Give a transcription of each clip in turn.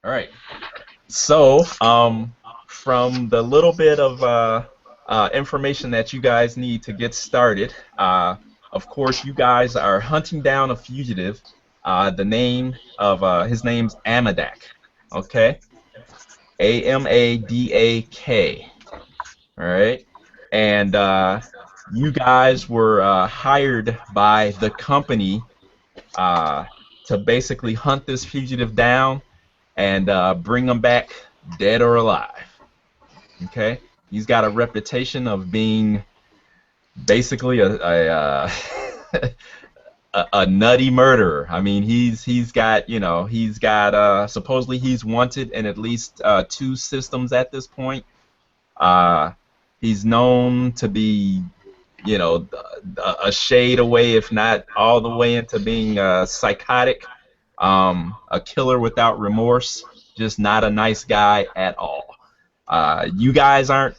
All right. So, from the little bit of information that you guys need to get started, of course, you guys are hunting down a fugitive. The name of his name's Amadak. Okay, Amadak. All right, and you guys were hired by the company uh, to basically hunt this fugitive down and bring him back dead or alive. Okay, he's got a reputation of being basically a nutty murderer. I mean, he's got supposedly he's wanted in at least 2 systems at this point. He's known to be, a shade away, if not all the way into being psychotic, a killer without remorse, just not a nice guy at all. You guys aren't,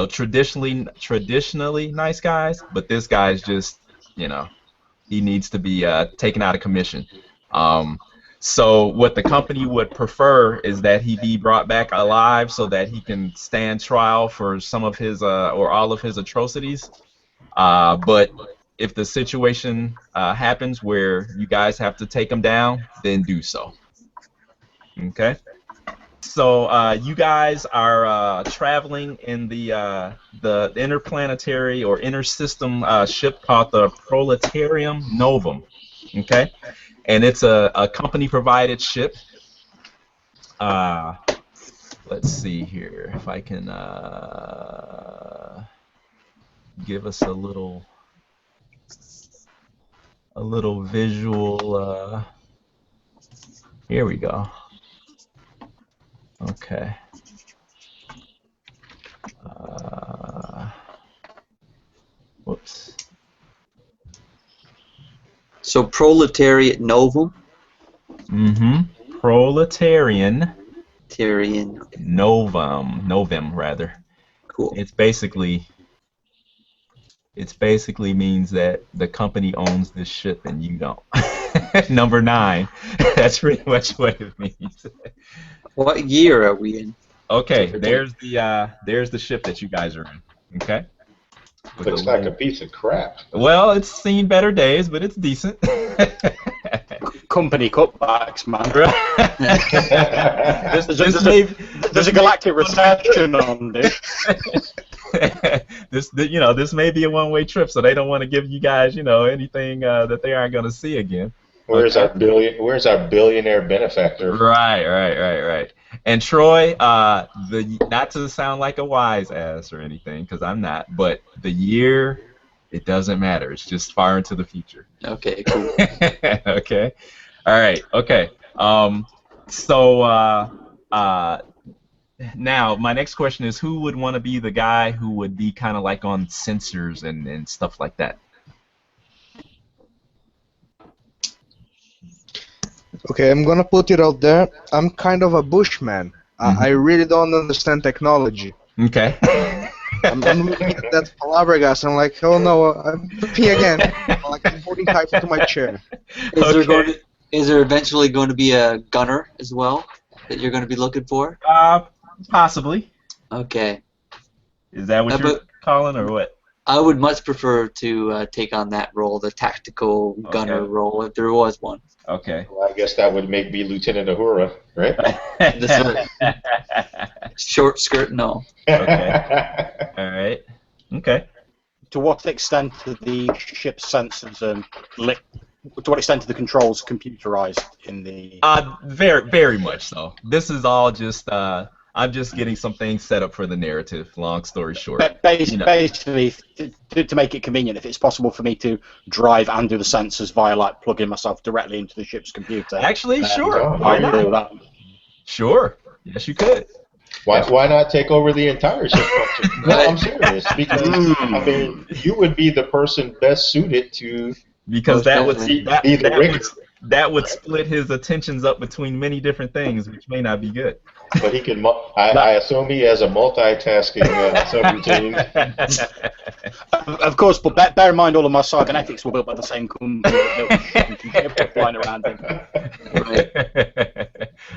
traditionally nice guys, but this guy's just, he needs to be taken out of commission. So what the company would prefer is that he be brought back alive so that he can stand trial for some of his or all of his atrocities. But if the situation happens where you guys have to take him down, then do so. Okay. So you guys are traveling in the interplanetary or intersystem ship called the Proletarium Novum. Okay, and it's a company-provided ship. Let's see here if I can give us a little visual. Here we go. Okay. Whoops. So Proletariat Novum? Mm-hmm. Proletarian. Novum, rather. Cool. It's basically means that the company owns this ship and you don't. Number 9. That's pretty much what it means. What year are we in? Okay, there's the ship that you guys are in. Okay. Looks like a piece of crap. Well, it's seen better days, but it's decent. Company cutbacks, man. There's a galactic recession on this. This may be a one-way trip, so they don't want to give you guys, anything that they aren't going to see again. Where's our billionaire benefactor? Right. And Troy, not to sound like a wise ass or anything, because I'm not, but the year, it doesn't matter. It's just far into the future. Okay, cool. Okay. All right. Okay. So now my next question is, who would want to be the guy who would be kind of like on sensors and stuff like that? Okay, I'm gonna put it out there. I'm kind of a bushman. I really don't understand technology. Okay. I'm looking at that Palabregas. I'm like, oh no, I'm pee again. I'm holding tight to my chair. Is there eventually going to be a gunner as well that you're going to be looking for? Possibly. Okay. Is that what you're calling, or what? I would much prefer to take on that role, the tactical gunner role, if there was one. Okay. Well, I guess that would make me Lieutenant Uhura, right? Short skirt, no. Okay. All right. Okay. To what extent are the ship's sensors to what extent are the controls computerized in the? Very, very much so. This is all just I'm just getting some things set up for the narrative. Long story short. Basically, to make it convenient, if it's possible for me to drive and do the sensors via like plugging myself directly into the ship's computer. Actually, sure. Why not? Sure. Yes, you could. Why not take over the entire ship function? No, I'm serious. Because I mean, you would be the person best suited to. Because that that would split his attentions up between many different things, which may not be good. But he can. I assume he has a multitasking subroutine. Of course, but bear in mind all of my cybernetics were built by the same company that built flying around him. Right.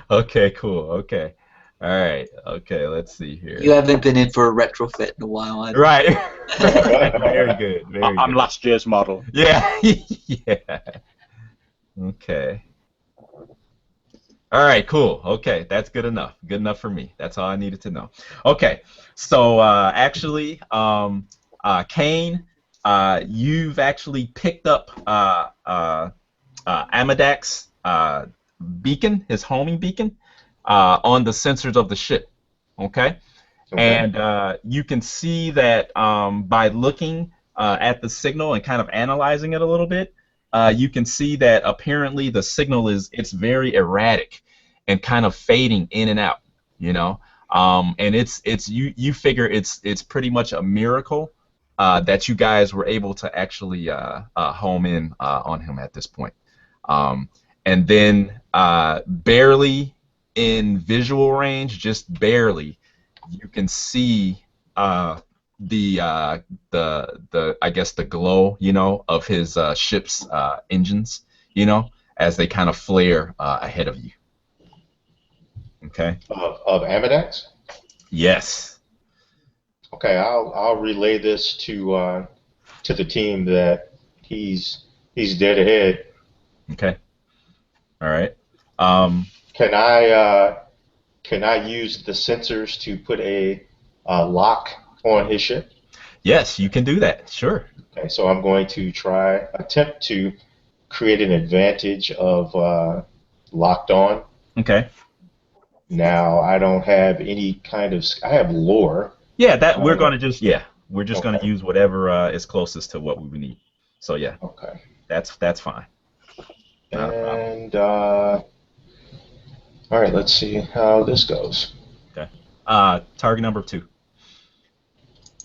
Okay, cool. Okay. All right. Okay, let's see here. You haven't been in for a retrofit in a while. Either. Right. Very good. Very I'm good. last year's model. Yeah. Yeah. Okay. All right, cool. Okay, that's good enough. Good enough for me. That's all I needed to know. Okay, so actually, Kane, you've actually picked up Amadak's beacon, his homing beacon, on the sensors of the ship. Okay, and you can see that by looking at the signal and kind of analyzing it a little bit. You can see that apparently the signal it's very erratic and kind of fading in and out, you know. And you figure it's pretty much a miracle that you guys were able to actually home in on him at this point. And then barely in visual range, just barely, you can see the I guess the glow, you know, of his ship's engines, you know, as they kind of flare ahead of you. Okay. Of Amadak's? Yes. Okay, I'll relay this to the team that he's dead ahead. Okay. All right. Can I use the sensors to put a lock on his ship? Yes, you can do that. Sure. Okay, so I'm going to attempt to create an advantage of locked on. Okay. Now I don't have any kind of. I have lore. Yeah, that we're gonna just gonna use whatever is closest to what we would need. So yeah. Okay. That's fine. Not a problem. And all right, let's see how this goes. Okay. Target number 2.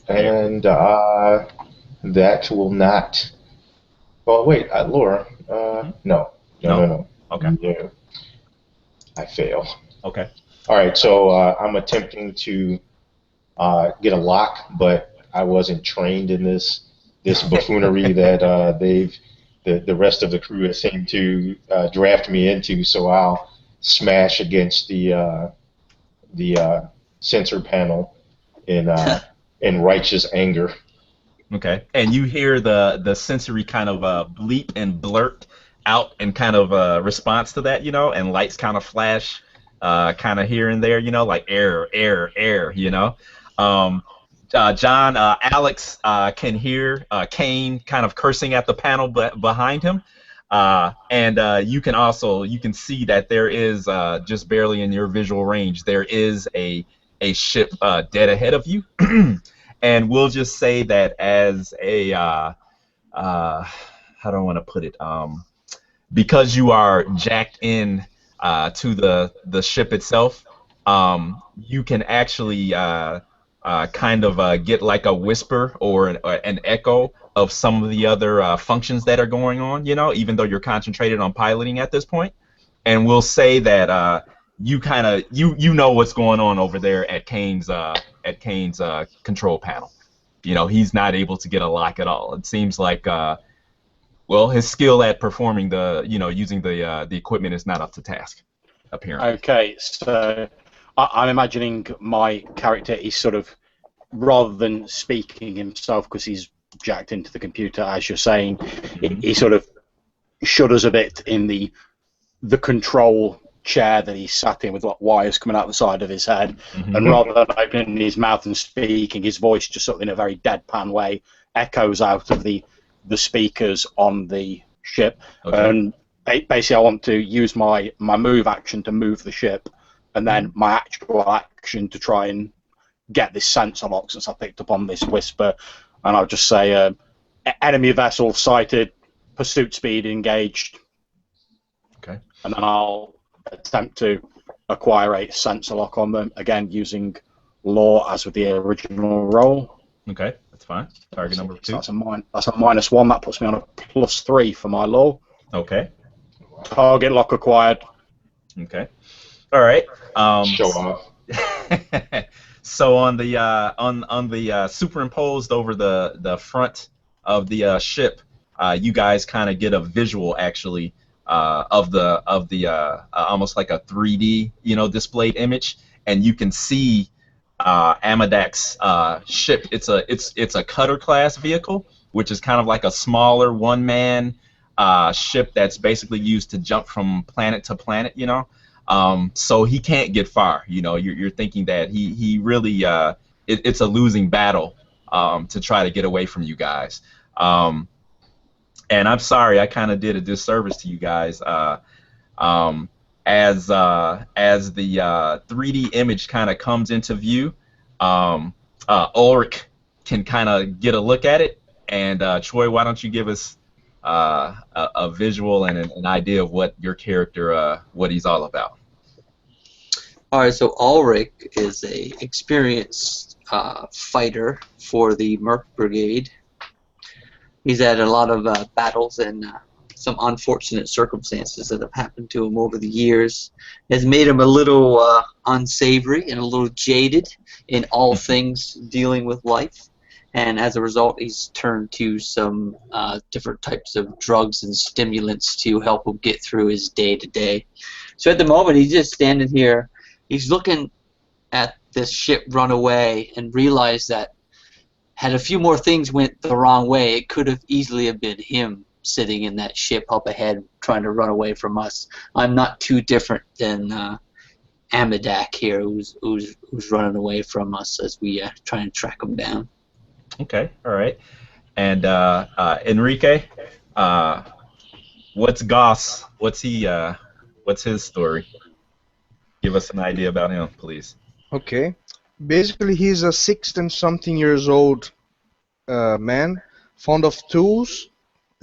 And that will not. Well, wait, Laura. No. Okay. No. I fail. Okay. All right, so I'm attempting to get a lock, but I wasn't trained in this buffoonery that the rest of the crew has seemed to draft me into. So I'll smash against the sensor panel in righteous anger. Okay. And you hear the sensory kind of bleep and blurt out in kind of response to that, you know, and lights kind of flash kind of here and there, you know, like error, you know. John, Alex can hear Kane kind of cursing at the panel behind him. And you can see that there is just barely in your visual range, there is a ship dead ahead of you. And we'll just say that as a how do I want to put it? Because you are jacked in to the ship itself, you can actually kind of get like a whisper or an echo of some of the other functions that are going on, you know, even though you're concentrated on piloting at this point. And we'll say that you kind of you know what's going on over there at Kane's control panel. You know, he's not able to get a lock at all. It seems like well, his skill at performing using the equipment is not up to task, apparently. Okay, so I'm imagining my character is sort of, rather than speaking himself because he's jacked into the computer, as you're saying, he sort of shudders a bit in the control chair that he's sat in with like wires coming out the side of his head, and rather than opening his mouth and speaking, his voice just sort of in a very deadpan way echoes out of the speakers on the ship. Okay. And basically I want to use my move action to move the ship, and then my actual action to try and get this sensor lock, since I picked up on this whisper, and I'll just say enemy vessel sighted, pursuit speed engaged. Okay. And then I'll attempt to acquire a sensor lock on them, again using lore as with the original roll. Okay, that's fine. Target number 2. So that's a -1. That puts me on a +3 for my lore. Okay. Target lock acquired. Okay. All right. Show off. So on the superimposed over the front of the ship, you guys kind of get a visual actually of the almost like a 3D displayed image, and you can see Amadak's ship. It's a cutter class vehicle, which is kind of like a smaller one-man ship that's basically used to jump from planet to planet. So he can't get far. You're thinking that he really it's a losing battle to try to get away from you guys. And I'm sorry, I kind of did a disservice to you guys. As the 3D image kind of comes into view, Ulrich can kind of get a look at it. And Troy, why don't you give us a visual and an idea of what your character, what he's all about? All right, so Ulrich is a experienced fighter for the Merc Brigade. He's had a lot of battles and some unfortunate circumstances that have happened to him over the years. Has made him a little unsavory and a little jaded in all things dealing with life. And as a result, he's turned to some different types of drugs and stimulants to help him get through his day-to-day. So at the moment, he's just standing here. He's looking at this ship run away and realized that had a few more things went the wrong way, it could have easily have been him sitting in that ship up ahead trying to run away from us. I'm not too different than Amadak here, who's running away from us as we try and track him down. Okay, all right. And Enrique, what's Goss? What's his story? Give us an idea about him, please. Okay. Basically, he's a 60-something years old man, fond of tools.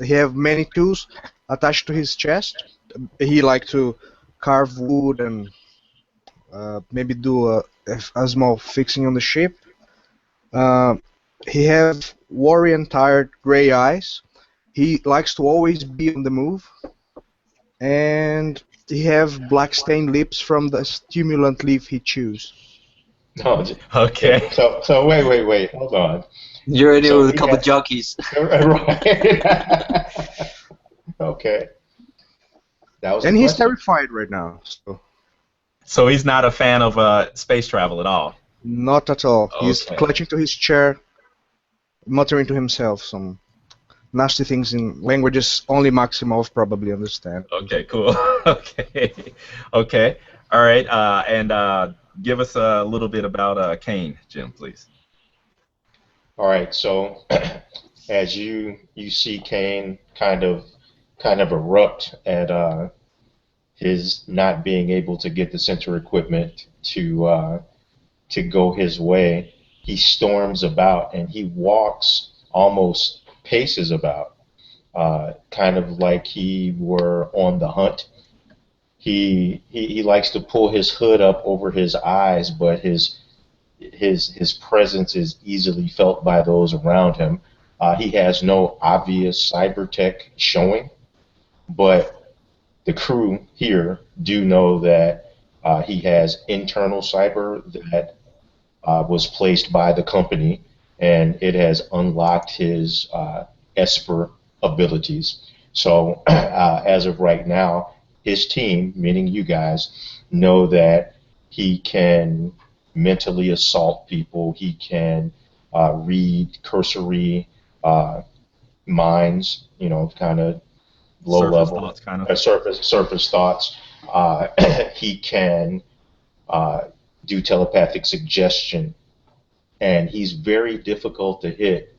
He have many tools attached to his chest. He like to carve wood and maybe do a small fixing on the ship. He have worry and tired gray eyes. He likes to always be on the move. And he have black stained lips from the stimulant leaf he chews. Oh, Okay. So wait, hold on. You're in here So with a couple junkies. Right. Okay. That was. And he's question. terrified right now. So he's not a fan of space travel at all. Not at all. He's Okay. clutching to his chair, muttering to himself some nasty things in languages only Maximov probably understand. Okay, cool. Okay. All right. And give us a little bit about Kane, Jim, please. All right. So as you see Kane kind of erupt at his not being able to get the center equipment to go his way, he storms about and he walks, almost paces about, kind of like he were on the hunt. He likes to pull his hood up over his eyes, but his presence is easily felt by those around him. He has no obvious cyber tech showing, but the crew here do know that he has internal cyber that was placed by the company, and it has unlocked his Esper abilities. So as of right now, his team, meaning you guys, know that he can mentally assault people. He can read cursory minds, kind of low Surface level thoughts, kind of. surface thoughts. He can do telepathic suggestion, and he's very difficult to hit,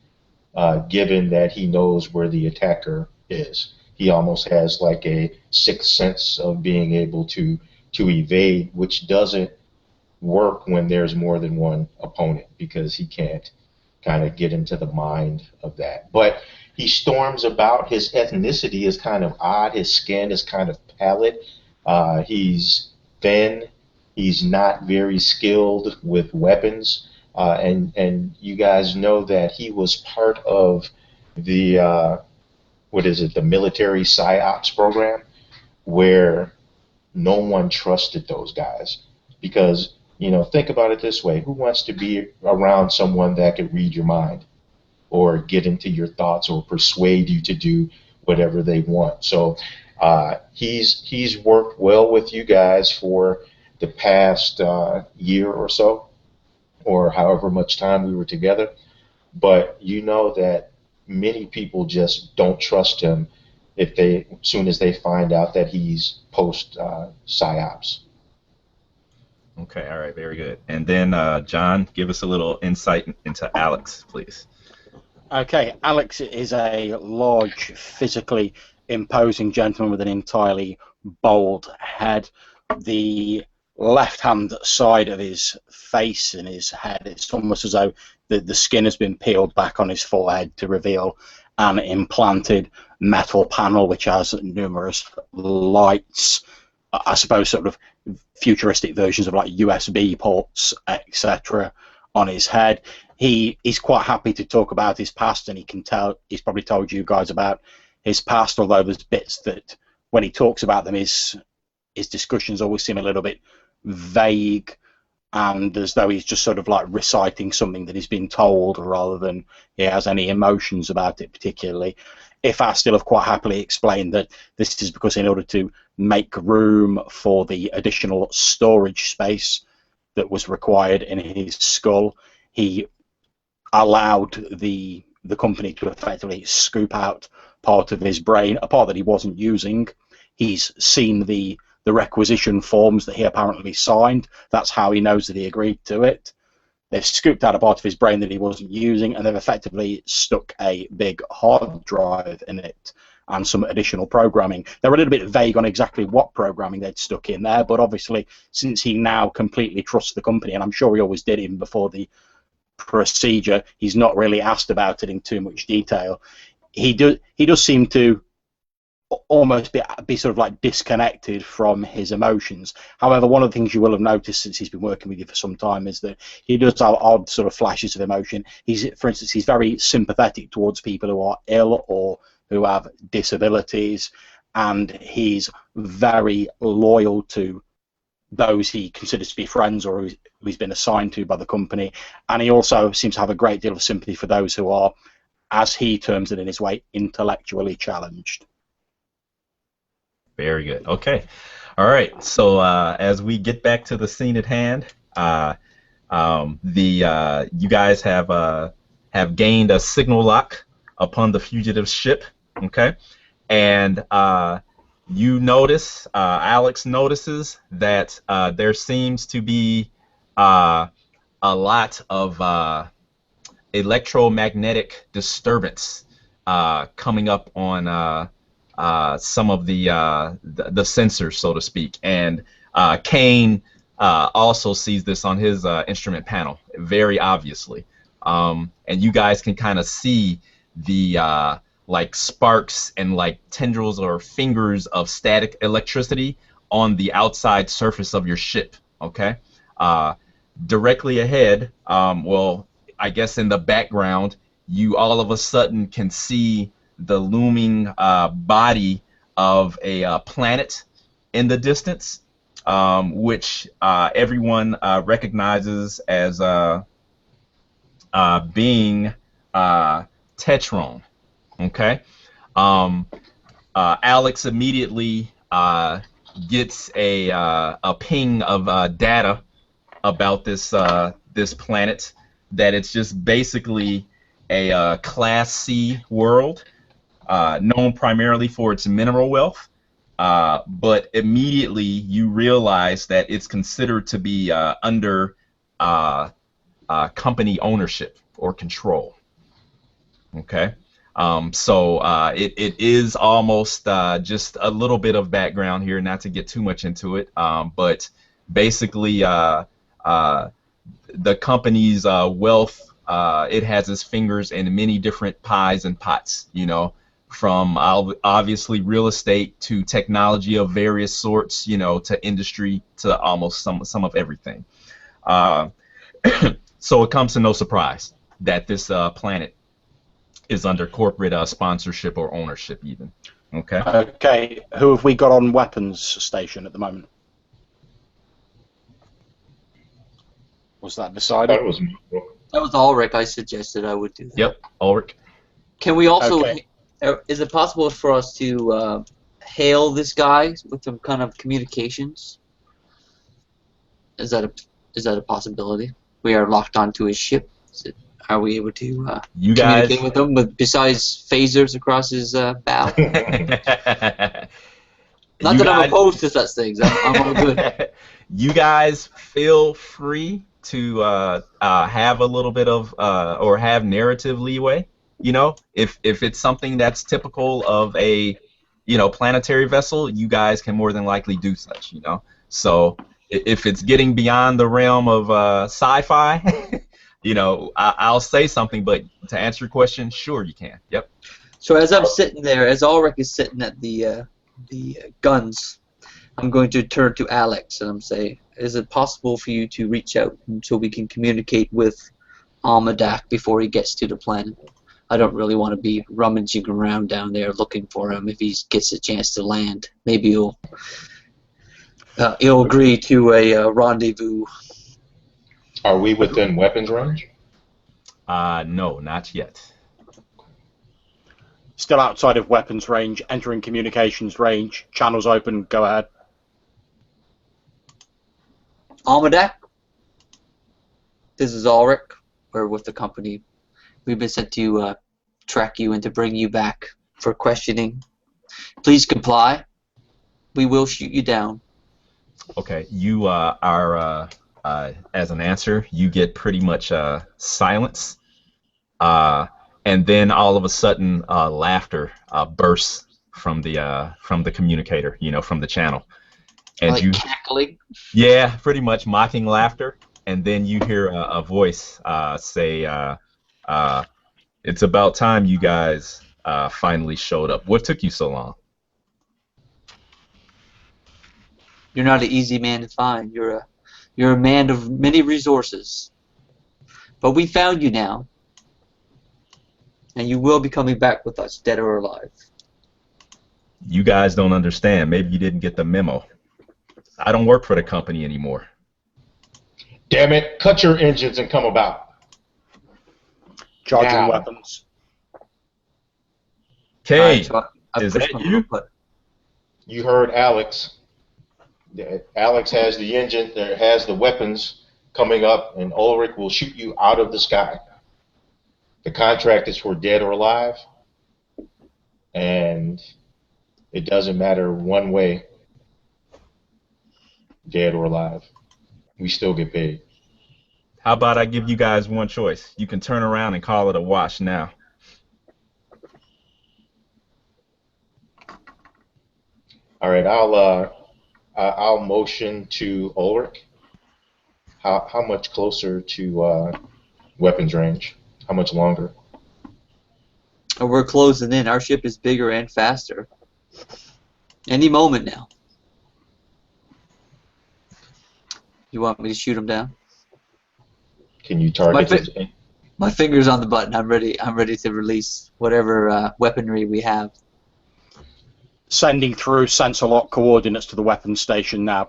given that he knows where the attacker is. He almost has like a sixth sense of being able to evade, which doesn't work when there's more than one opponent, because he can't kind of get into the mind of that. But he storms about. His ethnicity is kind of odd. His skin is kind of pallid. He's thin. He's not very skilled with weapons. And you guys know that he was part of the the military PsyOps program, where no one trusted those guys. Because, think about it this way. Who wants to be around someone that could read your mind or get into your thoughts or persuade you to do whatever they want? So he's worked well with you guys for the past year or so, or however much time we were together. But you know that many people just don't trust him as soon as they find out that he's post psyops. Okay, all right, very good. And then, John, give us a little insight into Alex, please. Okay, Alex is a large, physically imposing gentleman with an entirely bald head. The left-hand side of his face and his head, it's almost as though the skin has been peeled back on his forehead to reveal an implanted metal panel which has numerous lights, I suppose sort of futuristic versions of like USB ports, etc. on his head. He's quite happy to talk about his past, and he can tell, he's probably told you guys about his past, although there's bits that when he talks about them his discussions always seem a little bit vague and as though he's just sort of like reciting something that he's been told rather than he has any emotions about it particularly. If I still have quite happily explained that this is because in order to make room for the additional storage space that was required in his skull, he allowed the company to effectively scoop out part of his brain, a part that he wasn't using. He's seen the requisition forms that he apparently signed. That's how he knows that he agreed to it. They've scooped out a part of his brain that he wasn't using, and they've effectively stuck a big hard drive in it and some additional programming. They're a little bit vague on exactly what programming they'd stuck in there, but obviously since he now completely trusts the company, and I'm sure he always did even before the procedure, he's not really asked about it in too much detail. He does seem to almost be sort of like disconnected from his emotions. However, one of the things you will have noticed since he's been working with you for some time is that he does have odd sort of flashes of emotion. For instance, he's very sympathetic towards people who are ill or who have disabilities, and he's very loyal to those he considers to be friends or who he's been assigned to by the company. And he also seems to have a great deal of sympathy for those who are, as he terms it in his way, intellectually challenged. Very good. Okay. All right. So as we get back to the scene at hand, you guys have gained a signal lock upon the fugitive ship. Okay, and you notice, Alex notices that there seems to be a lot of electromagnetic disturbance coming up on some of the sensors, so to speak, and Kane also sees this on his instrument panel very obviously, and you guys can kind of see the like sparks and like tendrils or fingers of static electricity on the outside surface of your ship. Okay, directly ahead, well, I guess in the background, you all of a sudden can see the looming body of a planet in the distance, which everyone recognizes as being Tetron. Okay, Alex immediately gets a ping of data about this planet, that it's just basically a Class C world, known primarily for its mineral wealth, but immediately you realize that it's considered to be under company ownership or control. Okay, so it is almost just a little bit of background here, not to get too much into it, but basically the company's wealth, it has its fingers in many different pies and pots, you know, from obviously real estate to technology of various sorts, you know, to industry, to almost some of everything. So it comes to no surprise that this planet is under corporate sponsorship or ownership even. Okay. Okay, who have we got on weapons station at the moment? Was that I decided? thought it was me. That was Ulrich. I suggested I would do that. Yep. Ulrich. Can we also? Okay. Is it possible for us to hail this guy with some kind of communications? Is that a possibility? We are locked onto his ship. Are we able to You communicate guys. with him? But besides phasers across his bow. Not You that I'm guys- opposed to such things. I'm all good. You guys feel free to have a little bit of or have narrative leeway. You know, if it's something that's typical of a planetary vessel, you guys can more than likely do such. You know, so if it's getting beyond the realm of sci-fi, I'll say something. But to answer your question, sure you can. Yep. So as I'm sitting there, as Ulrich is sitting at the guns, I'm going to turn to Alex and I'm saying, is it possible for you to reach out so we can communicate with Almadak before he gets to the planet? I don't really want to be rummaging around down there looking for him if he gets a chance to land. Maybe he'll agree to a rendezvous. Are we within weapons range? No, not yet. Still outside of weapons range, entering communications range, channels open, go ahead. Almadak, this is Ulrich. We're with the company. We've been sent to track you and to bring you back for questioning. Please comply. We will shoot you down. Okay, you are as an answer, you get pretty much silence, and then all of a sudden, laughter bursts from the communicator, from the channel, and Like you, cackling. yeah, pretty much mocking laughter, and then you hear a voice say, "It's about time you guys finally showed up. What took you so long?" You're not an easy man to find. You're a man of many resources. But we found you now. And you will be coming back with us, dead or alive. You guys don't understand. Maybe you didn't get the memo. I don't work for the company anymore. Damn it! Cut your engines and come about. Charging Now. weapons. Okay, Alright, so I is pushed that my you? little button. You heard Alex. Alex has the engine, has the weapons coming up, and Ulrich will shoot you out of the sky. The contract is for dead or alive, and it doesn't matter one way, dead or alive. We still get paid. How about I give you guys one choice? You can turn around and call it a wash now. All right, I'll motion to Ulrich. How much closer to weapons range? How much longer? And we're closing in. Our ship is bigger and faster. Any moment now. You want me to shoot him down? Can you target My his? My finger's on the button. I'm ready to release whatever weaponry we have. Sending through sensor lock coordinates to the weapons station now.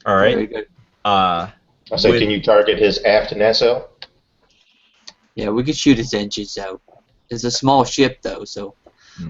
All Very right. good. I said, With- can you target his aft nacelle? Yeah, we could shoot his engines out. It's a small ship though, so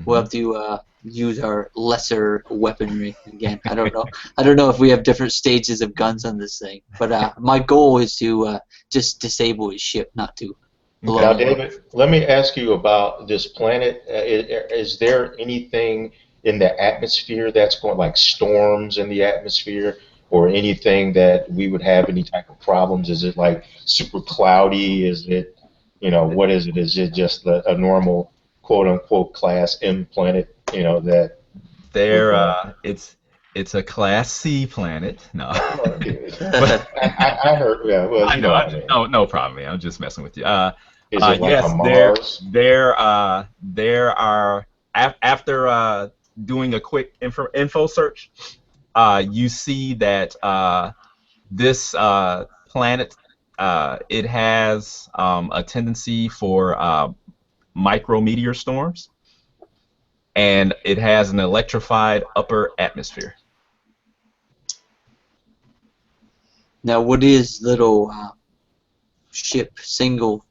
we'll have to use our lesser weaponry again. I don't know. I don't know if we have different stages of guns on this thing, but my goal is to just disable his ship, not to blow Now, him up. David, let me ask you about this planet. Is there anything in the atmosphere that's going, like storms in the atmosphere, or anything that we would have any type of problems? Is it like super cloudy? Is it, what is it? Is it just a normal quote unquote class M planet? That it's a Class C planet. No. I heard. Yeah, well, I you know. what I mean. No problem, man. I'm just messing with you. Is it like yes, a Mars? there are after doing a quick info search, you see that this planet it has a tendency for micrometeor storms, and it has an electrified upper atmosphere. Now, would his little ship, single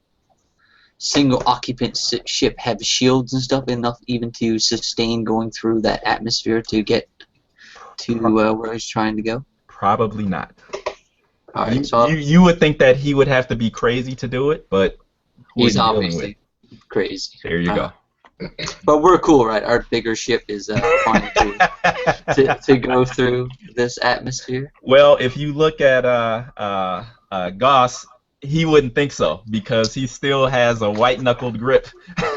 occupant ship, have shields and stuff enough even to sustain going through that atmosphere to get to where he's trying to go? Probably not. All right, so You would think that he would have to be crazy to do it, but who he's are you dealing obviously crazy. There you go. But we're cool, right? Our bigger ship is fine to go through this atmosphere. Well, if you look at Goss, he wouldn't think so because he still has a white-knuckled grip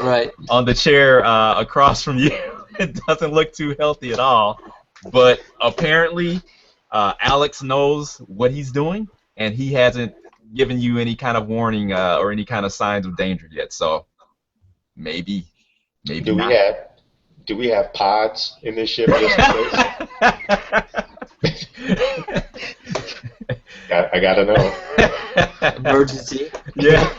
Right. on the chair across from you. It doesn't look too healthy at all. But apparently, Alex knows what he's doing, and he hasn't given you any kind of warning or any kind of signs of danger yet. So maybe not. Do we have pods in this ship just in case? I gotta know. Emergency. Yeah.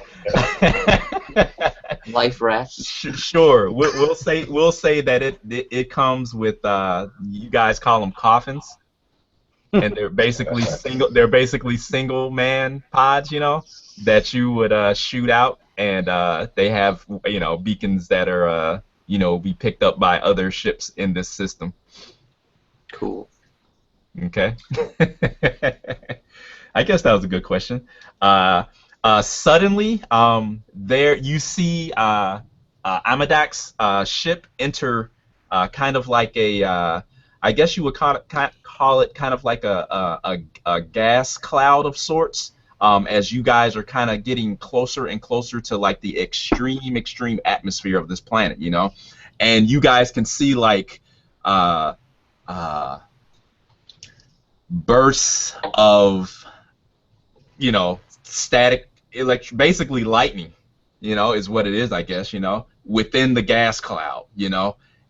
Life rafts. Sure. We'll say that it comes with you guys call them coffins, and they're basically single man pods, you know, that you would shoot out, and they have beacons that are be picked up by other ships in this system. Cool. Okay. I guess that was a good question. Suddenly, there you see Amadak's ship enter kind of like a, I guess you would call it kind of like a gas cloud of sorts. As you guys are kind of getting closer and closer to like the extreme atmosphere of this planet, you know, and you guys can see like bursts of static basically lightning, is what it is, I guess, within the gas cloud,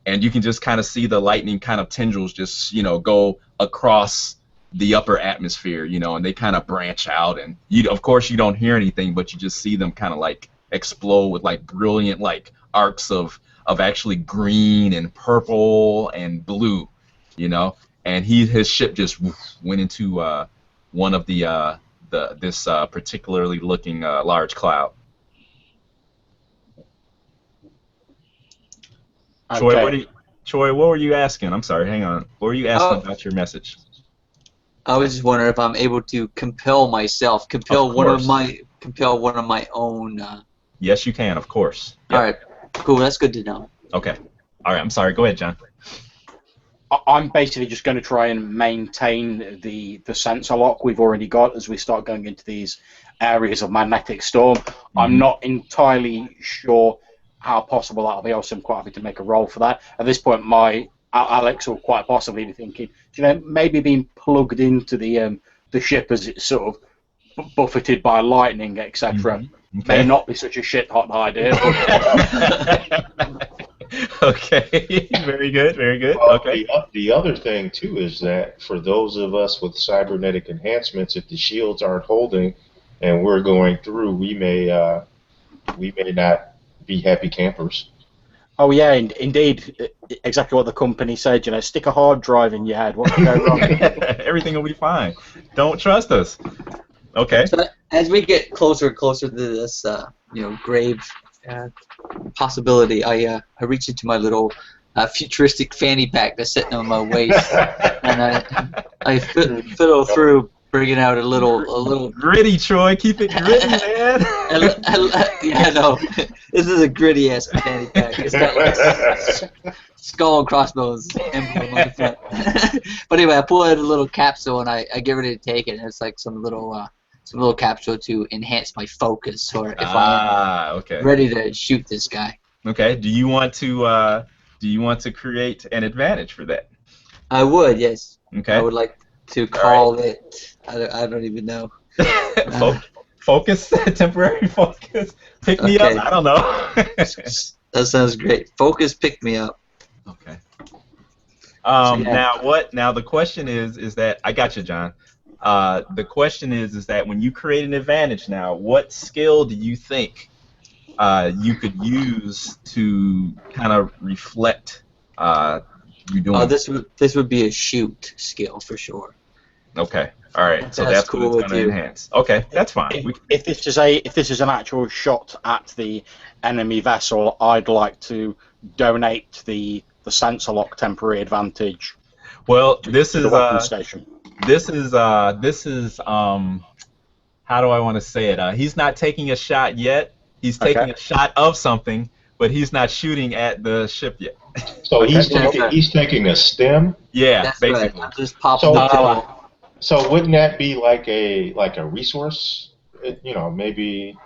and you can just kind of see the lightning kind of tendrils just go across the upper atmosphere, and they kind of branch out, and of course you don't hear anything, but you just see them kind of like explode with like brilliant like arcs of actually green and purple and blue, and his ship just went into one of this particularly looking large cloud. Okay. Troy, what were you asking? I'm sorry, hang on. What were you asking about your message? I was just wondering if I'm able to compel one of my own. Yes, you can, of course. Yep. All right, cool. That's good to know. Okay. All right. I'm sorry. Go ahead, John. I'm basically just going to try and maintain the sensor lock we've already got as we start going into these areas of magnetic storm. Mm-hmm. I'm not entirely sure how possible that'll be. Also, I'm quite happy to make a roll for that. At this point, Alex will quite possibly be thinking, maybe being plugged into the ship as it's sort of buffeted by lightning, etc. Mm-hmm. Okay. May not be such a shit-hot idea. Okay, very good, very good. Well, okay. The other thing too is that for those of us with cybernetic enhancements, if the shields aren't holding and we're going through, we may not be happy campers. Oh yeah, indeed, exactly what the company said. Stick a hard drive in your head. What could go wrong? Everything will be fine. Don't trust us. Okay. So as we get closer and closer to this, grave possibility, I reach into my little futuristic fanny pack that's sitting on my waist, and I fiddle through, bringing out a little gritty. Troy, keep it gritty, man. Yeah, no, this is a gritty ass fanny pack. It's got like skull and crossbones emblem on the front. But anyway, I pull out a little capsule and I get ready to take it, and it's like some little capsule to enhance my focus, or if I'm ready to shoot this guy. Okay. Do you want to create an advantage for that? I would, yes. Okay. I would like to call it. I don't even know. Focus, temporary focus. Pick me up. I don't know. That sounds great. Focus, pick me up. Okay. Now the question is that I got you, John. The question is that when you create an advantage now, what skill do you think you could use to kind of reflect you doing? This would be a shoot skill for sure. Okay. All right. So That's that's cool what it's with going to you. enhance. Okay, that's fine. If this is an actual shot at the enemy vessel, I'd like to donate the sensor lock temporary advantage. Well, to this the is weapon station. this is how do I want to say it? He's not taking a shot yet. He's taking a shot of something, but he's not shooting at the ship yet. So Okay. he's taking a stem. Yeah, That's basically. right. I'm just popping the pill. So wouldn't that be like a resource? Maybe.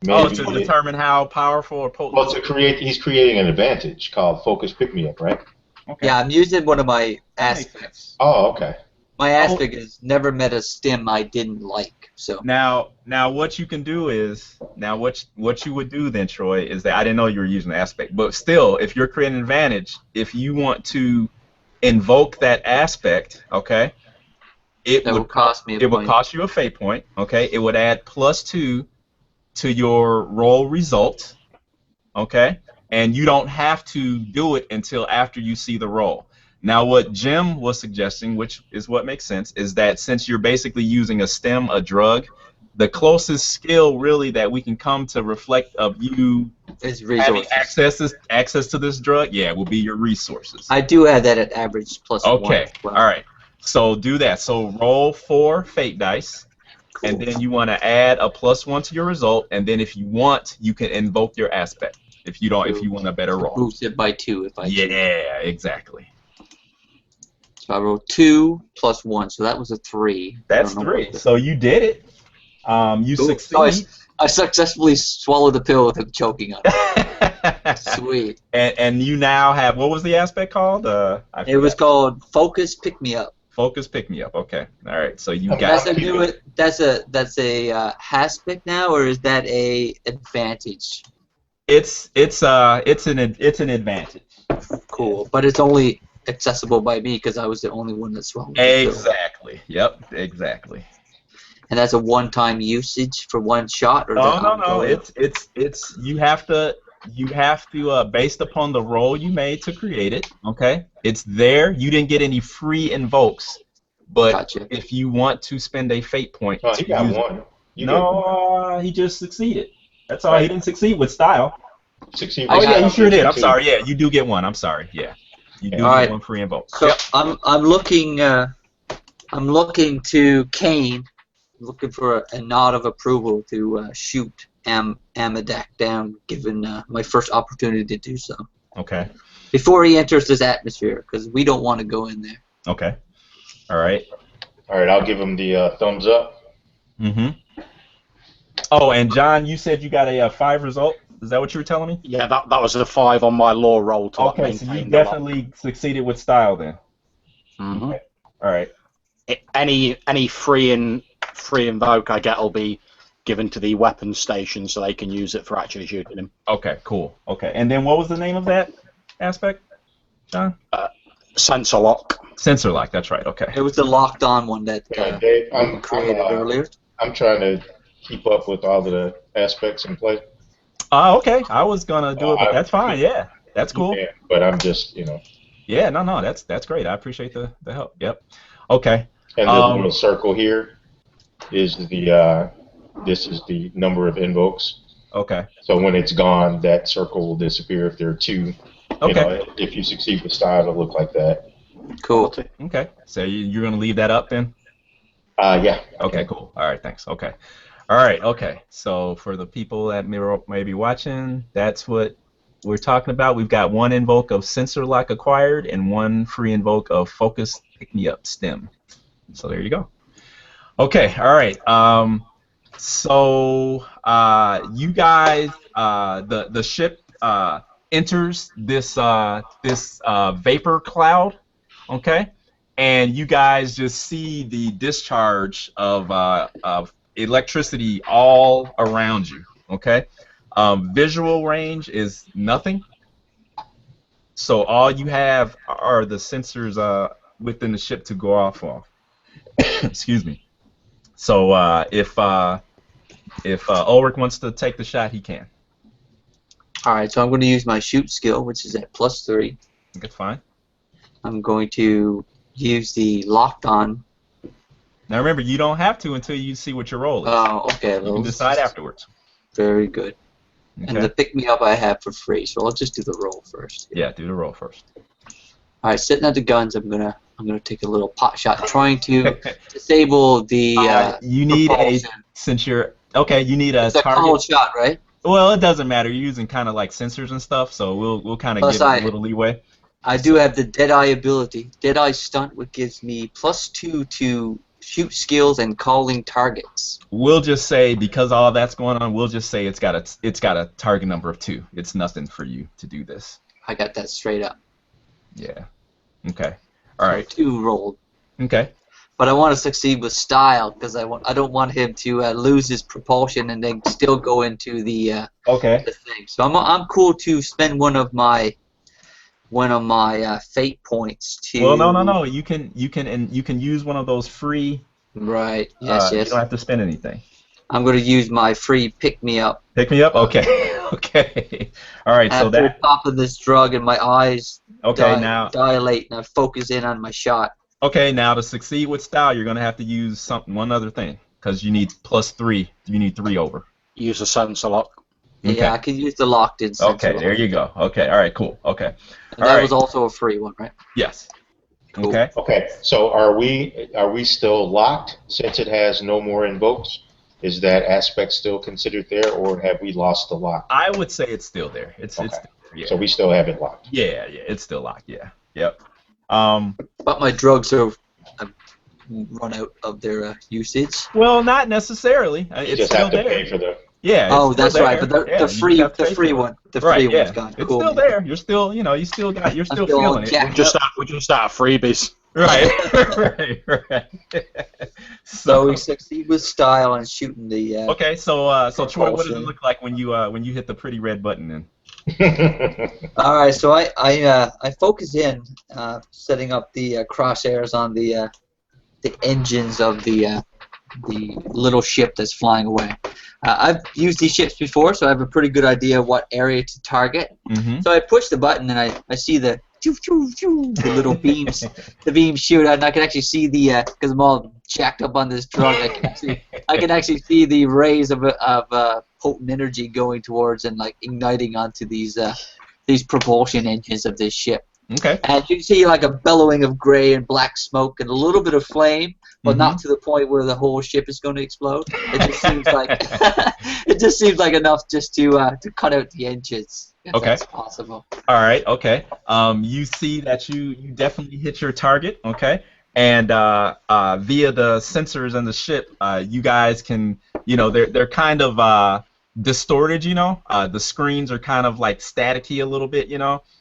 Oh, to determine how powerful or potent. Well, he's creating an advantage called focus pick me up, right? Okay. Yeah, I'm using one of my aspects. Oh, okay. My aspect is never met a stem I didn't like. So now what you can do is what you would do then, Troy, is that I didn't know you were using the aspect, but still, if you're creating an advantage, if you want to invoke that aspect, okay, it would cost me would cost you a fate point, okay. It would add +2 to your roll result, okay, and you don't have to do it until after you see the roll. Now, what Jim was suggesting, which is what makes sense, is that since you're basically using a stem, a drug, the closest skill really that we can come to reflect of you is having access to this drug, will be your resources. I do have that at average +1. Okay, all right. So do that. So roll 4 fate dice, and then you want to add a +1 to your result, and then if you want, you can invoke your aspect. If you don't, if you want a better roll. Boost it by 2 if I choose. Yeah, exactly. So I rolled 2 + 1, so that was a 3. That's 3. So you did it. You succeed. I successfully swallowed the pill with him choking on it. Sweet. And you now have, what was the aspect called? It was called Focus Pick Me Up. Focus Pick Me Up. Okay. All right. So you got. That's a aspect now, or is that a advantage? It's an advantage. Cool, but it's only accessible by me because I was the only one that swallowed. Exactly. Yep. Exactly. And that's a one-time usage for one shot, or no. It's you have to based upon the roll you made to create it. Okay. It's there. You didn't get any free invokes, but if you want to spend a fate point, he got one. He just succeeded. That's all. Right. He didn't succeed with style. Succeed. Oh yeah, you sure did. I'm sorry. Yeah, you do get one. I'm sorry. Yeah, you do get one free invoke. So I'm looking to Kane, looking for a nod of approval to shoot Amadak down, given my first opportunity to do so. Okay. Before he enters this atmosphere, because we don't want to go in there. Okay. All right. All right. I'll give him the thumbs up. Mm-hmm. Oh, and John, you said you got a 5 result. Is that what you were telling me? Yeah, that was a 5 on my law roll. Okay, so you definitely succeeded with style then. Mm-hmm. Okay. All right. Any free invoke I get will be given to the weapons station so they can use it for actually shooting him. Okay, cool. Okay, and then what was the name of that aspect, John? Sensor lock. Sensor lock. That's right. Okay. It was the locked on one that Dave, created earlier. I'm trying to keep up with all of the aspects in play. Okay. I was gonna do it, but that's fine. Yeah, that's cool. Yeah, but I'm just, Yeah, no, that's great. I appreciate the help. Yep. Okay. And the little circle here is this is the number of invokes. Okay. So when it's gone, that circle will disappear if there are 2. Okay. If you succeed with style, it'll look like that. Cool. Okay. So you're gonna leave that up then? Yeah. Okay. Cool. All right. Thanks. Okay. All right. Okay. So for the people that may be watching, that's what we're talking about. We've got 1 invoke of Sensor Lock acquired and 1 free invoke of Focus Pick Me Up stem. So there you go. Okay. All right. So you guys, the ship enters this vapor cloud. Okay. And you guys just see the discharge of electricity all around you. Okay. Visual range is nothing. So all you have are the sensors within the ship to go off of. Excuse me. So if Ulrich wants to take the shot, he can. All right. So I'm going to use my shoot skill, which is at +3. That's fine. I'm going to use the locked on. Now remember, you don't have to until you see what your roll is. Oh, okay. You can decide afterwards. Very good. Okay. And the pick me up I have for free, so I'll just do the roll first. Yeah, do the roll first. All right, sitting at the guns, I'm gonna take a little pot shot, trying to disable the. You need propulsion. you need a It's a target. cold shot, right? Well, it doesn't matter. You're using kind of like sensors and stuff, so we'll kind of Plus give it a little leeway. I do have the Deadeye ability. Deadeye stunt, which gives me +2 to shoot skills and calling targets. We'll just say, because all that's going on, we'll just say it's got a target number of 2. It's nothing for you to do this. I got that straight up. Yeah. Okay. All right. 2 rolled. Okay. But I want to succeed with style because I don't want him to lose his propulsion and then still go into the the thing. So I'm cool to spend one of my fate points to. Well, no. You can use one of those free. Right. Yes. You don't have to spend anything. I'm going to use my free pick me up. Pick me up. Okay. Okay. All right. After So that. popping this drug and my eyes now. dilate and I focus in on my shot. Okay. Now to succeed with style, you're going to have to use one other thing because you need +3. You need 3 over. Use a sensor lock. Okay. Yeah, I can use the locked-in sensor. Okay, there you go. Okay, all right, cool. Okay. And that was also a free one, right? Yes. Cool. Okay. Okay, so are we still locked since it has no more invokes? Is that aspect still considered there, or have we lost the lock? I would say it's still there. It's still there, yeah. So we still have it locked. Yeah, it's still locked. Yeah. Yep. But my drugs have run out of their usage. Well, not necessarily. You It's just still have to there. pay for the. Yeah. Oh, it's still that's there. right. But Yeah, the free you have to pay for it. one, the Right, free yeah. one's gone. It's Cool. still there. You're still still feeling it. jacked We're just out of freebies. Right. Right. So we succeed with style and shooting the. Okay, so Troy, what does it propulsion. look like when you hit the pretty red button then? All right, so I focus in, setting up the crosshairs on the engines of the little ship that's flying away. I've used these ships before, so I have a pretty good idea of what area to target. Mm-hmm. So I push the button and I see the the little beams, the beams shoot out, and I can actually see the because I'm all jacked up on this drug. I can actually see the rays of potent energy going towards and like igniting onto these propulsion engines of this ship. Okay. And you can see like a bellowing of gray and black smoke and a little bit of flame, but not to the point where the whole ship is going to explode. It just seems like it just seems like enough just to cut out the engines. If Okay. that's possible. All right. Okay. You see that you definitely hit your target. Okay. And via the sensors and the ship, you guys can, they're kind of distorted. The screens are kind of like staticky a little bit.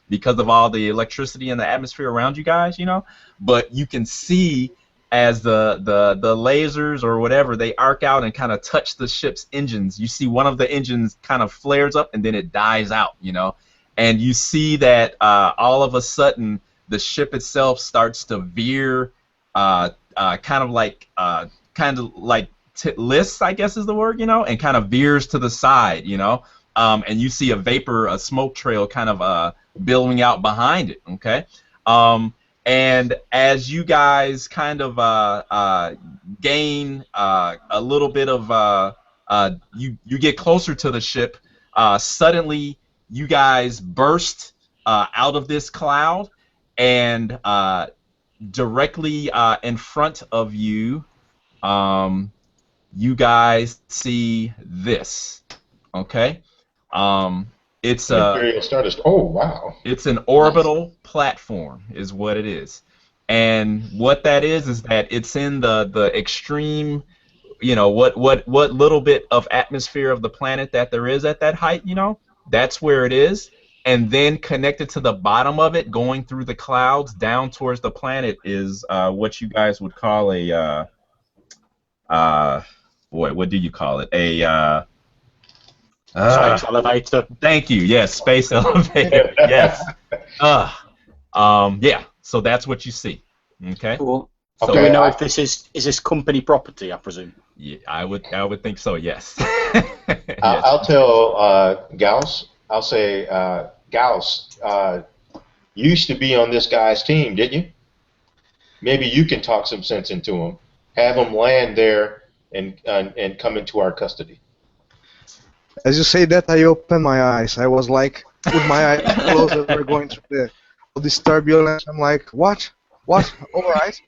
Because of all the electricity in the atmosphere around you guys. But you can see as the lasers or whatever, they arc out and kind of touch the ship's engines. You see one of the engines kind of flares up and then it dies out, and you see that all of a sudden the ship itself starts to veer, kind of like lists, I guess is the word, and kind of veers to the side, and you see a smoke trail kind of billowing out behind it, okay? And as you guys kind of gain a little bit of, you get closer to the ship, suddenly you guys burst out of this cloud, and directly in front of you, you guys see this, okay? It's Imperial Stardust. Oh wow! It's an orbital platform, is what it is, and what that is that it's in the extreme, what little bit of atmosphere of the planet that there is at that height, that's where it is, and then connected to the bottom of it, going through the clouds down towards the planet, is what you guys would call a what do you call it? Space elevator. Thank you. Yes, space elevator. Yes. Yeah. So that's what you see. Okay. Cool. So Do we know if this is this company property? I presume. Yeah, I would think so. Yes. I'll tell Gauss. I'll say Gauss. used to be on this guy's team, didn't you? Maybe you can talk some sense into him. Have him land there and come into our custody. As you say that, I opened my eyes. I was like, with my eyes closed as we're going through this turbulence. I'm like, what? What? All right.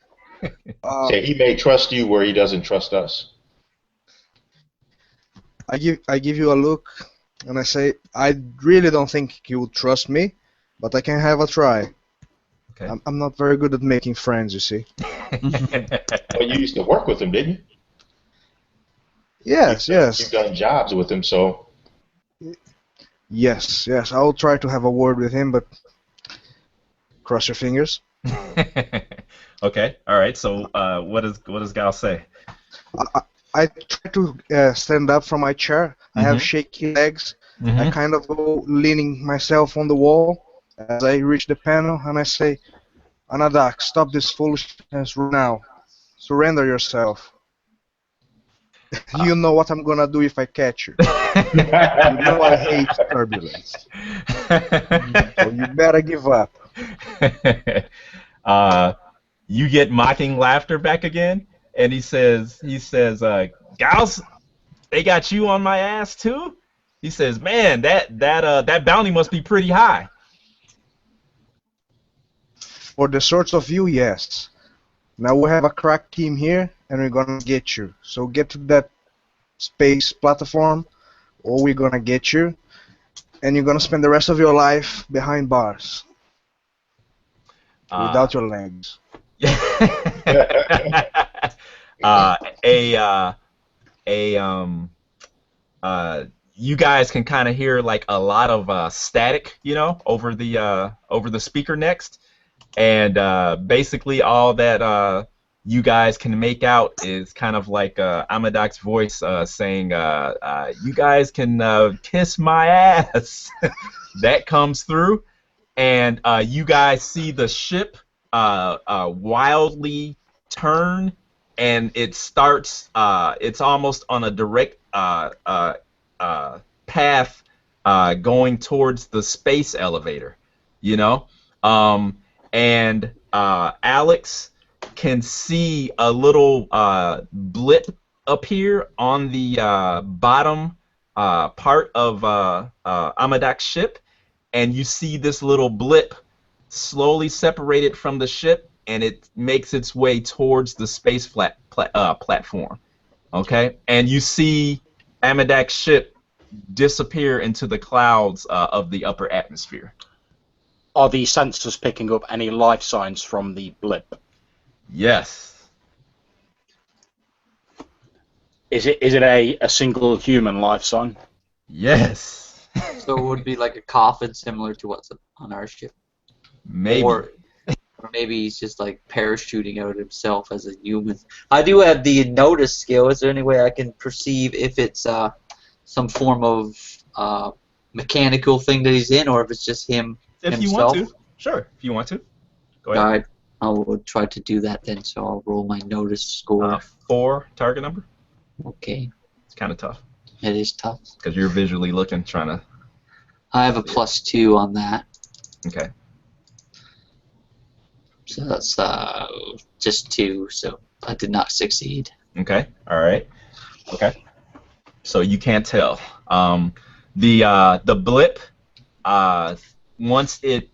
Say he may trust you where he doesn't trust us. I give you a look, and I say, I really don't think he would trust me, but I can have a try. Okay. I'm not very good at making friends, you see. Well, you used to work with him, didn't you? Yes, yes. You've done jobs with him, so. Yes, yes. I will try to have a word with him, but cross your fingers. Okay. All right. So, what does Gal say? I try to stand up from my chair. I have shaky legs. I kind of go leaning myself on the wall as I reach the panel, and I say, Anadak, stop this foolishness right now. Surrender yourself. You know what I'm gonna do if I catch you. You know I hate turbulence. So you better give up. You get mocking laughter back again, and he says, Gals, they got you on my ass too? He says, man, that bounty must be pretty high. For the sorts of you, yes. Now we have a crack team here, and we're gonna get you. So get to that space platform, or we're gonna get you, and you're gonna spend the rest of your life behind bars. Without your legs. You guys can kind of hear like a lot of static, over the speaker next, and basically all that you guys can make out is kind of like Amadak's voice saying, "You guys can kiss my ass." That comes through, and you guys see the ship wildly turn, and it starts. It's almost on a direct path going towards the space elevator, and Alex can see a little blip appear on the bottom part of Amadak's ship, and you see this little blip slowly separated from the ship, and it makes its way towards the space platform. Okay, and you see Amadak's ship disappear into the clouds of the upper atmosphere. Are the sensors picking up any life signs from the blip? Yes. Is it a single human life sign? Yes. So it would be like a coffin similar to what's on our ship. Maybe. Or maybe he's just like parachuting out himself as a human. I do have the notice skill. Is there any way I can perceive if it's some form of mechanical thing that he's in, or if it's just him if himself? you want to. Sure, if you want to. Go ahead. All right. I will try to do that then, so I'll roll my notice score. 4 target number. Okay. It's kind of tough. It is tough. Because you're visually looking, trying to... I have a +2 on that. Okay. So that's just 2, so I did not succeed. Okay, all right. Okay. So you can't tell. The blip, once it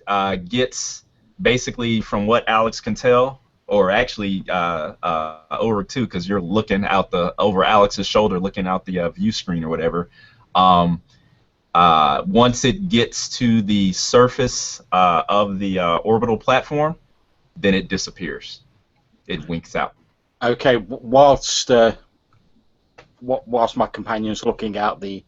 gets... Basically, from what Alex can tell, or actually over too, because you're looking out over Alex's shoulder, looking out the view screen or whatever. Once it gets to the surface of the orbital platform, then it disappears. It winks out. Okay. Whilst my companion's looking out the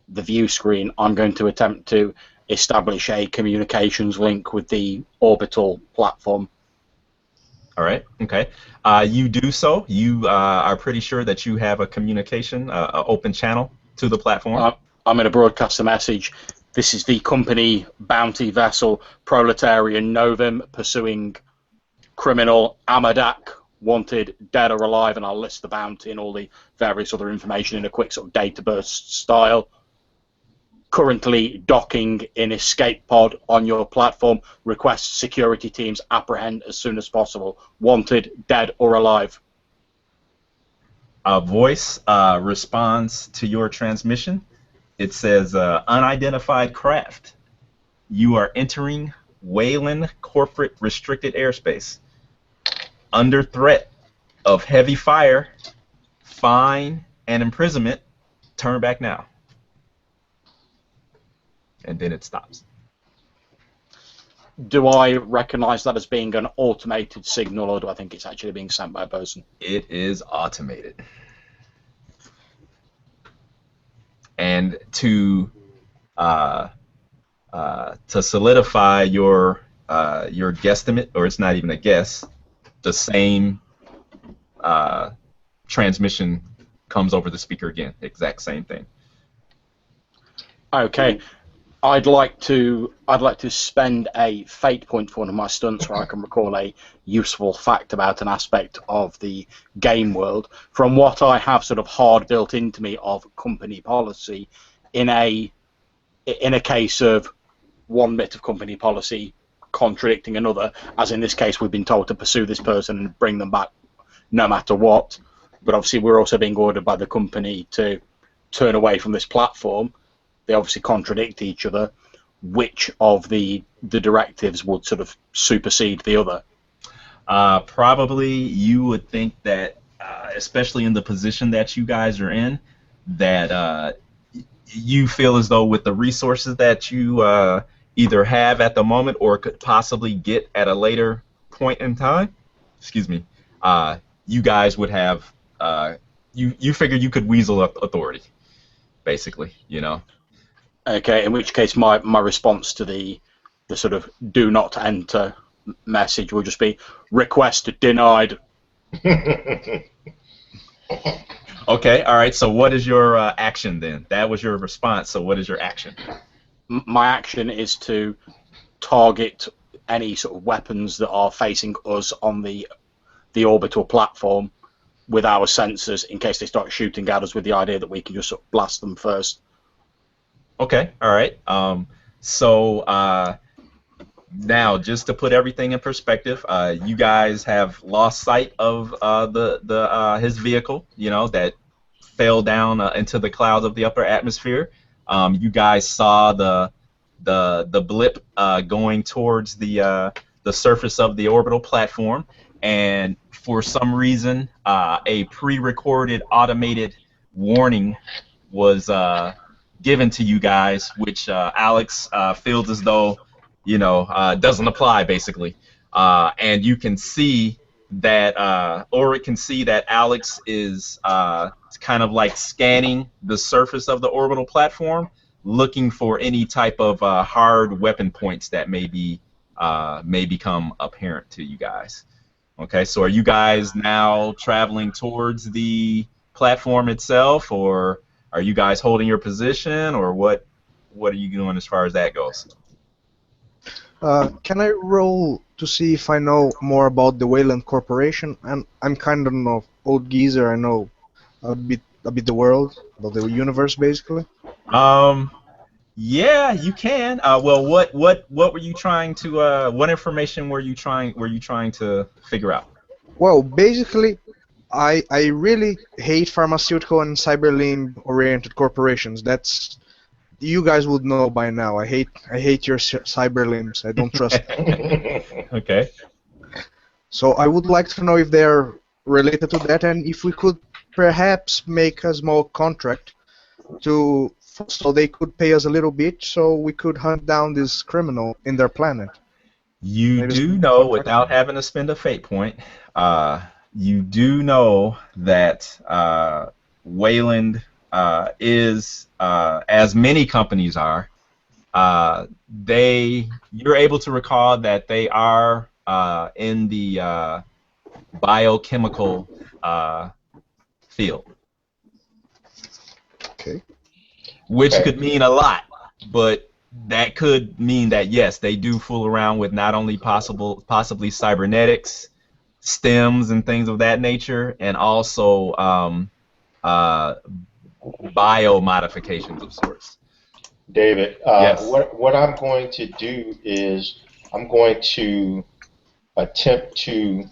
view screen, I'm going to attempt to establish a communications link with the orbital platform. All right. Okay. You do so. You are pretty sure that you have a communication, open channel to the platform. I'm going to broadcast a message. This is the company bounty vessel Proletarian Novum pursuing criminal Amadak, wanted dead or alive, and I'll list the bounty and all the various other information in a quick sort of data burst style. currently docking in escape pod on your platform. Request security teams apprehend as soon as possible. Wanted, dead or alive. A voice responds to your transmission. It says, unidentified craft. You are entering Wayland corporate restricted airspace. Under threat of heavy fire, fine, and imprisonment. Turn back now. And then it stops. Do I recognize that as being an automated signal, or do I think it's actually being sent by a person? It is automated. And to solidify your guesstimate, or it's not even a guess, the same transmission comes over the speaker again. Exact same thing. Okay. I'd like to spend a fate point for one of my stunts where I can recall a useful fact about an aspect of the game world. From what I have sort of hard built into me of company policy, in a case of one bit of company policy contradicting another, as in this case we've been told to pursue this person and bring them back no matter what, but obviously we're also being ordered by the company to turn away from this platform. They obviously contradict each other. Which of the directives would sort of supersede the other? Probably you would think that, especially in the position that you guys are in, that you feel as though with the resources that you either have at the moment or could possibly get at a later point in time, excuse me, you guys would have, you figure you could weasel up authority, basically, you know. Okay, in which case my response to the sort of do not enter message will just be request denied. Okay, all right, so what is your action then? That was your response, so what is your action? My action is to target any sort of weapons that are facing us on the orbital platform with our sensors in case they start shooting at us, with the idea that we can just sort of blast them first. Okay, all right. So now, just to put everything in perspective, you guys have lost sight of his vehicle, you know, that fell down into the clouds of the upper atmosphere. You guys saw the blip going towards the surface of the orbital platform, and for some reason, a pre-recorded automated warning was given to you guys, which Alex feels as though, you know, doesn't apply, basically. And you can see that, or it can see that Alex is kind of like scanning the surface of the orbital platform, looking for any type of hard weapon points that may become apparent to you guys. Okay, so are you guys now traveling towards the platform itself, or are you guys holding your position, or what are you doing as far as that goes? Can I roll to see if I know more about the Wayland Corporation? I'm kind of an old geezer. I know a bit the world, about the universe, basically. Yeah, you can. Well, what were you trying to? What information were you trying to figure out? Well, basically, I really hate pharmaceutical and cyberlimb-oriented corporations. That's, you guys would know by now. I hate your cyberlimbs. I don't trust them. Okay. So I would like to know if they're related to that, and if we could perhaps make a small contract so they could pay us a little bit, so we could hunt down this criminal in their planet. You Maybe do know, without having to spend a fate point, you do know that Wayland is, as many companies are, you're able to recall that they are in the biochemical field. Okay. Which could mean a lot, but that could mean that yes, they do fool around with not only possibly cybernetics, stems, and things of that nature, and also bio modifications of sorts. David, Yes. what I'm going to do is I'm going to attempt to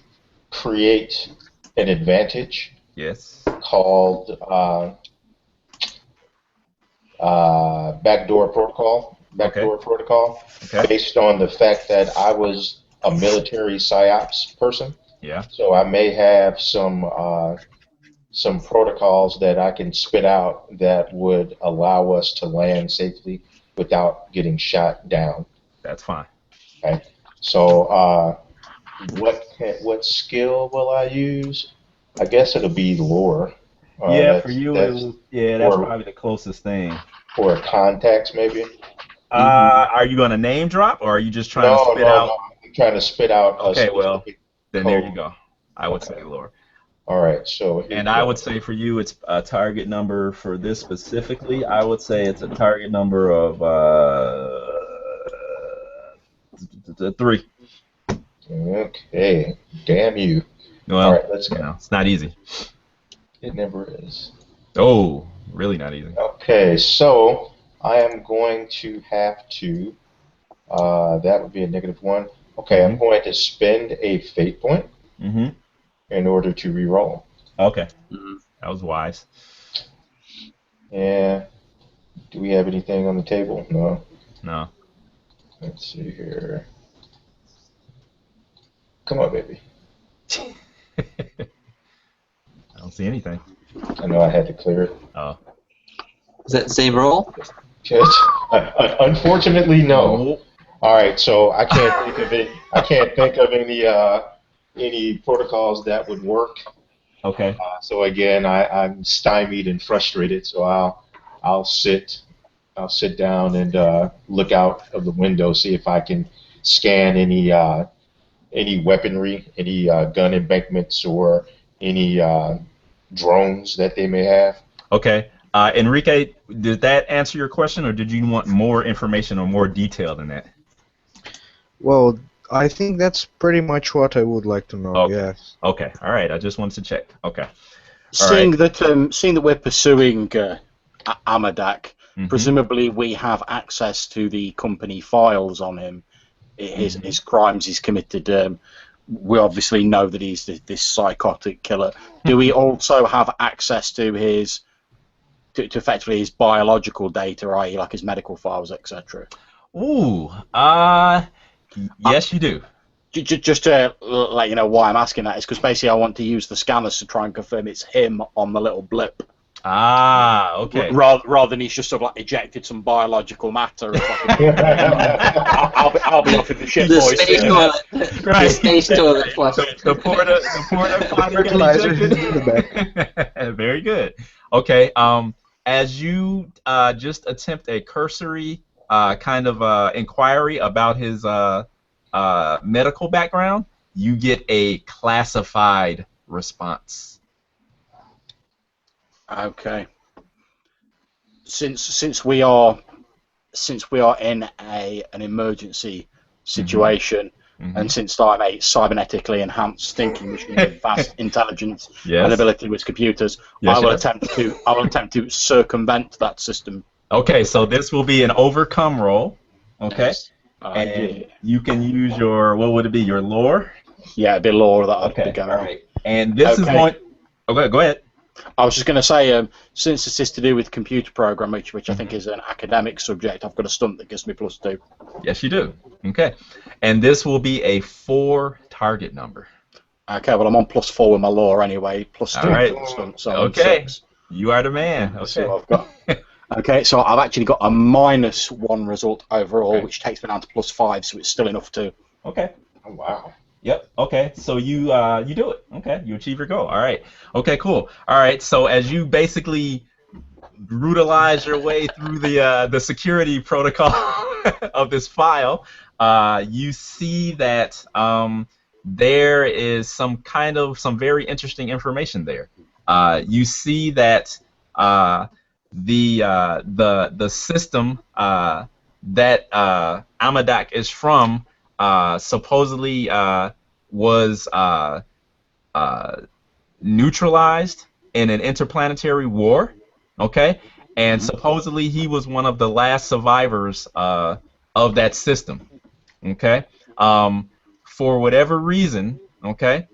create an advantage Yes. called backdoor protocol. Okay. Backdoor protocol, Okay. based on the fact that I was a military psyops person. Yeah. So I may have some protocols that I can spit out that would allow us to land safely without getting shot down. That's fine. Okay. So what skill will I use? I guess it'll be lore. Yeah, for you, That's that's or probably the closest thing. or contacts maybe. Are you gonna name drop, or are you just trying to No, spit no, no. out? I'm trying to spit out a Okay, well, specific then there you code. go. I would Okay. say lore. All right. So here And we I go. would say for you, it's a target number for this specifically. I would say it's a target number of 3. Okay. Damn you. All Well, right. Let's go. it's not easy. It never is. Oh, really not easy. Okay. So I am going to have to. That would be a -1. Okay. I'm going to spend a fate point Mm-hmm. in order to re-roll. Okay, Mhm. that was wise. And do we have anything on the table? No. No. Let's see here. Come on, baby. I don't see anything. I know I had to clear it. Oh. Is that the same roll? Unfortunately, no. Nope. All right, so I can't think of it. I can't think of any protocols that would work. Okay. So again, I'm stymied and frustrated. So I'll sit down and look out of the window, see if I can scan any weaponry, any gun embankments, or any drones that they may have. Okay. Enrique, did that answer your question, or did you want more information or more detail than that? Well, I think that's pretty much what I would like to know. Okay. Yes. Okay. All right. I just wanted to check. Okay. Seeing that we're pursuing Amadak, Mhm. presumably we have access to the company files on him, his crimes he's committed. We obviously know that he's this psychotic killer. Do we also have access to his, to effectively his biological data, i.e., like his medical files, etc.? Ooh. Yes, you do. Just to let you know why I'm asking that is because basically I want to use the scanners to try and confirm it's him on the little blip. Ah. Okay. Rather than he's just sort of like ejected some biological matter. I'll be off in the shit, The boys. space toilet. Right. The space toilet flush. The porta potty got Fertilizer ejected. in the back. Very good. Okay. As you just attempt a cursory kind of inquiry about his medical background, you get a classified response. Okay. Since we are in an emergency situation, Mhm. and since I'm a cybernetically enhanced thinking machine with vast intelligence Yes. and ability with computers, Yes, I will yes. attempt to circumvent that system. Okay, so this will be an overcome roll. Okay. Nice. And you can use your, what would it be, your lore? Yeah, it'd be law that I'd Okay, be going all on. right. And this is Okay. going, okay, go ahead. I was just going to say, since this is to do with computer programming, which I think is an academic subject, I've got a stunt that gives me +2. Yes, you do. Okay. And this will be a 4 target number. Okay, well I'm on +4 with my law anyway, +2 All right. for the stunt, so I'm Okay. 6. You are the man. Let's see Okay. what I've got. Okay, so I've actually got a -1 result overall, Okay. which takes me down to +5, so it's still enough to. Okay. Oh, wow. Yep. Okay. So you do it. Okay. You achieve your goal. All right. Okay. Cool. All right. So as you basically brutalize your way through the security protocol of this file, you see that there is some very interesting information there. You see that the system that Amadak is from supposedly was neutralized in an interplanetary war, okay? and supposedly he was one of the last survivors of that system. Okay, for whatever reason, okay,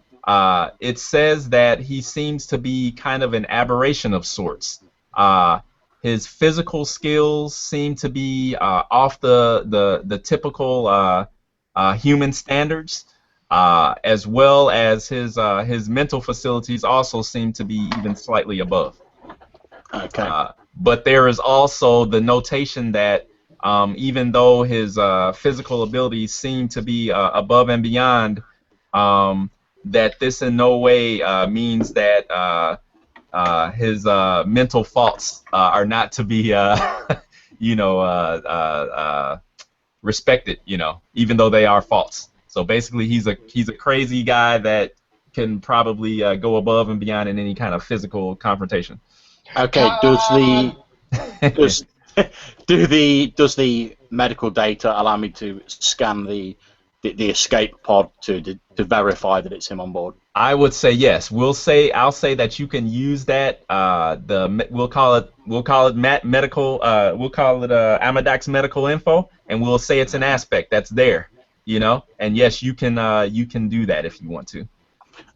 it says that he seems to be kind of an aberration of sorts. His physical skills seem to be off the typical human standards, as well as his mental facilities also seem to be even slightly above. Okay. But there is also the notation that even though his physical abilities seem to be above and beyond, that this in no way means that his mental faults are not to be, you know, respected. You know, even though they are faults. So basically, he's a crazy guy that can probably go above and beyond in any kind of physical confrontation. Okay. Does the medical data allow me to scan the escape pod to verify that it's him on board? I would say yes. I'll say that you can use that. We'll call it medical. We'll call it Amadex medical info, and we'll say it's an aspect that's there. You know, and yes, you can do that if you want to.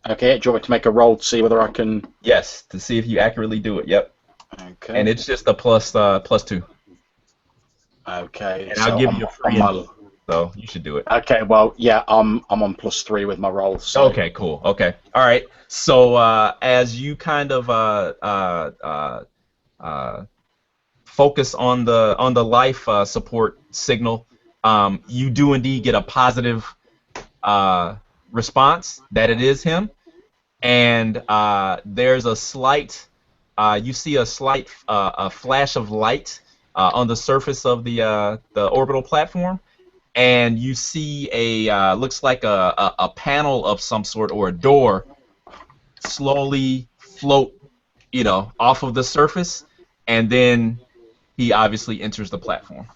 Okay. Do you want me to make a roll to see whether I can? Yes, to see if you accurately do it. Yep. Okay. And it's just a +2. Okay. And so I'll give I'm- you a free I'm info, so you should do it. Okay, well, yeah, I'm on +3 with my roll. So. Okay, cool. Okay, all right. So as you kind of focus on the life support signal, you do indeed get a positive response that it is him, and there's a slight, you see a slight a flash of light on the surface of the orbital platform. And you see a looks like a panel of some sort or a door slowly float, you know, off of the surface, and then he obviously enters the platform.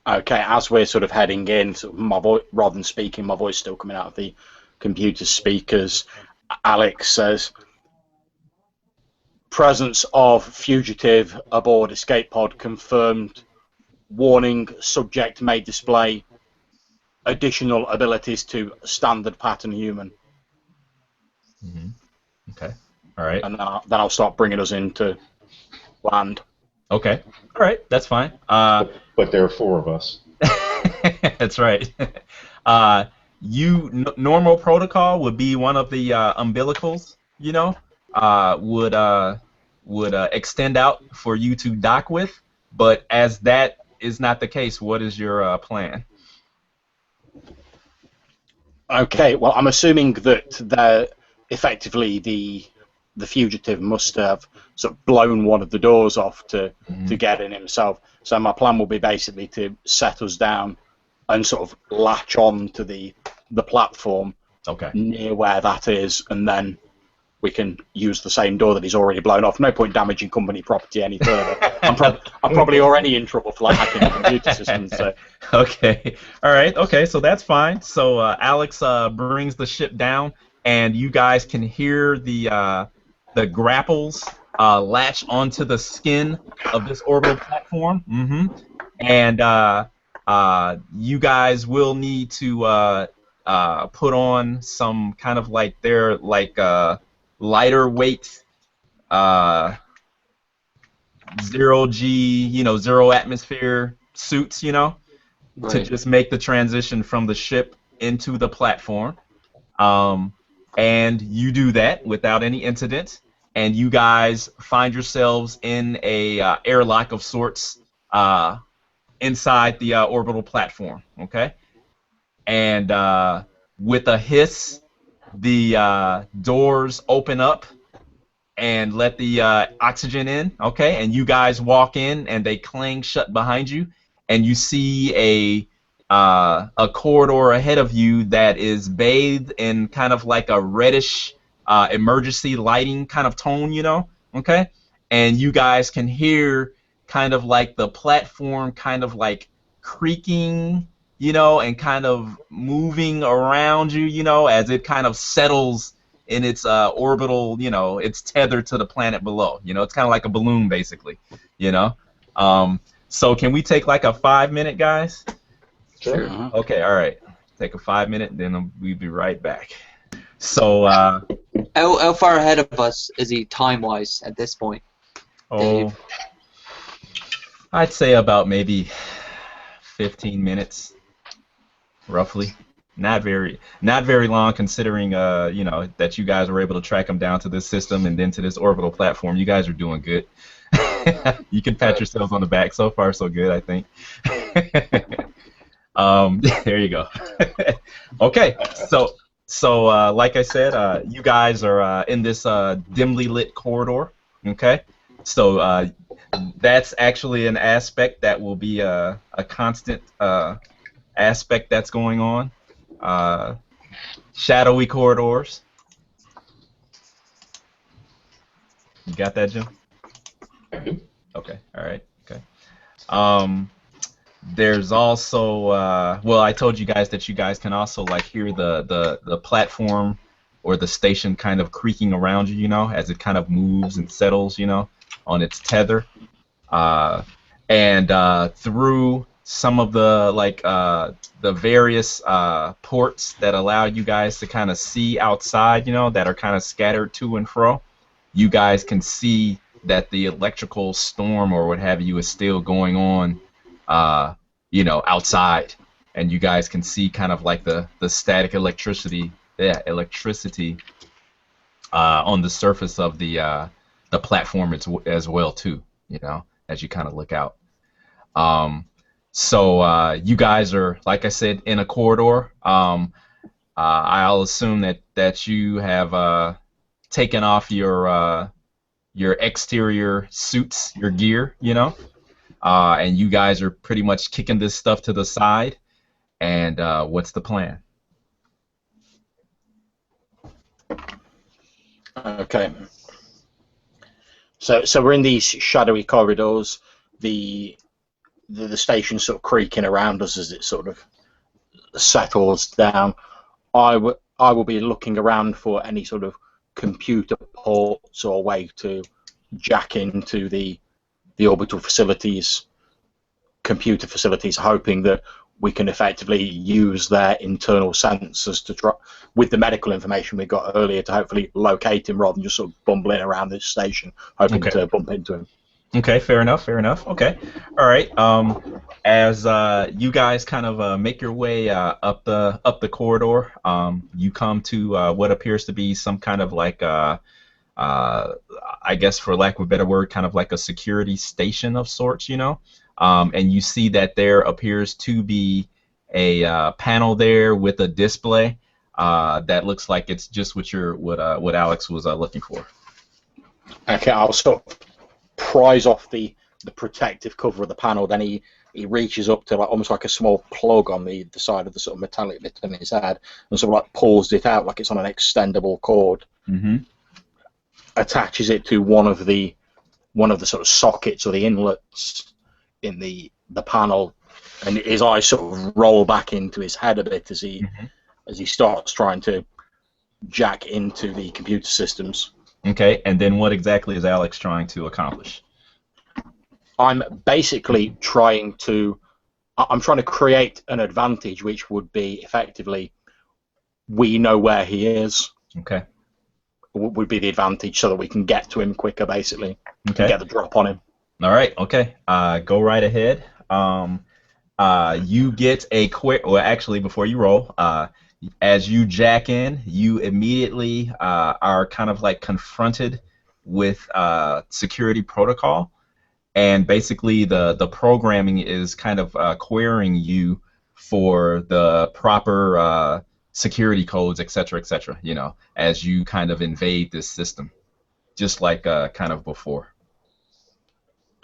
Okay, as we're sort of heading in, sort of my voice, rather than speaking, my voice still coming out of the computer speakers. Alex says, "Presence of fugitive aboard escape pod confirmed. Warning: subject may display additional abilities to standard pattern human." Mm-hmm. Okay. All right. And then I'll start bringing us into land. Okay. All right. That's fine. But there are 4 of us. That's right. Normal protocol would be one of the umbilicals, you know, would extend out for you to dock with. But as that is not the case, what is your plan? Okay, well, I'm assuming that effectively the fugitive must have sort of blown one of the doors off to get in himself. So my plan will be basically to set us down and sort of latch on to the platform near where that is, and then we can use the same door that he's already blown off. No point damaging company property any further. I'm probably already in trouble for like hacking the computer systems. So. Okay. All right. Okay. So that's fine. So Alex brings the ship down, and you guys can hear the grapples latch onto the skin of this orbital platform. And you guys will need to put on some kind of like their lighter weight 0G, you know, zero atmosphere suits, you know, to just make the transition from the ship into the platform. And you do that without any incident, and you guys find yourselves in a airlock of sorts inside the orbital platform. Okay, and with a hiss, the doors open up and let the oxygen in. Okay, and you guys walk in, and they clang shut behind you, and you see a corridor ahead of you that is bathed in kind of like a reddish emergency lighting kind of tone, you know, okay? And you guys can hear kind of like the platform kind of like creaking, you know, and kind of moving around you, you know, as it kind of settles in its orbital, it's tethered to the planet below. It's kind of like a balloon, basically. So can we take like a 5-minute, guys? Sure. Okay, all right. Take a 5-minute, then we'll be right back. So, how far ahead of us is he time-wise at this point, Dave? I'd say about maybe 15 minutes, roughly. Not very long, considering that you guys were able to track him down to this system and then to this orbital platform. You guys are doing good. You can pat yourselves on the back. So far, so good, I think. There you go. Okay, so like I said, you guys are in this dimly lit corridor. Okay, so that's actually an aspect that will be a constant aspect that's going on. Shadowy corridors. You got that, Jim? Okay. All right. Okay. There's also well, I told you guys that you guys can also like hear the platform or the station kind of creaking around you, as it kind of moves and settles, on its tether, and through some of the the various ports that allow you guys to kind of see outside, that are kind of scattered to and fro. You guys can see that the electrical storm or what have you is still going on, outside, and you guys can see kind of like the static electricity on the surface of the platform as well too, as you kind of look out. So you guys are, like I said, in a corridor. I'll assume that you have taken off your exterior suits, your gear, and you guys are pretty much kicking this stuff to the side. And what's the plan? Okay. So we're in these shadowy corridors. The station sort of creaking around us as it sort of settles down. I will be looking around for any sort of computer ports or way to jack into the orbital facilities, computer facilities, hoping that we can effectively use their internal sensors to try, with the medical information we got earlier, to hopefully locate him rather than just sort of bumbling around this station, hoping to bump into him. Okay, fair enough. Okay, all right. As you guys kind of make your way up the corridor, you come to what appears to be some kind of like I guess, for lack of a better word, kind of like a security station of sorts, and you see that there appears to be a panel there with a display that looks like it's just what Alex was looking for. Okay, I'll sort of prise off the protective cover of the panel. Then he reaches up to almost like a small plug on the side of the sort of metallic bit in his head and sort of like pulls it out like it's on an extendable cord. Mm-hmm. Attaches it to one of the sort of sockets or the inlets in the panel, and his eyes sort of roll back into his head a bit as he starts trying to jack into the computer systems. Okay, and then what exactly is Alex trying to accomplish? I'm basically trying to create an advantage, which would be effectively we know where he is. Okay. Would be the advantage, so that we can get to him quicker, basically. Okay. Get the drop on him. All right. Okay. Go right ahead. You get a quick. Well, actually, before you roll, as you jack in, you immediately are kind of like confronted with security protocol, and basically the programming is kind of querying you for the proper security codes, etc., as you kind of invade this system, just like kind of before.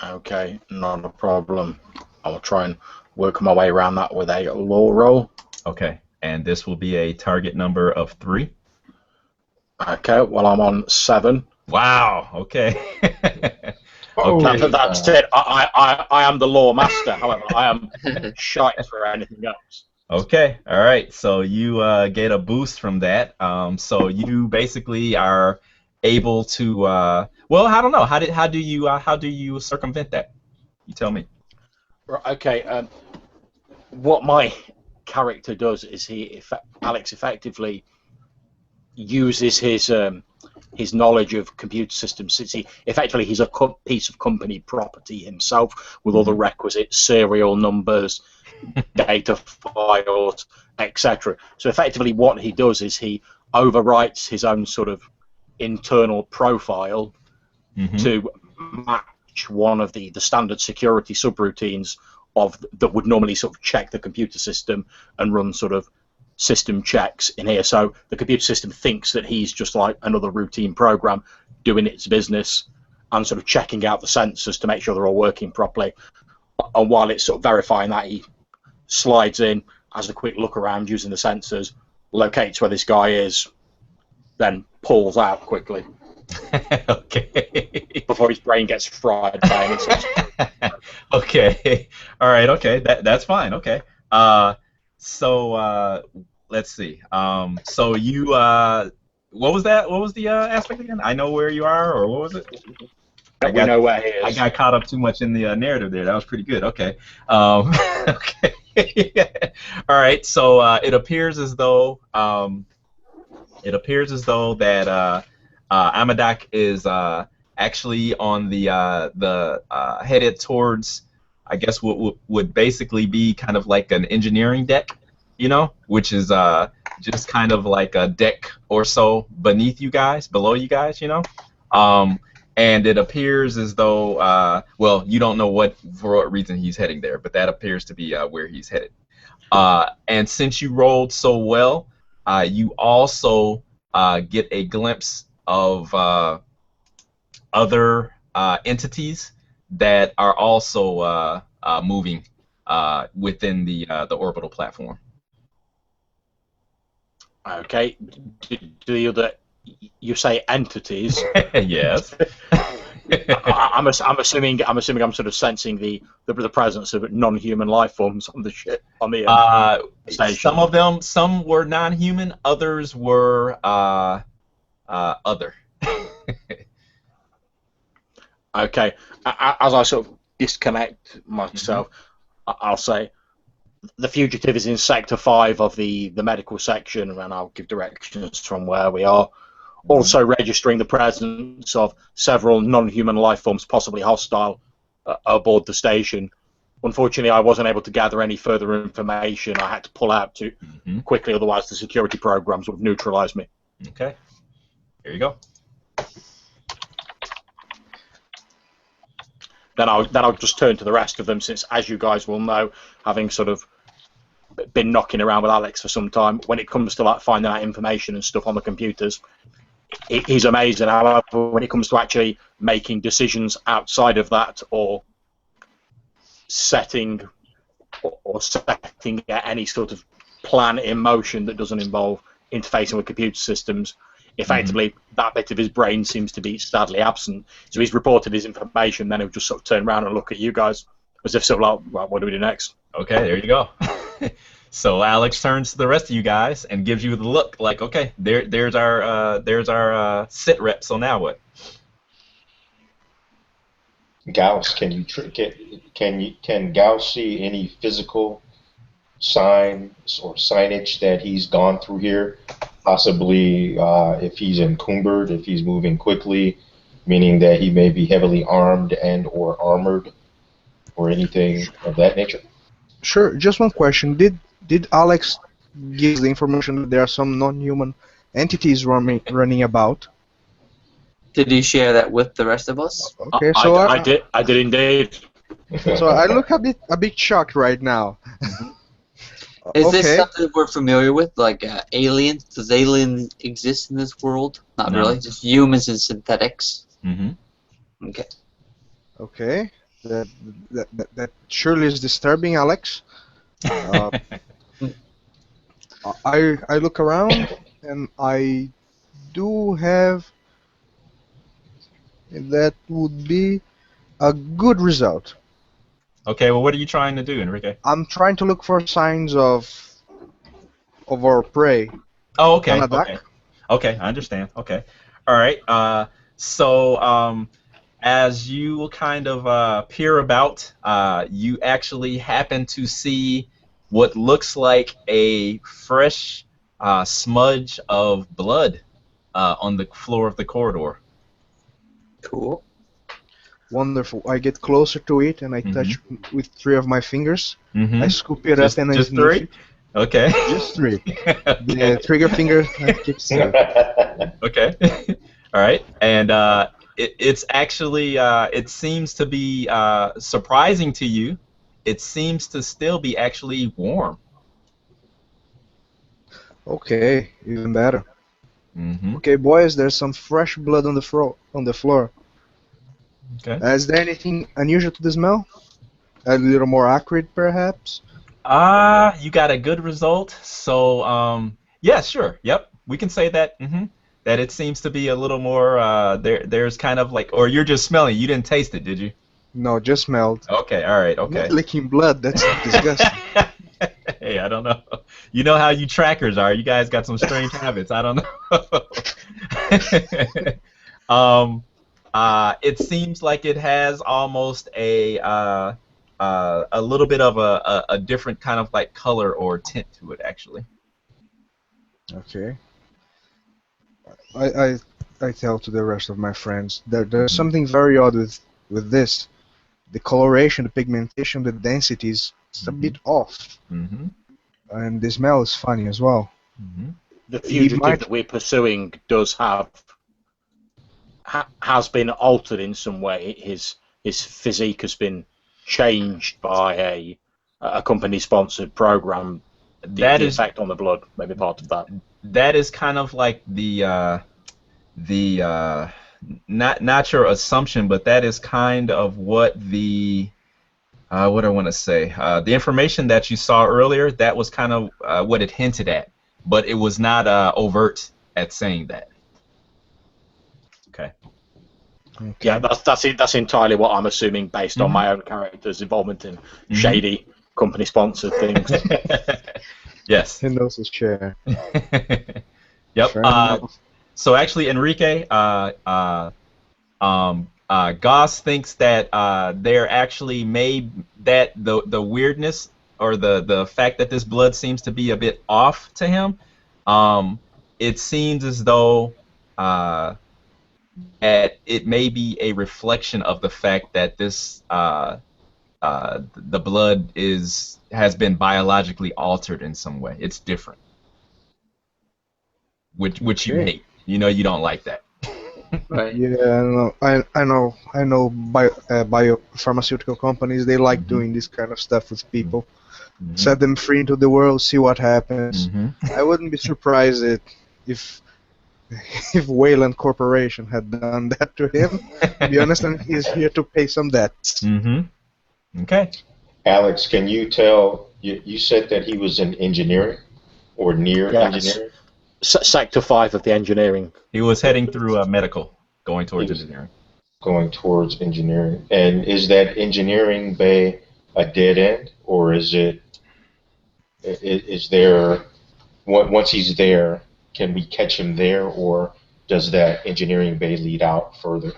Okay, not a problem. I'll try and work my way around that with a law roll. Okay, and this will be a target number of 3. Okay, well, I'm on 7. Wow. Okay. Okay. That's it. I am the law master. However, I am shite for anything else. Okay, all right. So you get a boost from that. So you basically are able to. Well, I don't know. How do you circumvent that? You tell me. Right, okay. What my character does is Alex effectively uses his knowledge of computer systems. Since he's a piece of company property himself with all the requisite serial numbers, data files, etc. So effectively, what he does is he overwrites his own sort of internal profile to match one of the standard security subroutines that would normally sort of check the computer system and run sort of system checks in here. So the computer system thinks that he's just like another routine program doing its business and sort of checking out the sensors to make sure they're all working properly. And while it's sort of verifying that, he slides in, has a quick look around using the sensors, locates where this guy is, then pulls out quickly. Okay. Before his brain gets fried by it. Okay. All right. Okay. That's fine. Okay. So let's see. So you what was that? What was the aspect again? I know where you are, or what was it? We know where he is. I got caught up too much in the narrative there. That was pretty good. Okay. Okay. All right. So it appears as though that Amadak is actually on the headed towards, I guess, what would basically be kind of like an engineering deck, which is just kind of like a deck or so beneath you guys, below you guys, and it appears as though, well, you don't know for what reason he's heading there, but that appears to be where he's headed. And since you rolled so well, you also get a glimpse of other entities that are also moving within the orbital platform. Okay. Do you say entities? Yes. I'm assuming I'm sort of sensing the presence of non-human life forms on the ship on the station. Some were non-human, others were other. Okay. As I sort of disconnect myself, I'll say the fugitive is in Sector 5 of the medical section, and I'll give directions from where we are. Also registering the presence of several non-human life forms, possibly hostile, aboard the station. Unfortunately, I wasn't able to gather any further information. I had to pull out too quickly, otherwise the security programs would have neutralized me. Okay. Here you go. Then I'll just turn to the rest of them, since, as you guys will know, having sort of been knocking around with Alex for some time, when it comes to like finding out information and stuff on the computers, he's amazing. However, when it comes to actually making decisions outside of that, or setting any sort of plan in motion that doesn't involve interfacing with computer systems, effectively that bit of his brain seems to be sadly absent. So he's reported his information, then he'll just sort of turn around and look at you guys as if sort of like, well, what do we do next? Okay, there you go. So Alex turns to the rest of you guys and gives you the look, like, okay, there's our sit rep. So now what? Gauss, can Gauss see any physical signs or signage that he's gone through here? Possibly if he's encumbered, if he's moving quickly, meaning that he may be heavily armed and or armored, or anything of that nature. Sure. Just one question. Did Alex give the information that there are some non-human entities running about? Did he share that with the rest of us? Okay, so I did indeed. So I look a bit shocked right now. Is this something we're familiar with, like aliens? Does aliens exist in this world? Not really, just humans and synthetics. Okay. Okay. That surely is disturbing, Alex. I look around and I do have. That would be a good result. Okay, well, what are you trying to do, Enrique? I'm trying to look for signs of of our prey. Oh, okay. On a duck. Okay. Okay, I understand. Okay. All right. So as you kind of peer about, you actually happen to see what looks like a fresh smudge of blood on the floor of the corridor. Cool. Wonderful. I get closer to it and I touch with 3 of my fingers. Mm-hmm. I scoop it up and I just sniff 3? it. Okay. Just 3. Okay. The trigger finger kicks in. Okay. All right. And it's actually, it seems to be surprising to you. It seems to still be actually warm. Okay, even better. Mm-hmm. Okay, boys, there's some fresh blood on the floor. Okay. Is there anything unusual to the smell? A little more accurate, perhaps? You got a good result. So, yeah, sure. Yep. We can say that. That it seems to be a little more. There's kind of like, or you're just smelling. You didn't taste it, did you? No, just smelled. Okay. All right. Okay. Not licking blood. That's disgusting. Hey, I don't know. You know how you trackers are. You guys got some strange habits. I don't know. It seems like it has almost a little bit of a different kind of like color or tint to it, actually. Okay. I tell to the rest of my friends that there's something very odd with this. The coloration, the pigmentation, the densities, it's a bit off. Mm-hmm. And the smell is funny as well. Mm-hmm. The fugitive that we're pursuing does has been altered in some way. His physique has been changed by a company-sponsored program. The effect on the blood, maybe part of that. That is kind of like not your assumption, but that is kind of what what I want to say. The information that you saw earlier, that was kind of what it hinted at, but it was not overt at saying that. Okay. Yeah, that's entirely what I'm assuming based on my own character's involvement in shady company-sponsored things. Yes. He knows his share. Yep. So actually, Enrique, Goss thinks that there actually that the weirdness or the fact that this blood seems to be a bit off to him. It seems as though it may be a reflection of the fact that this the blood has been biologically altered in some way. It's different, which you hate. You know you don't like that. Right. Yeah, I know. Biopharmaceutical companies, they like doing this kind of stuff with people. Set them free into the world, see what happens. I wouldn't be surprised if Wayland Corporation had done that to him. To be honest, and he's here to pay some debts. Okay. Alex, can you tell? You said that he was in engineering or near engineering. Sector 5 of the engineering. He was heading through medical, going towards engineering. Going towards engineering. And is that engineering bay a dead end, or is there, once he's there, can we catch him there, or does that engineering bay lead out further?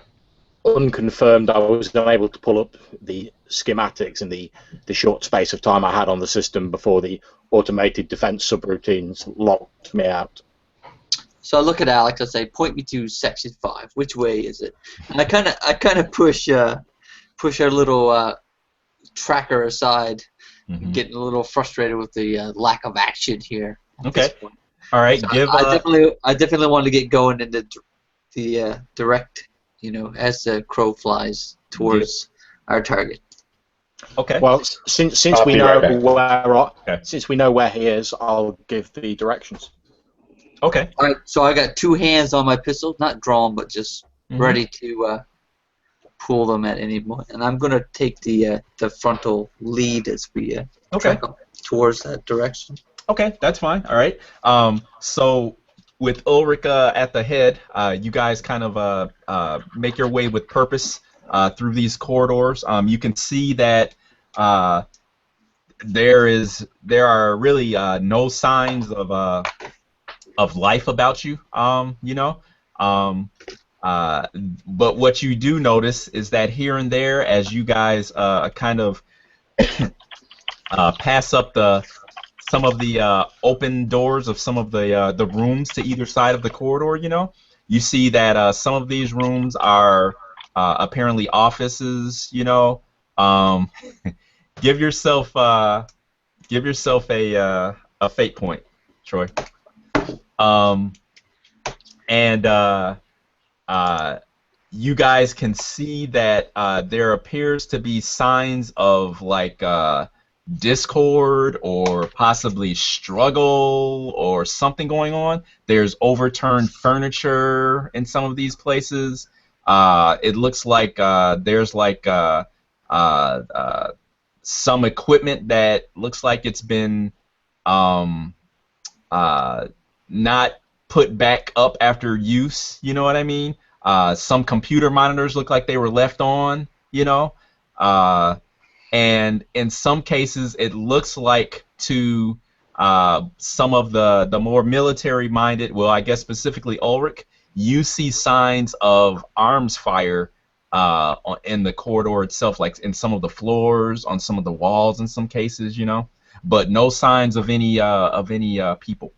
Unconfirmed. I was unable to pull up the schematics in the short space of time I had on the system before the automated defense subroutines locked me out. So I look at Alex. I say, "Point me to section 5. Which way is it?" And I kind of push our little tracker aside, getting a little frustrated with the lack of action here. Okay. All right. So I definitely want to get going in the direct, as the crow flies towards our target. Okay. Well, since we know where he is, I'll give the directions. Okay. All right. So I got 2 hands on my pistol, not drawn, but just ready to pull them at any point. And I'm gonna take the frontal lead as we track up towards that direction. Okay, that's fine. All right. So with Ulrich at the head, you guys kind of make your way with purpose through these corridors. You can see that there are really no signs of life about you. You know. But what you do notice is that here and there, as you guys kind of pass up some of the open doors of some of the rooms to either side of the corridor, you know, you see that some of these rooms are apparently offices. You know, give yourself a fate point, Troy. And you guys can see that there appears to be signs of like discord or possibly struggle or something going on. There's overturned furniture in some of these places. It looks like there's like some equipment that looks like it's been not put back up after use. You know what I mean? Some computer monitors look like they were left on. You know. And in some cases, it looks like to some of the more military-minded, well, I guess specifically Ulrich, you see signs of arms fire in the corridor itself, like in some of the floors, on some of the walls in some cases, you know, but no signs of any people.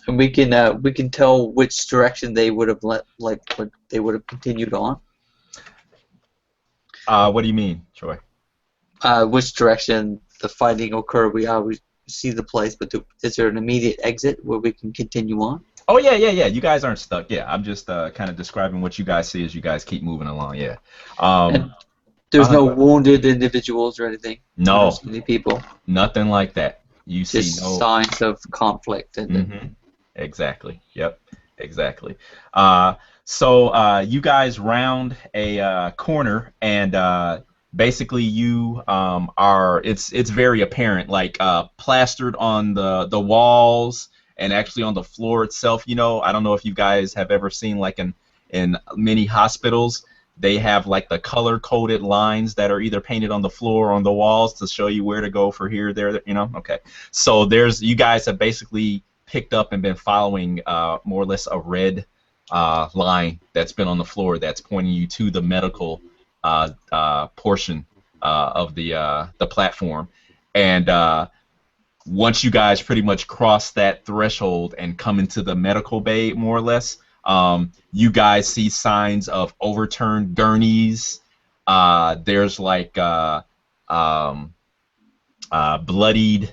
And we can tell which direction they would have what they would have continued on. What do you mean, Troy? Which direction the fighting occurred. We always see the place, but is there an immediate exit where we can continue on? Oh yeah. You guys aren't stuck. Yeah, I'm just kind of describing what you guys see as you guys keep moving along. Yeah. And there's no wounded individuals or anything. No. Any people. Nothing like that. You just see no signs of conflict and. Exactly. Yep. Exactly. So you guys round a corner, and basically you are. It's very apparent, like plastered on the walls and actually on the floor itself. You know, I don't know if you guys have ever seen like in many hospitals, they have like the color-coded lines that are either painted on the floor or on the walls to show you where to go for here, there. You know. Okay. So you guys have basically picked up and been following more or less a red line that's been on the floor that's pointing you to the medical portion of the platform. And once you guys pretty much cross that threshold and come into the medical bay, more or less, you guys see signs of overturned gurneys. There's like bloodied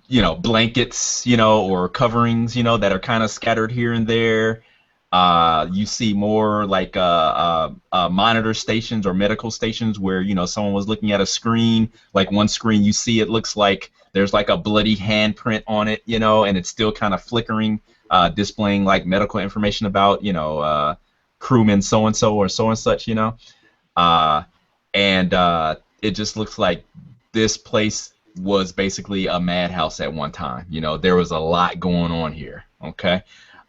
you know, blankets, you know, or coverings, you know, that are kind of scattered here and there. You see more like monitor stations or medical stations where, you know, someone was looking at a screen. Like one screen, you see it looks like there's like a bloody handprint on it, you know, and it's still kind of flickering, displaying like medical information about, you know, crewman so-and-so or so-and-such, you know. And it just looks like this place was basically a madhouse at one time. You know, there was a lot going on here. Okay,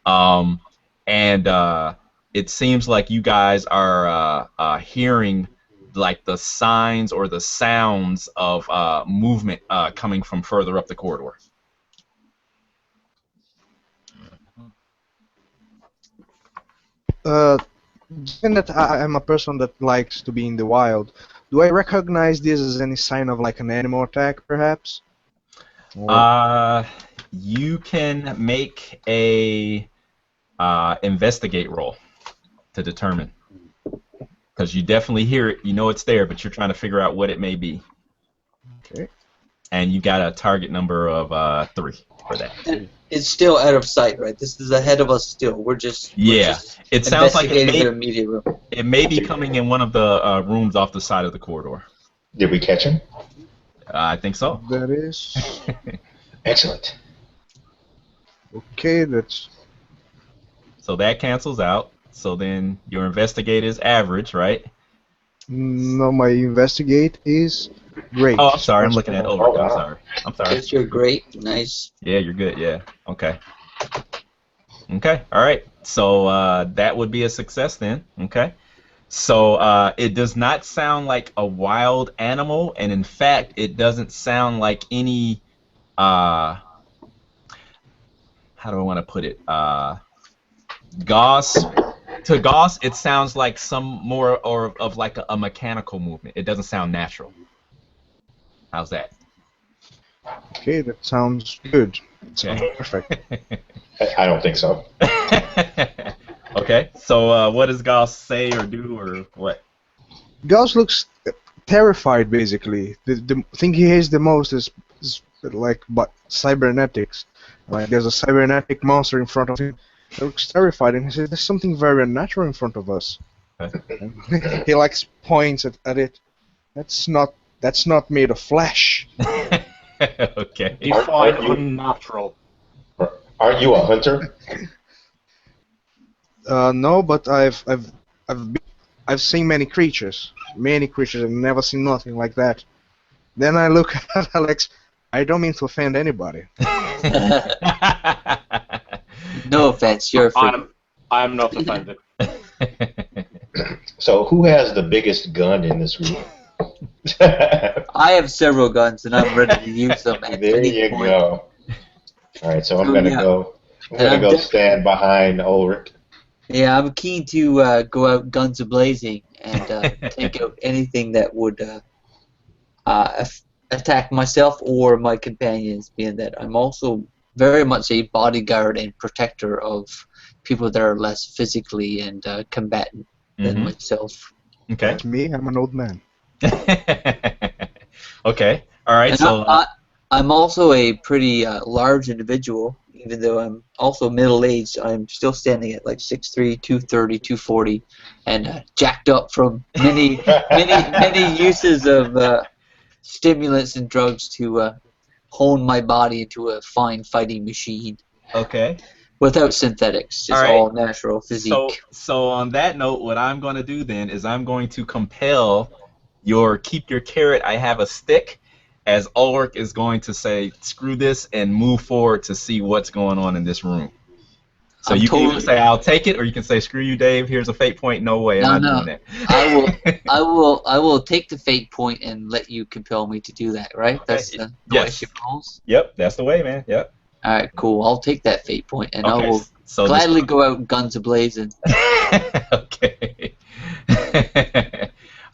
and it seems like you guys are hearing like the signs or the sounds of movement coming from further up the corridor. Given that I'm a person that likes to be in the wild, do I recognize this as any sign of like an animal attack, perhaps? You can make a investigate roll to determine, because you definitely hear it. You know it's there, but you're trying to figure out what it may be. Okay. And you got a target number of 3 for that. And it's still out of sight, right? This is ahead of us still. We're just it sounds like it may be coming in one of the rooms off the side of the corridor. Did we catch him? I think so. That is. Excellent. Okay, that's. So that cancels out. So then your investigate is average, right? No, my investigate is great. Oh, I'm sorry. I'm looking at Ulrich. I'm sorry. Yes, you're great. Nice. Yeah, you're good. Yeah. Okay. Okay. All right. So that would be a success then. Okay. So it does not sound like a wild animal, and in fact, it doesn't sound like any. How do I want to put it? Gauss. To Gauss, it sounds like some more or of like a mechanical movement. It doesn't sound natural. How's that? Okay, that sounds good. Sounds Okay. perfect. I don't think so. Okay. So what does Gauss say or do or what? Gauss looks terrified, basically. The thing he hates the most is like cybernetics. Like there's a cybernetic monster in front of him. He looks terrified, and he says, "There's something very unnatural in front of us." Okay. And he like points at it. That's not made of flesh. Okay. Define unnatural. Aren't you a hunter? No, but I've seen many creatures, and never seen nothing like that. Then I look at Alex. I don't mean to offend anybody. No offense, you're a freak. I am not offended. So who has the biggest gun in this room? I have several guns, and I'm ready to use them at There any you point. go. All right, so I'm So, gonna yeah. go. I'm And gonna I'm go def- stand behind Ulrich. Yeah, I'm keen to go out guns a-blazing and take out anything that would attack myself or my companions, being that I'm also very much a bodyguard and protector of people that are less physically and combatant than myself. Okay. That's me. I'm an old man. Okay. All right. And So I'm also a pretty large individual, even though I'm also middle-aged. I'm still standing at like 6'3", 230, 240, and jacked up from many uses of stimulants and drugs to hone my body into a fine fighting machine. okay. Without synthetics, just All right. all natural physique. So on that note, what I'm going to do then is I'm going to compel keep your carrot. I have a stick. As Ulrich is going to say, screw this and move forward to see what's going on in this room. So you can either say, I'll take it, or you can say, screw you, Dave, here's a fate point. No way, I'm not doing that. I will take the fate point and let you compel me to do that, right? Okay. That's the way she rolls? Yep, that's the way, man. Yep. Alright, cool. I'll take that fate point, and I Okay, will so gladly go out guns a-blazing. Okay.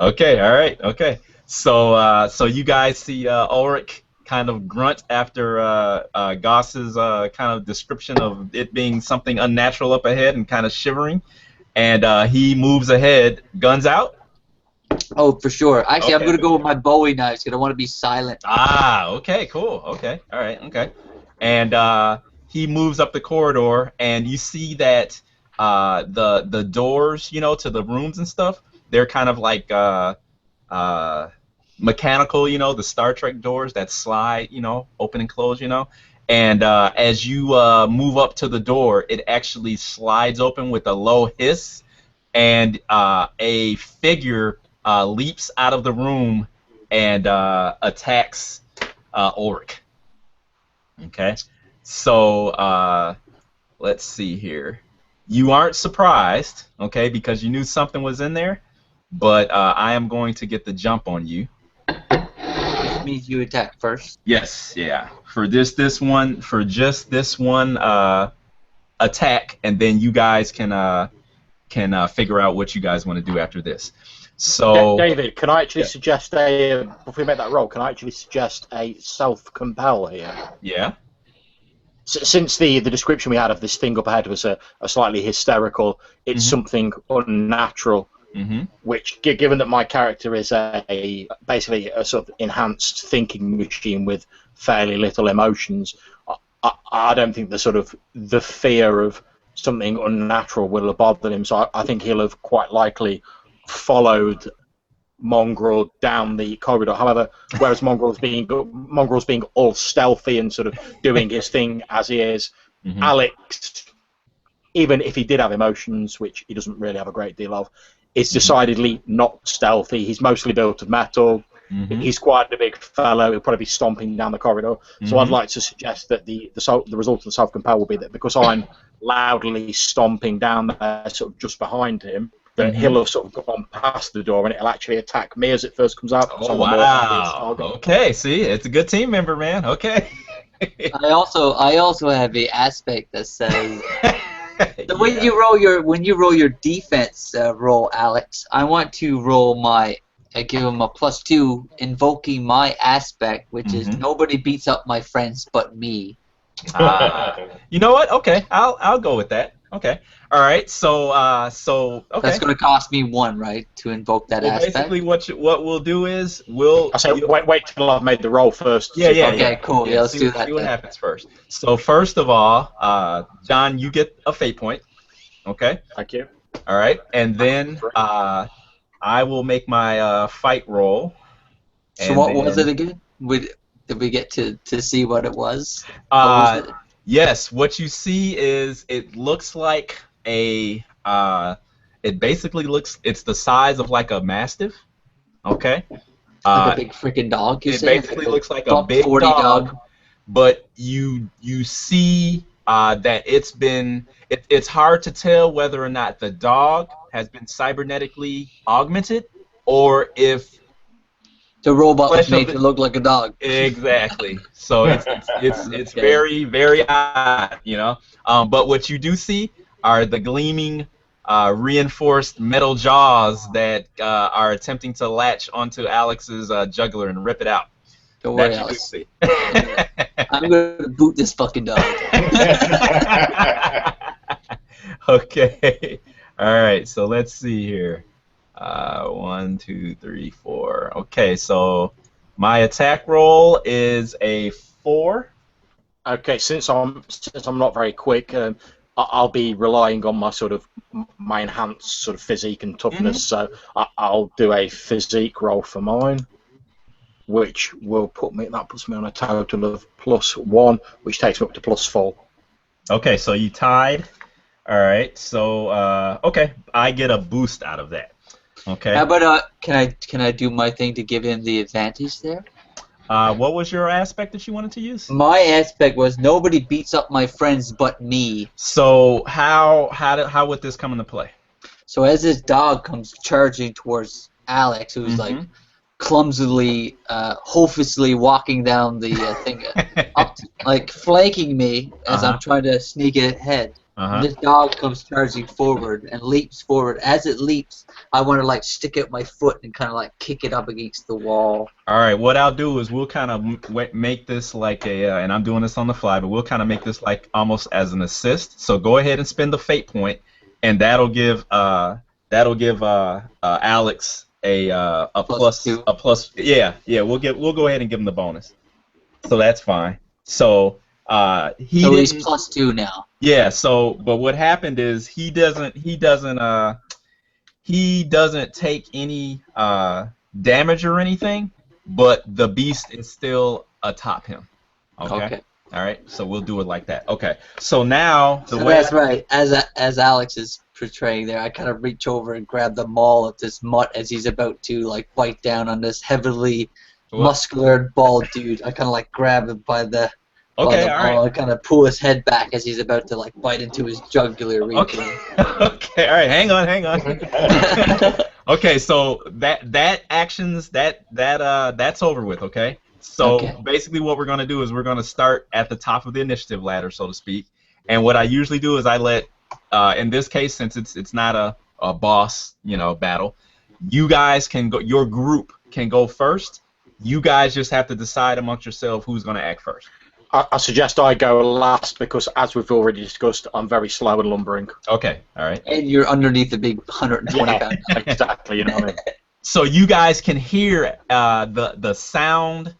Okay, all right, okay. So you guys see Ulrich kind of grunt after Goss's kind of description of it being something unnatural up ahead and kind of shivering, and he moves ahead, guns out. Oh, for sure. Actually, I'm Okay. going to go with my Bowie knives because I want to be silent. Ah, okay, cool. Okay, all right, okay. And he moves up the corridor, and you see that the doors, to the rooms and stuff, they're kind of like mechanical, the Star Trek doors that slide, open and close, And as you move up to the door, it actually slides open with a low hiss, and a figure leaps out of the room and attacks Ulrich. Okay, so let's see here. You aren't surprised, okay, because you knew something was in there, but I am going to get the jump on you. Which means you attack first. Yes, yeah. For just this one attack, and then you guys can figure out what you guys want to do after this. So, David, can I actually suggest before we make that roll, can I actually suggest a self-compel here? yeah. Since the description we had of this thing up ahead was a slightly hysterical, it's something unnatural, which, given that my character is basically a sort of enhanced thinking machine with fairly little emotions, I don't think the fear of something unnatural will have bothered him. So I think he'll have quite likely followed Mongrel down the corridor. However, whereas Mongrel's being all stealthy and sort of doing his thing as he is, Alex, even if he did have emotions, which he doesn't really have a great deal of, is decidedly not stealthy. He's mostly built of metal. He's quite a big fellow. He'll probably be stomping down the corridor. So I'd like to suggest that the result of the self-compel will be that because I'm loudly stomping down there, sort of just behind him, that he'll have sort of gone past the door and it'll actually attack me as it first comes out. Oh, wow. Okay, see, it's a good team member, man. Okay. I also have a aspect that says so when you roll your defense roll, Alex, I want to roll I give him a +2, invoking my aspect, which is nobody beats up my friends but me. You know what? Okay, I'll go with that. Okay. All right. So okay. That's going to cost me 1, right, to invoke that aspect. Basically, what we'll do is we'll. I say wait till I've made the roll first. Yeah. Okay, cool. Yeah, let's do that. See what happens first. So first of all, John, you get a fate point. Okay. Thank you. All right, and then I will make my fight roll. So what was it again? Did we get to see what it was? Yes, what you see is it looks like it basically looks, it's the size of like a mastiff, okay? Like a big freaking dog, you It say? basically looks like a big dog, but you see that it's hard to tell whether or not the dog has been cybernetically augmented or if the robot was made to look like a dog. Exactly. So it's very, very odd, you know. But what you do see are the gleaming, reinforced metal jaws that are attempting to latch onto Alex's jugular and rip it out. Don't worry, Alex. I'm going to boot this fucking dog. Okay. All right. So let's see here. 1, 2, 3, 4. Okay, so my attack roll is a 4. Okay, since I'm not very quick, I'll be relying on my enhanced sort of physique and toughness. So I'll do a physique roll for mine, which will puts me on a total of +1, which takes me up to +4. Okay, so you tied. All right, so okay, I get a boost out of that. Okay. How about can I do my thing to give him the advantage there? What was your aspect that you wanted to use? My aspect was nobody beats up my friends but me. So how would this come into play? So as this dog comes charging towards Alex, who's like clumsily, hopelessly walking down the thing, like flanking me as I'm trying to sneak ahead. This dog comes charging forward and leaps forward. As it leaps, I want to like stick out my foot and kind of like kick it up against the wall. All right, what I'll do is we'll kind of make this like and I'm doing this on the fly, but we'll kind of make this like almost as an assist. So go ahead and spend the fate point, and that'll give Alex a plus. Yeah, we'll go ahead and give him the bonus. So that's fine. So he's +2 now. Yeah. So, but what happened is he doesn't take any damage or anything, but the beast is still atop him. Okay. All right. So we'll do it like that. Okay. So now that's right. As Alex is portraying there, I kind of reach over and grab the maul of this mutt as he's about to like bite down on this heavily muscular bald dude. I kind of like grab him by the Okay, all right. I kind of pull his head back as he's about to like bite into his jugular region. Okay, all right. Hang on. Okay, so that's over with. Okay. So basically, what we're gonna do is we're gonna start at the top of the initiative ladder, so to speak. And what I usually do is I let, in this case, since it's not a boss, battle, you guys can go. Your group can go first. You guys just have to decide amongst yourself who's gonna act first. I suggest I go last because, as we've already discussed, I'm very slow and lumbering. Okay, all right. And you're underneath the big 120-pound. Exactly, you know what I mean. So you guys can hear the sound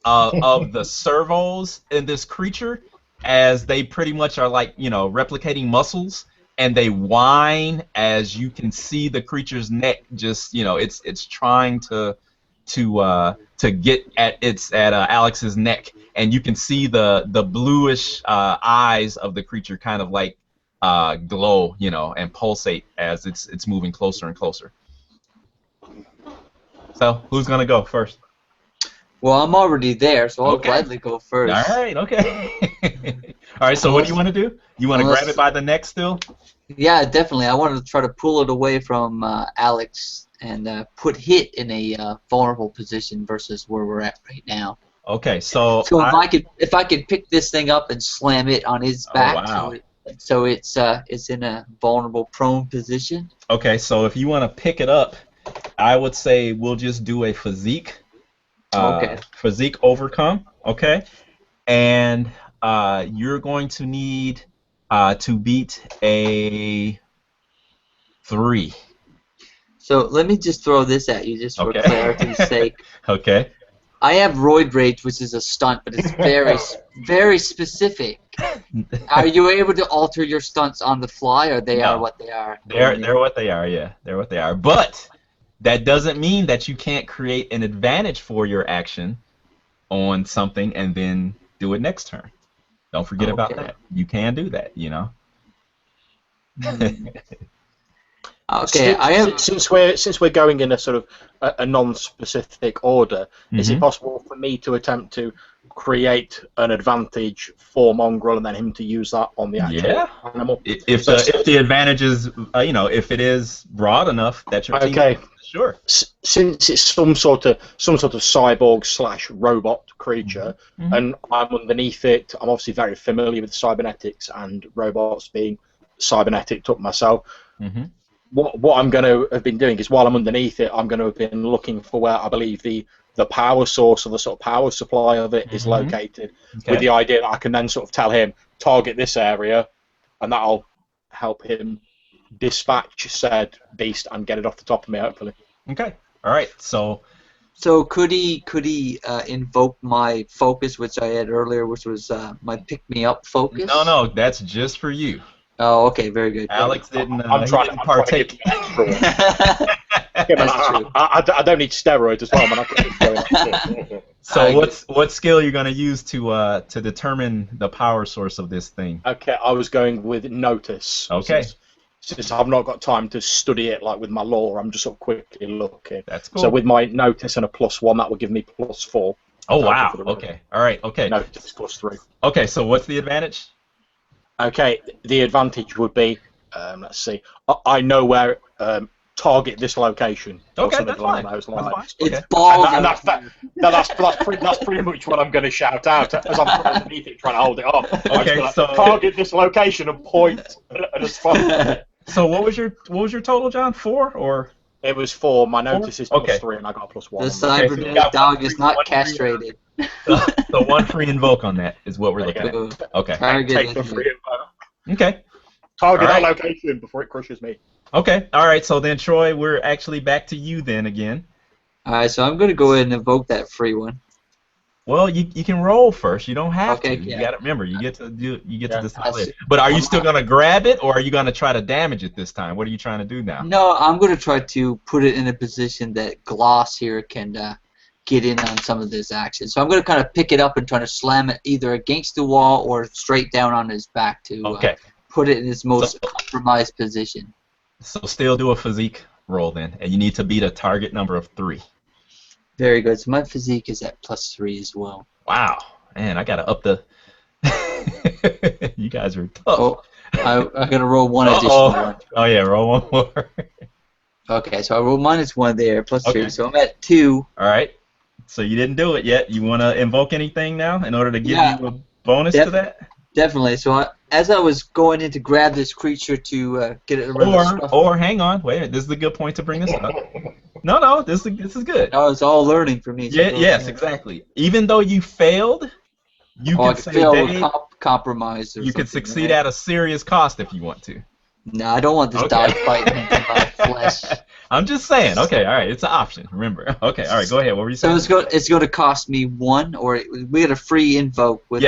of the servos in this creature as they pretty much are like replicating muscles, and they whine as you can see the creature's neck just it's trying to get at Alex's neck. And you can see the bluish eyes of the creature kind of like glow, and pulsate as it's moving closer and closer. So who's gonna go first? Well, I'm already there, so I'll Okay. gladly go first. All right, okay. All right, so what do you want to do? You want to grab it by the neck still? Yeah, definitely. I want to try to pull it away from Alex and put Hit in a vulnerable position versus where we're at right now. Okay, so if I could pick this thing up and slam it on his back, wow. so it's in a vulnerable prone position. Okay, so if you want to pick it up, I would say we'll just do a physique. Physique overcome. Okay, and you're going to need to beat a 3. So let me just throw this at you, just for clarity's sake. Okay. I have Roid Rage, which is a stunt, but it's very specific. Are you able to alter your stunts on the fly, or they are what they are? They're what they are, yeah. They're what they are. But that doesn't mean that you can't create an advantage for your action on something and then do it next turn. Don't forget about that. You can do that, you know. Okay, since we're going in a sort of a non-specific order, is it possible for me to attempt to create an advantage for Mongrel and then him to use that on the actual animal? If the advantage is if it is broad enough that your team sure. Since it's some sort of cyborg / robot creature, and I'm underneath it, I'm obviously very familiar with cybernetics and robots being cybernetic up myself. What I'm going to have been doing is while I'm underneath it, I'm going to have been looking for where I believe the power source or the sort of power supply of it is located, with the idea that I can then sort of tell him, target this area, and that'll help him dispatch said beast and get it off the top of me, hopefully. Okay. All right. So could he invoke my focus, which I had earlier, which was my pick-me-up focus? No, that's just for you. Oh, okay, very good. Alex didn't partake. That's true. I don't need steroids as well, man. So what skill you're going to use to determine the power source of this thing? Okay, I was going with notice. Okay. Since I've not got time to study it like with my lore, I'm just sort of quickly looking. That's cool. So with my notice and a +1, that would give me +4. Oh wow. Okay. All right. Okay. Notice +3. Okay. So what's the advantage? Okay, the advantage would be, let's see, I know where target this location. Okay, that's fine. It's balls. And that's pretty much what I'm going to shout out as I'm underneath it trying to hold it up. Okay, so target this location and point at a spot. So what was your total, John? 4 or? It was 4. My notice is +3, and I got a +1. The cybernetic dog is not castrated. So 1 free invoke on that is what we're looking at. Okay. Take the free invoke. Okay. Target that location before it crushes me. Okay. All right. So then, Troy, we're actually back to you then again. All right. So I'm going to go ahead and invoke that free one. Well, you can roll first. You don't have to. Yeah. You got to remember. You get to decide later. But are you still going to grab it, or are you going to try to damage it this time? What are you trying to do now? No, I'm going to try to put it in a position that Gloss here can get in on some of this action. So I'm going to kind of pick it up and try to slam it either against the wall or straight down on his back to put it in its most compromised position. So still do a physique roll then, and you need to beat a target number of 3. Very good. So my physique is at +3 as well. Wow, man, I gotta up the. You guys are tough. Oh, I'm gonna roll 1 additional one. Oh yeah, roll 1 more. Okay, so I roll -1 there, +3, so I'm at 2. All right. So you didn't do it yet. You want to invoke anything now in order to give you a bonus to that? Definitely. So as I was going in to grab this creature to get it around or hang on, wait. This is a good point to bring this up. No, this is good. No, it's all learning for me. Yeah, yes, exactly. Even though you failed, you can say, Dave, compromise. You can succeed at a serious cost if you want to. No, I don't want this dog biting into my flesh. I'm just saying. Okay, all right, it's an option. Remember. Okay, all right, go ahead. What were you saying? So it's going to cost me 1, or we get a free invoke with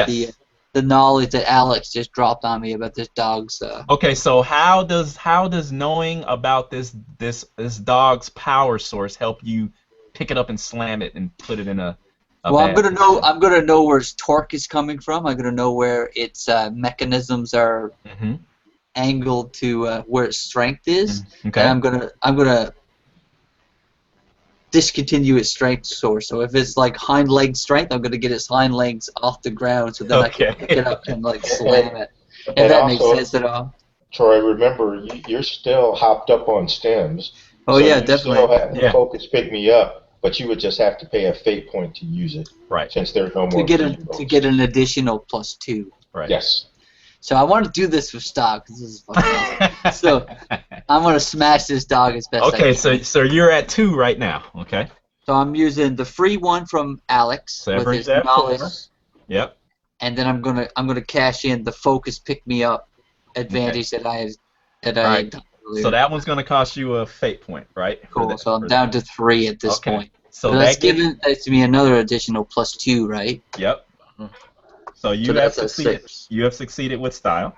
the knowledge that Alex just dropped on me about this dog's. Okay, so how does knowing about this dog's power source help you pick it up and slam it and put it in a well, I'm gonna know where its torque is coming from. I'm gonna know where its mechanisms are angled to where its strength is. Okay. And I'm gonna discontinue its strength source. So if it's like hind leg strength, I'm gonna get its hind legs off the ground, so then I can pick it up and like slam it. If And that makes also, sense at all. Troy, remember, you're still hopped up on stems. Oh so yeah, you definitely. still have Yeah. focus pick me up, but you would just have to pay a fate point to use it, Right. since there's no more. To get an additional +2. Right. Yes. So I want to do this with stock. This is fucking awesome. So I'm gonna smash this dog as best I Okay, can. so you're at 2 right now. Okay. So I'm using the free one from Alex So that with brings his that knowledge, Yep. and then I'm gonna cash in the focus pick me up advantage that I had Alright. done earlier. So that one's going to cost you a fate point, right? For Cool. that- So I'm for down to 3 at this Okay. point. So that's that gives, that's me another additional +2, right? Yep. So you So have that's a succeeded. 6. You have succeeded with style.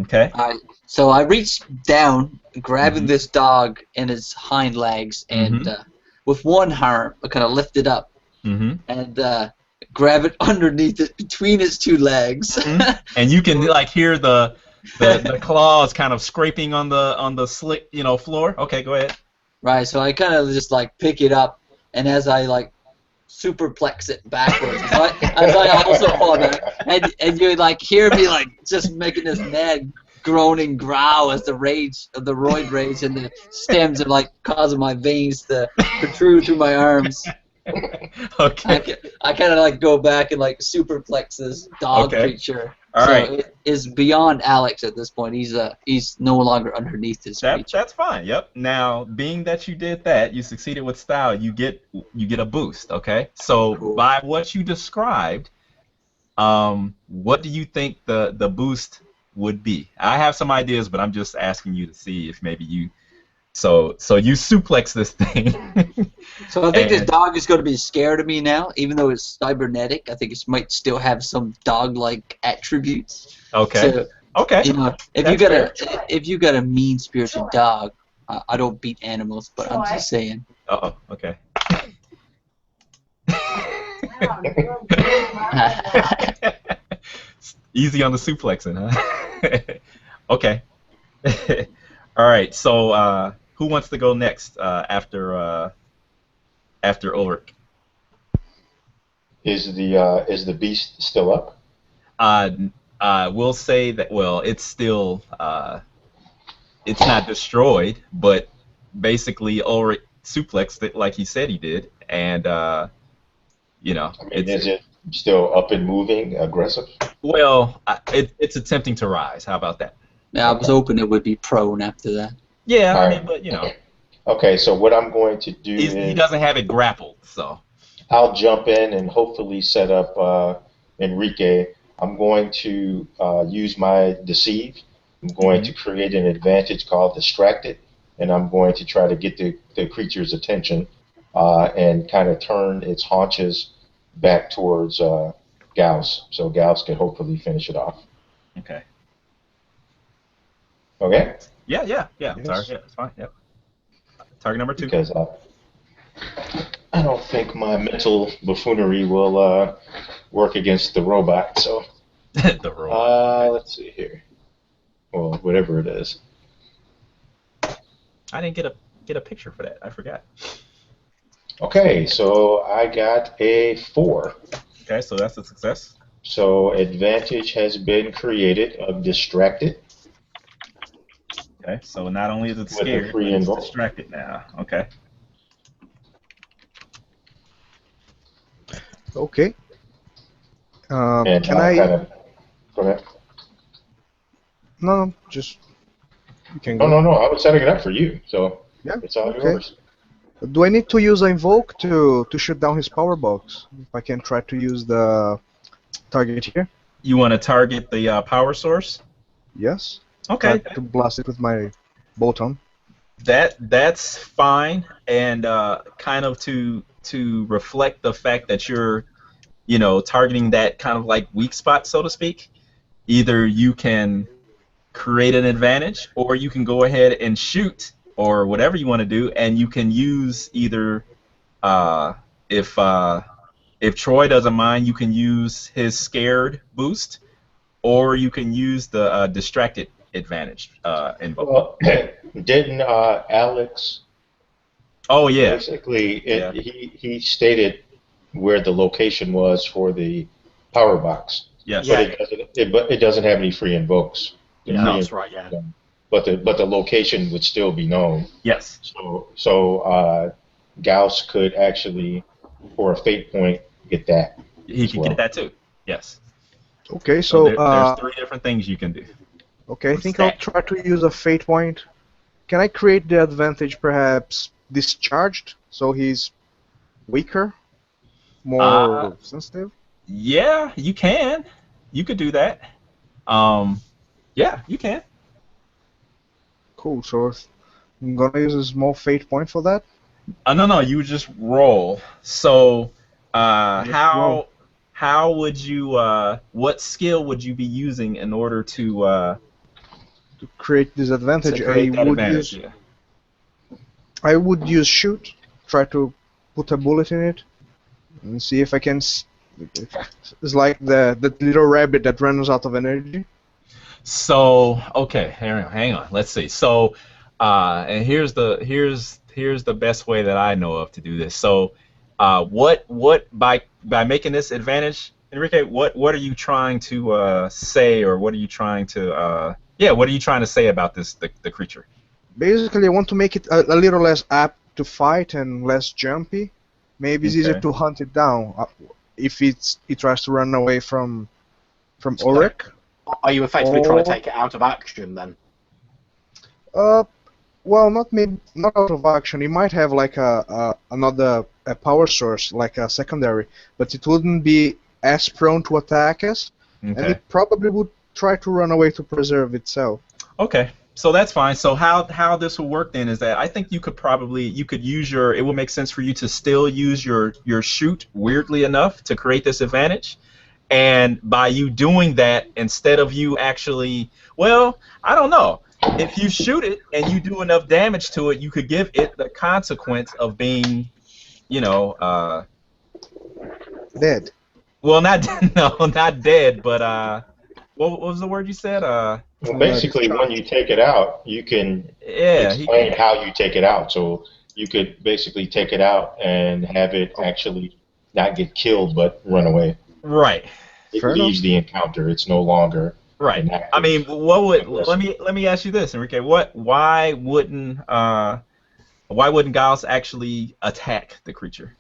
Okay. Alright. So I reach down, grabbing Mhm. this dog in its hind legs, and with one arm, I kind of lift it up Mm-hmm. and grab it underneath it, between its 2 legs. And you can like hear the claws kind of scraping on the slick, floor. Okay, go ahead. Right, so I kind of just like pick it up, and as I like superplex it backwards, as I also fall back, and you like hear me like just making this mad groaning growl as the roid rage and the stems are like causing my veins to protrude through my arms. Okay. I kind of like go back and like superplex this dog Okay. creature. All so right. it is beyond Alex at this point. He's no longer underneath his creature. That's fine. Yep. Now, being that you did that, you succeeded with style. You get a boost. Okay. So Cool. by what you described, what do you think the boost would be? I have some ideas, but I'm just asking you to see if maybe you. So you suplex this thing. So I think this dog is going to be scared of me now, even though it's cybernetic. I think it might still have some dog-like attributes. Okay. So, Okay. if you got a mean-spirited dog, I don't beat animals, but I'm just saying. Uh-oh. Okay. Easy on the suplexing, huh? Okay. All right. So, who wants to go next after Ulrich? Is the beast still up? We'll say that. Well, it's still it's not destroyed, but basically Ulrich suplexed it like he said he did, and I mean, is it still up and moving, aggressive? Well, it's attempting to rise. How about that? Yeah, I was hoping it would be prone after that. Yeah, All I right. mean, but you know, Okay, so what I'm going to do he is doesn't have it grappled, so. I'll jump in and hopefully set up Enrique. I'm going to use my deceive. I'm going to create an advantage called distracted, and I'm going to try to get the creature's attention and kind of turn its haunches back towards Gauss, so Gauss can hopefully finish it off. Okay. Okay? Yeah. Yes. Sorry, yeah, it's fine. Yep. Target number 2. Because I don't think my mental buffoonery will work against the robot. So The roll. let's see here. Well, whatever it is. I didn't get a picture for that. I forgot. Okay, so I got a 4. Okay, so that's a success. So advantage has been created of distracted. Okay, so not only is it With a scared, free but it's involved. distracted now. Okay. Okay. And Can I'll I? kind of go ahead. No, just you can No, go. no, I was setting it up for you, so Yeah. it's all Okay. yours. Do I need to use invoke to shoot down his power box? If I can try to use the target here. You want to target the power source? Yes. Okay. Try to blast it with my bolt-on. That's fine, and kind of to reflect the fact that you're, targeting that kind of like weak spot, so to speak. Either you can create an advantage, or you can go ahead and shoot, or whatever you want to do, and you can use either if Troy doesn't mind, you can use his scared boost, or you can use the distracted advantage invoke. Well, didn't Alex Oh yeah. Basically, Yeah. he stated where the location was for the power box, Yes. but Yeah. it doesn't have any free invokes. The Yeah, free No. that's invokes right. Yeah. are done. But the location would still be known. Yes. So Gauss could actually, for a fate point, get that He as could get well. that too. Yes. Okay, So so there's three different things you can do. okay, I Or think I'll stack. try to use a fate point. Can I create the advantage perhaps discharged, so he's weaker, Uh, more sensitive? yeah, you can. You could do that. Um, yeah, you can. Cool. So I'm gonna use a small fate point for that. No, you just roll. So, Just roll. how would you what skill would you be using in order To create this advantage, to create that advantage? Yeah. I would use shoot. Try to put a bullet in it and see if I can. It's like the little rabbit that runs out of energy. So, okay, hang on. Let's see. So, and here's the best way that I know of to do this. So, what by making this advantage, Enrique? What are you trying to say, or what are you trying to yeah? What are you trying to say about this the creature? Basically, I want to make it a little less apt to fight and less jumpy. Maybe it's easier Okay. to hunt it down if it tries to run away from Ulrich. Are you effectively trying to Or take it out of action then? uh, well, not out of action. It might have like another power source, like a secondary, but it wouldn't be as prone to attack us, and Okay. it probably would try to run away to preserve itself. Okay. So that's fine. So how this will work then is that I think you could use your, it would make sense for you to still use your shoot, weirdly enough, to create this advantage. And by you doing that, instead of you actually, well, I don't know. If you shoot it and you do enough damage to it, you could give it the consequence of being, you know, Dead. well, not no, not dead, but what was the word you said? Well, basically, when you take it out, you can Yeah, explain how you take it out. So you could basically take it out and have it actually not get killed, but run away. right. It Fair leaves the encounter. It's no longer Right. an active I mean, what would aggressor. let me ask you this, Enrique? Why wouldn't Gauss actually attack the creature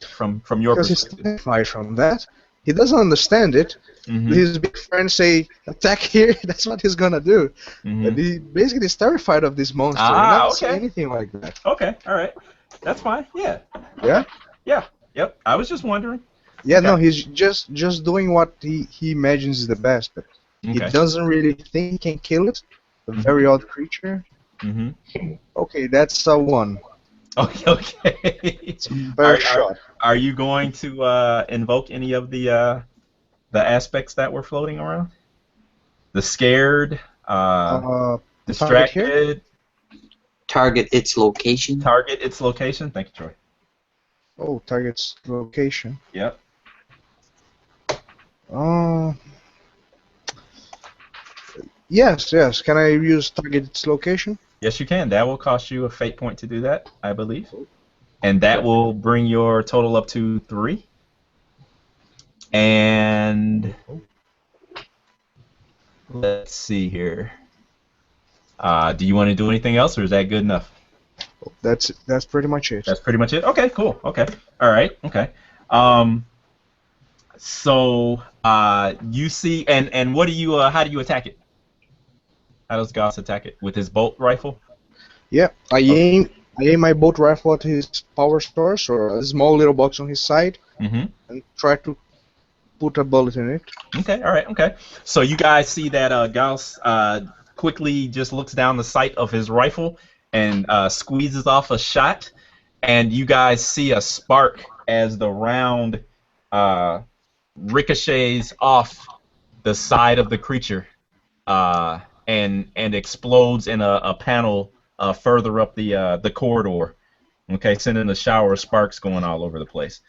from your Because he's perspective? terrified from that. He doesn't understand it. Mhm. His big friends say, attack here, that's what he's gonna do. Mhm. But he basically is terrified of this monster. Ah, He never see okay. anything like that. Okay. All right. That's fine. Yeah. Yeah? Yeah. Yep. I was just wondering. Yeah, Okay. no, he's just doing what he imagines is the best, but he Okay. doesn't really think he can kill it. A very odd creature. Mhm. Okay, that's a 1. Okay. Okay. It's very short. Are you going to invoke any of the aspects that were floating around? The scared, Target here? distracted, Target its location. target its location. Thank you, Troy. Oh, target's location. Yep. Yes. Can I use target its location? Yes, you can. That will cost you a fate point to do that, I believe. And that will bring your total up to 3. And let's see here. Do you want to do anything else, or is that good enough? That's pretty much it. That's pretty much it. Okay, cool. Okay, all right. Okay. So you see, and what do you? How do you attack it? How does Gauss attack it? With his bolt rifle? Yeah, I Okay. aim my bolt rifle at his power source or a small little box on his side Mm-hmm. and try to put a bullet in it. Okay, all right, okay. So you guys see that Gauss quickly just looks down the sight of his rifle and squeezes off a shot, and you guys see a spark as the round ricochets off the side of the creature and explodes in a panel further up the corridor. Okay, sending a shower of sparks going all over the place.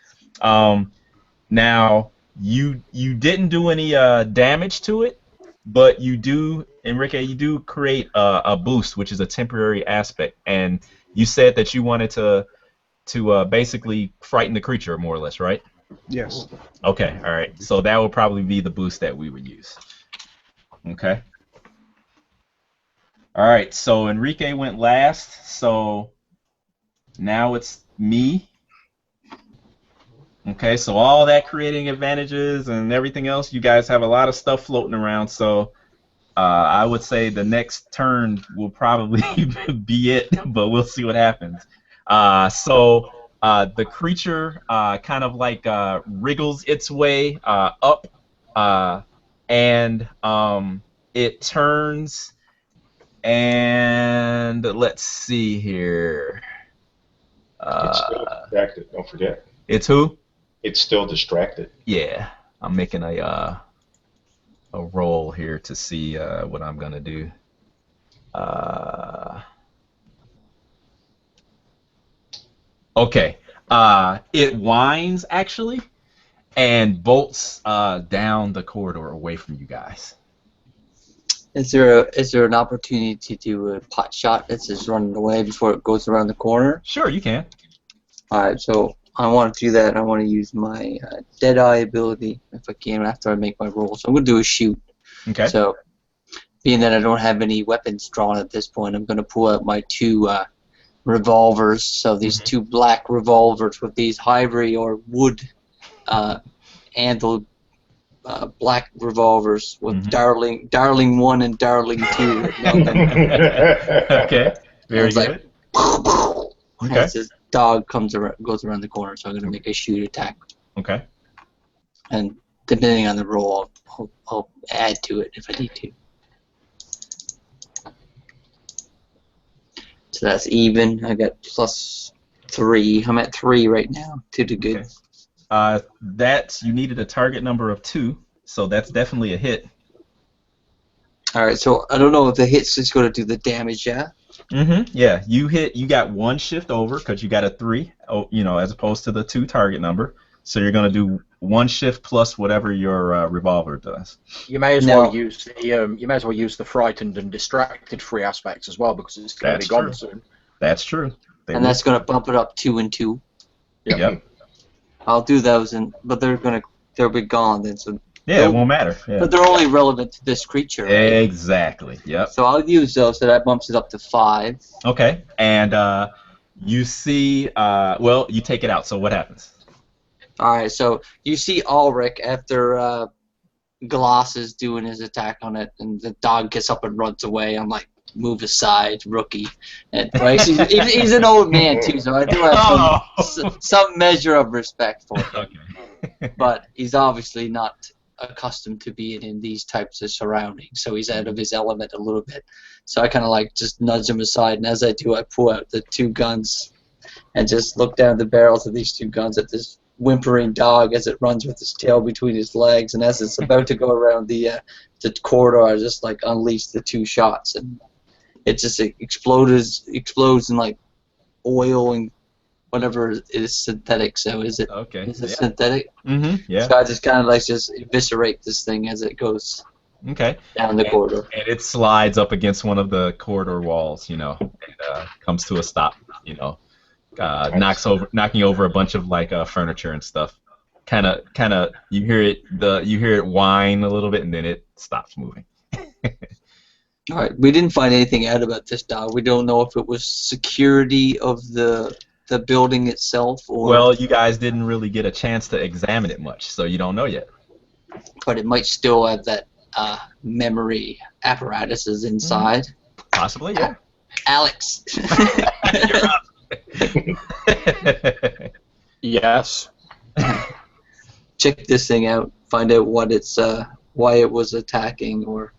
Now you didn't do any damage to it, but you do, Enrique, you do create a boost, which is a temporary aspect, and you said that you wanted to basically frighten the creature more or less, right? Yes. Okay, all right. So that would probably be the boost that we would use. Okay. All right. So Enrique went last. So now it's me. Okay. So all that creating advantages and everything else, you guys have a lot of stuff floating around. So I would say the next turn will probably be it, but we'll see what happens. The creature kind of like wriggles its way up, and it turns, and let's see here. It's still distracted. Don't forget. It's who? It's still distracted. Yeah, I'm making a roll here to see what I'm gonna do. Okay. It whines actually, and bolts down the corridor away from you guys. Is there an opportunity to do a pot shot that's just running away before it goes around the corner? Sure, you can. Alright, so I want to do that. I want to use my Deadeye ability if I can after I make my roll. So I'm going to do a shoot. Okay. So, being that I don't have any weapons drawn at this point, I'm going to pull out my two revolvers. So these two black revolvers with these ivory or wood handled black revolvers with Darling 1 and Darling 2. Okay. Very good. Like, okay. this dog goes around the corner, so I'm going to make a shoot attack. Okay. And depending on the roll, I'll add to it if I need to. So that's even. I got +3. I'm at 3 right now. 2 to good. Okay. You needed a target number of 2, so that's definitely a hit. Alright, so I don't know if the hit's just going to do the damage, yeah? Yeah, you got 1 shift over because you got a 3, as opposed to the 2 target number. So you're going to do 1 shift plus whatever your revolver does. You may as well use the frightened and distracted free aspects as well because it's going to be gone soon. That's true. That's going to bump it up 2 and 2. Yep. I'll do those, but they'll be gone then. So yeah, it won't matter. Yeah. But they're only relevant to this creature, right? Exactly. Yep. So I'll use those, so that bumps it up to 5. Okay, and you see, you take it out. So what happens? All right, so you see Ulrich after Gloss is doing his attack on it, and the dog gets up and runs away. I'm like, move aside, rookie. And right, he's an old man too, so I do have some measure of respect for him. Okay. But he's obviously not accustomed to being in these types of surroundings, so he's out of his element a little bit. So I kind of like just nudge him aside, and as I do, I pull out the 2 guns and just look down the barrels of these 2 guns at this whimpering dog as it runs with its tail between its legs, and as it's about to go around the corridor, I just like unleash the 2 shots, and it just explodes in like oil and whatever is synthetic. So is it? Okay. Is it synthetic? Yeah. So I just kind of like just eviscerate this thing as it goes. Okay. Down the corridor. And it slides up against one of the corridor walls, and comes to a stop. Knocking over a bunch of like furniture and stuff. Kind of, you hear it whine a little bit, and then it stops moving. All right, we didn't find anything out about this dog. We don't know if it was security of the building itself, or. Well, you guys didn't really get a chance to examine it much, so you don't know yet. But it might still have that memory apparatuses inside. Possibly, yeah. Alex. You're up. Yes. Check this thing out. Find out what it's why it was attacking, or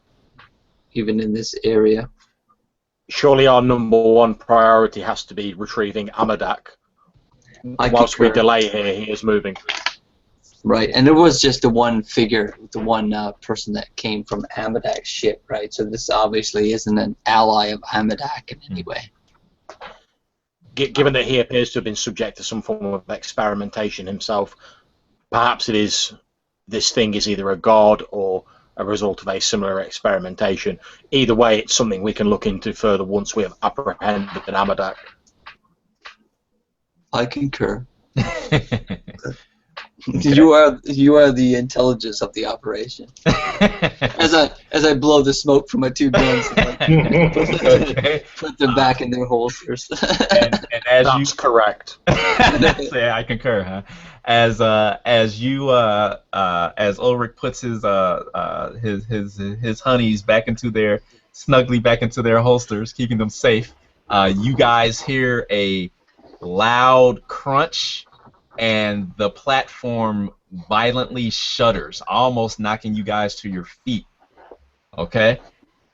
even in this area. Surely our number 1 priority has to be retrieving Amadak. Whilst we delay here, he is moving. Right, and it was just the one figure, the one person that came from Amadak's ship, right? So this obviously isn't an ally of Amadak in any way. Given that he appears to have been subject to some form of experimentation himself, perhaps this thing is either a god or a result of a similar experimentation. Either way, it's something we can look into further once we have apprehended an Amadak. I concur. You are the intelligence of the operation. As I blow the smoke from my two guns, and, Okay. put them back in their holsters. and as you That's correct. yeah, I concur, huh? As Ulrich puts his honeys back into their snugly back into their holsters, keeping them safe, you guys hear a loud crunch, and the platform violently shudders, almost knocking you guys to your feet. Okay,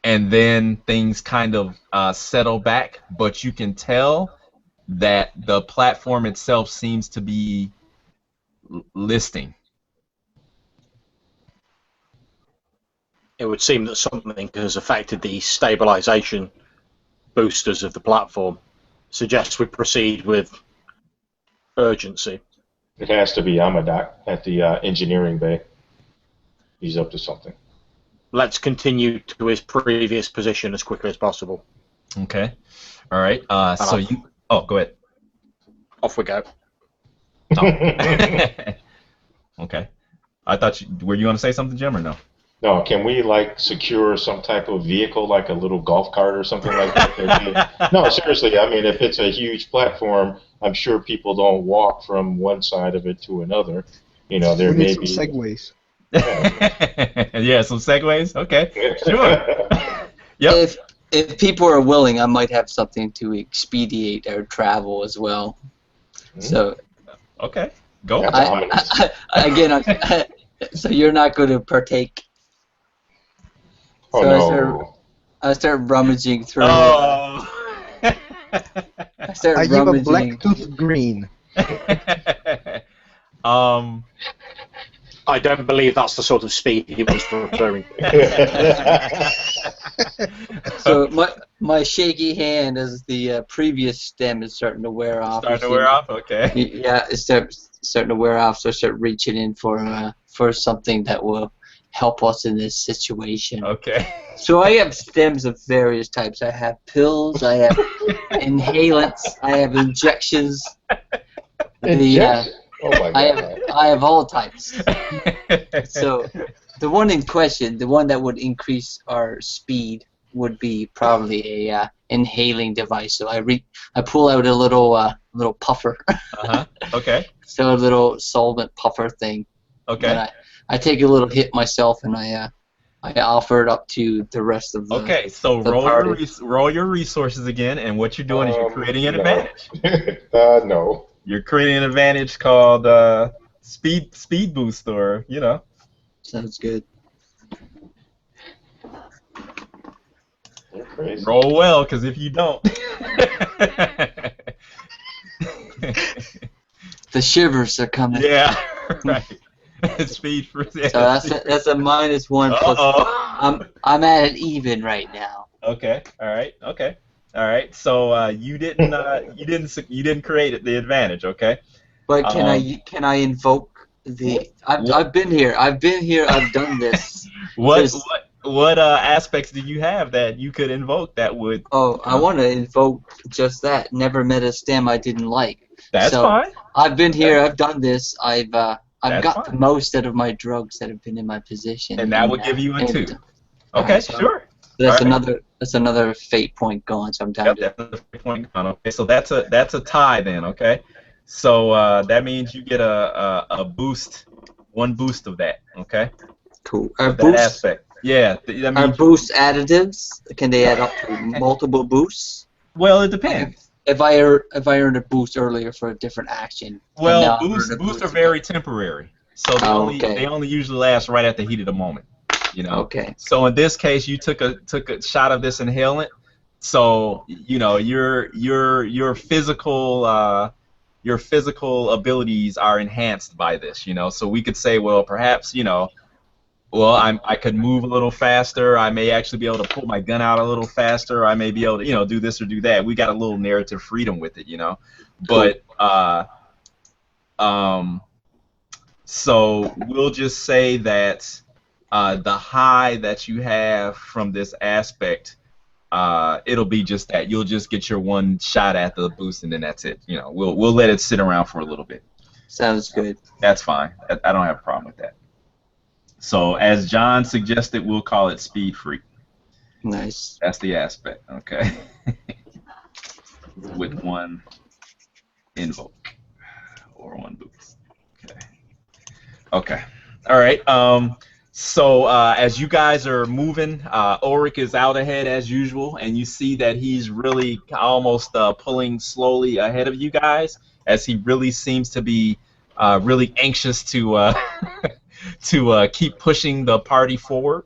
and then things kind of settle back, but you can tell that the platform itself seems to be listing. It would seem that something has affected the stabilization boosters of the platform. Suggests we proceed with urgency. It has to be Amadak at the engineering bay. He's up to something. Let's continue to his previous position as quickly as possible. Okay. All right. So you. Oh, go ahead. Off we go. Oh. Okay. I thought were you going to say something, Jim, or no? No, can we like secure some type of vehicle, like a little golf cart or something like that? No, seriously. I mean, if it's a huge platform, I'm sure people don't walk from one side of it to another. You know, there We may need some be segways. Yeah, some segways. Okay, sure. Yep. If people are willing, I might have something to expedite our travel as well. So. Okay. Go. So you're not going to partake. Oh, So no. I start rummaging through. Oh. I give a black tooth green. I don't believe that's the sort of speed he was referring to. So my shaky hand as the previous stem is starting to wear off. Starting to wear off? Okay. Yeah, it's starting to wear off, so I start reaching in for something that will help us in this situation. Okay. So I have stems of various types. I have pills, I have inhalants, I have injections. Injections? Oh my God. I have all types. So the one in question, the one that would increase our speed, would be probably a inhaling device. So I pull out a little puffer. Okay. So a little solvent puffer thing. Okay. And I take a little hit myself, and I offer it up to the rest of the. Okay, so roll your resources again, and what you're doing is you're creating an advantage. No. You're creating an advantage called speed boost, or Sounds good. You're crazy. Roll well, because if you don't. The shivers are coming. Yeah, right. Speed for So that's a -1 plus. I'm at an even right now. Okay. All right. Okay. All right. So you didn't create the advantage. Okay. But can I invoke the? I've been here. I've done this. What aspects do you have that you could invoke that would? Oh, I want to invoke just that. Never met a stem I didn't like. That's fine. I've been here. I've done this. I've got fine. the most out of my drugs that have been in my possession. And that would give you a 2. Okay, sure. That's right. another fate point going. So I'm down to. That's a fate point gone. Okay, so that's a tie then. Okay, so that means you get a boost, 1 boost of that. Okay. Cool. That aspect. Yeah. Are boost additives? Can they add up to multiple boosts? Well, it depends. If I earned a boost earlier for a different action. Well, boosts are very temporary, so they only usually last right at the heat of the moment. Okay. So in this case, you took a shot of this inhalant, so your physical abilities are enhanced by this. So we could say, well, perhaps I could move a little faster. I may actually be able to pull my gun out a little faster. I may be able to, do this or do that. We got a little narrative freedom with it, But so we'll just say that the high that you have from this aspect it'll be just that. You'll just get your one shot at the boost, and then that's it. You know, we'll let it sit around for a little bit. Sounds good. That's fine. I don't have a problem with that. So as John suggested, we'll call it speed freak. Nice. That's the aspect. Okay. With one invoke or one boost. Okay. Okay. All right. So as you guys are moving, Ulrich is out ahead as usual, and you see that he's really almost pulling slowly ahead of you guys, as he really seems to be really anxious to to keep pushing the party forward.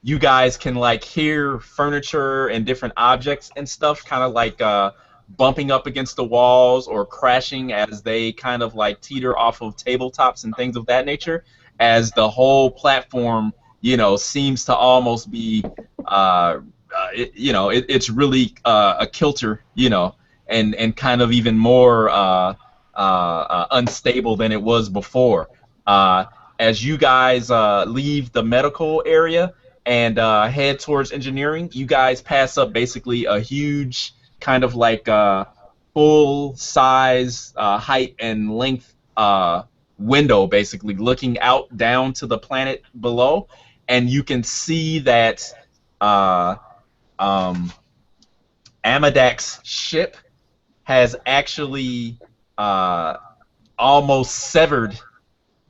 You guys can like hear furniture and different objects and stuff, kind of like bumping up against the walls or crashing as they kind of like teeter off of tabletops and things of that nature, as the whole platform, you know, seems to almost be, it's really a kilter, you know, and kind of even more unstable than it was before. As you guys leave the medical area and head towards engineering, you guys pass up basically a huge kind of like full size height and length window, basically looking out down to the planet below, and you can see that Amadak's ship has actually almost severed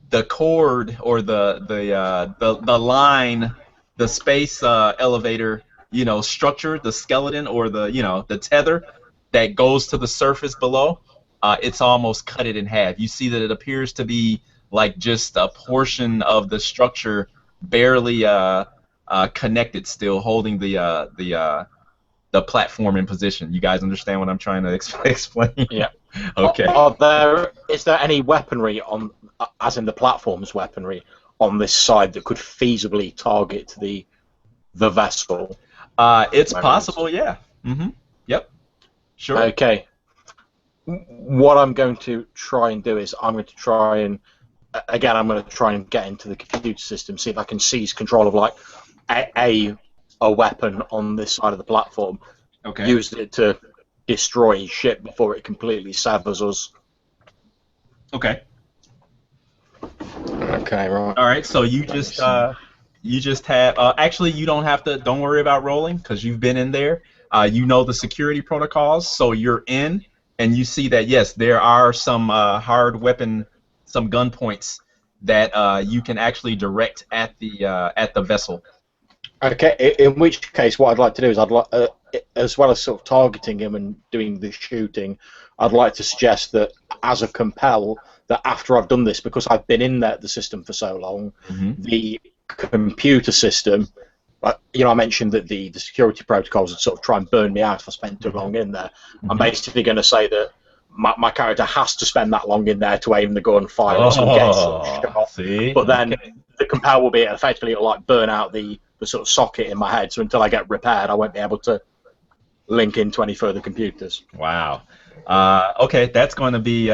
the cord or the line, the space elevator, you know, structure, the skeleton or the tether that goes to the surface below. It's almost cut it in half. You see that it appears to be like just a portion of the structure, barely connected, still holding the platform in position. You guys understand what I'm trying to explain? Yeah. Okay. Is there any weaponry on, as in the platform's weaponry, on this side that could feasibly target the vessel? It's possible, yeah. Mm-hmm. Yep. Sure. Okay. What I'm going to try and do is I'm going to try and get into the computer system, see if I can seize control of like a weapon on this side of the platform. Okay. Use it to destroy his ship before it completely severs us. Okay. Okay, right. All right. So you just have. Actually, you don't have to. Don't worry about rolling because you've been in there. You know the security protocols, so you're in, and you see that yes, there are some hard weapon, some gun points that you can actually direct at the vessel. Okay. In which case, what I'd like to do is I'd like, as well as sort of targeting him and doing the shooting, I'd like to suggest that as a compel, that after I've done this, because I've been in the system for so long, the computer system, I mentioned that the security protocols would sort of try and burn me out if I spent too long in there. I'm basically going to say that my character has to spend that long in there to aim the gun, fire it, and get shot. See? But then the compel will be effectively like burn out the sort of socket in my head, so until I get repaired, I won't be able to link into any further computers. Wow. Okay, that's going to be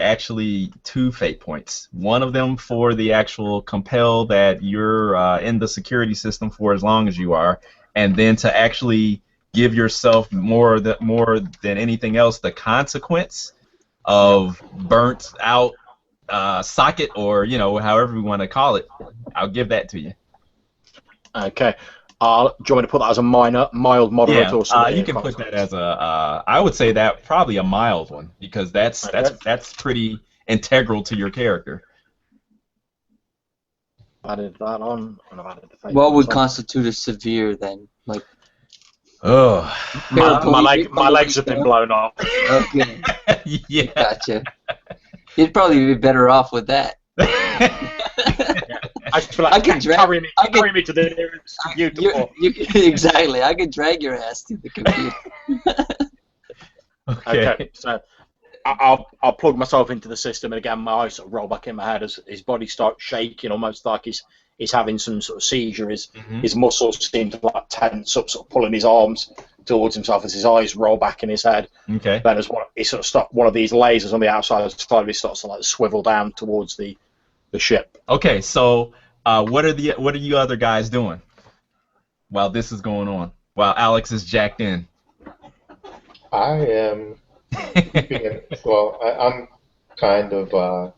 actually 2 fate points. One of them for the actual compel that you're in the security system for as long as you are, and then to actually give yourself more than anything else the consequence of burnt out socket, or however we want to call it. I'll give that to you. Okay. Do you want me to put that as a mild, moderate, or something? You can put that as a. I would say that probably a mild one, because that's pretty integral to your character. Added that on, and I've added the fate. What would constitute a severe then? Like. Oh, my legs have been blown off. Okay. Yeah. Gotcha. You'd probably be better off with that. I can carry me to the nearest computer. Exactly. I could drag your ass to the computer. Okay. So I'll plug myself into the system, and again, my eyes sort of roll back in my head as his body starts shaking, almost like he's having some sort of seizure. His muscles seem to like tense up, sort of pulling his arms towards himself as his eyes roll back in his head. Okay. Then as one of these lasers on the outside slowly starts to like swivel down towards the ship. Okay, so what are you other guys doing? while this is going on? While Alex is jacked in. I am keeping it. Well, I'm kind of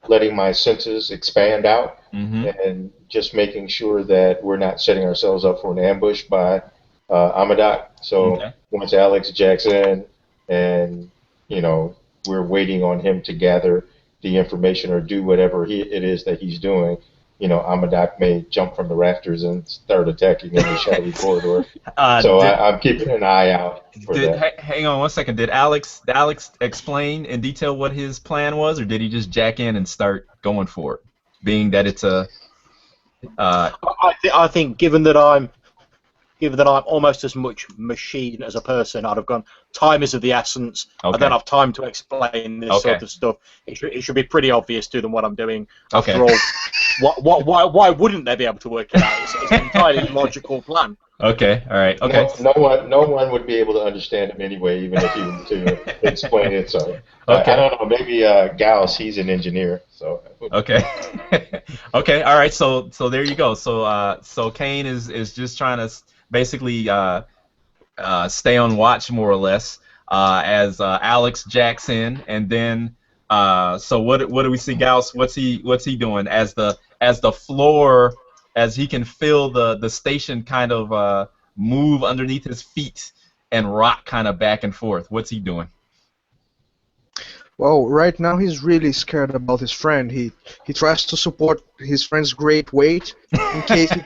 letting my senses expand out and just making sure that we're not setting ourselves up for an ambush by Amadak. So once Alex jacks in and, we're waiting on him to gather the information or do whatever it is that he's doing, Amadak may jump from the rafters and start attacking in the shadowy corridor. So I'm keeping an eye out for that. Hang on one second. Did Alex explain in detail what his plan was, or did he just jack in and start going for it? Being that it's a... I think given that I'm almost as much machine as a person, I'd have gone, time is of the essence. I don't have time to explain this sort of stuff. It should be pretty obvious to them what I'm doing. After all, why wouldn't they be able to work it out? It's an entirely logical plan. Okay, all right, okay. No one would be able to understand him anyway, even if he were to explain it. So I don't know. Maybe Gauss, he's an engineer. So okay, okay, all right. So there you go. So Kane is just trying to basically stay on watch more or less as Alex jacks in, and then so what do we see Gauss? What's he doing as the floor, as he can feel the station kind of move underneath his feet and rock kind of back and forth? What's he doing? Well, right now he's really scared about his friend. He tries to support his friend's great weight in case he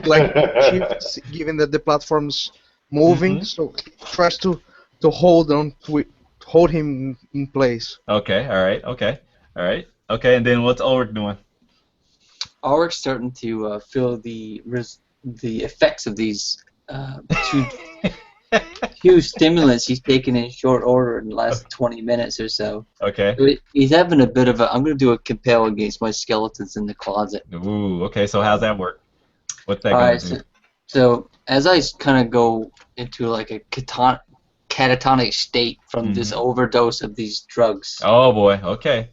shifts, given that the platform's moving. So he tries to hold him in place. Okay, all right, okay, and then what's Ulrich doing? Ulrich's starting to feel the effects of these two huge stimulants he's taken in short order in the last 20 minutes or so. Okay. He's having a bit of a... I'm going to do a compel against my skeletons in the closet. Ooh, okay, so how's that work? What's that going to do? So as I kind of go into like a catatonic state from this overdose of these drugs. Oh boy, okay.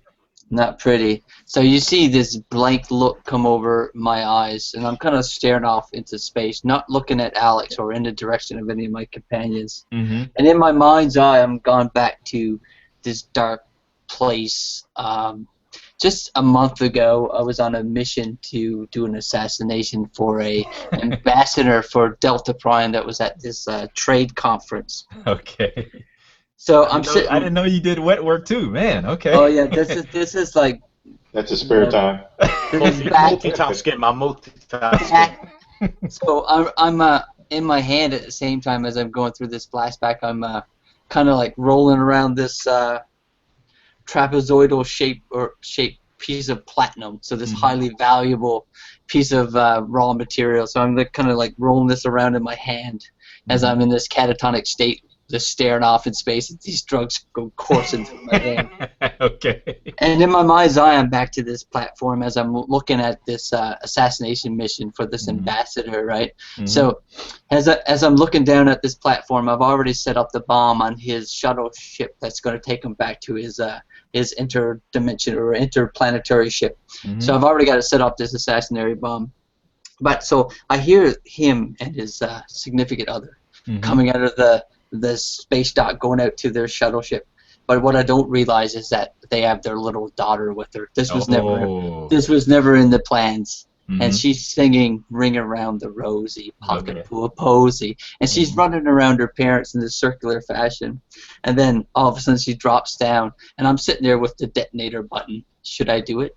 Not pretty. So you see this blank look come over my eyes, and I'm kind of staring off into space, not looking at Alex or in the direction of any of my companions. And in my mind's eye, I'm gone back to this dark place. Just a month ago, I was on a mission to do an assassination for an ambassador for Delta Prime that was at this trade conference. Okay. So I'm sitting. I didn't know you did wet work too, man. Okay. Oh yeah, this is like. That's a spare time. Multitasking, man, multitasking. So I'm in my hand at the same time as I'm going through this flashback. I'm kind of like rolling around this trapezoidal shape piece of platinum. So this highly valuable piece of raw material. So I'm kind of like rolling this around in my hand as I'm in this catatonic state. Just staring off in space as these drugs go coursing through my hand. Okay. And in my mind's eye, I'm back to this platform as I'm looking at this assassination mission for this ambassador, right? So as I'm looking down at this platform, I've already set up the bomb on his shuttle ship that's going to take him back to his interdimensional or interplanetary ship. So I've already got to set up this assassinatory bomb. But so I hear him and his significant other coming out of the space dock going out to their shuttle ship. But what I don't realize is that they have their little daughter with her. This was never in the plans. And she's singing Ring Around the Rosie, Pocket Full of Posy. And she's running around her parents in this circular fashion. And then all of a sudden she drops down. And I'm sitting there with the detonator button. Should I do it?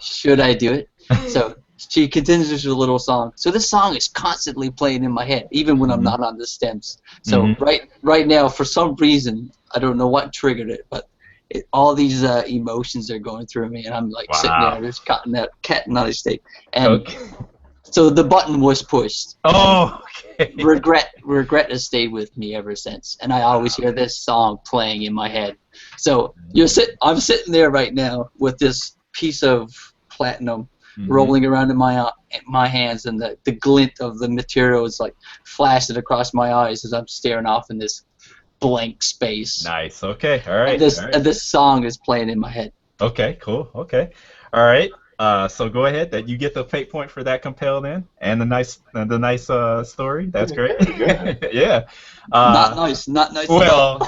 Should I do it? So she continues with a little song. So this song is constantly playing in my head, even when I'm not on the stems. So right now, for some reason, I don't know what triggered it, but all these emotions are going through me, and I'm like sitting there, just cutting that cat in a state. And so the button was pushed. Regret has stayed with me ever since, and I always hear this song playing in my head. So I'm sitting there right now with this piece of platinum rolling around in my hands, and the glint of the material is like flashing across my eyes as I'm staring off in this blank space. Nice. Okay. All right. And this song is playing in my head. Okay. Cool. Okay. All right. So go ahead. That you get the fate point for that compel then, and the nice story. That's great. Yeah. Not nice. Not nice. Well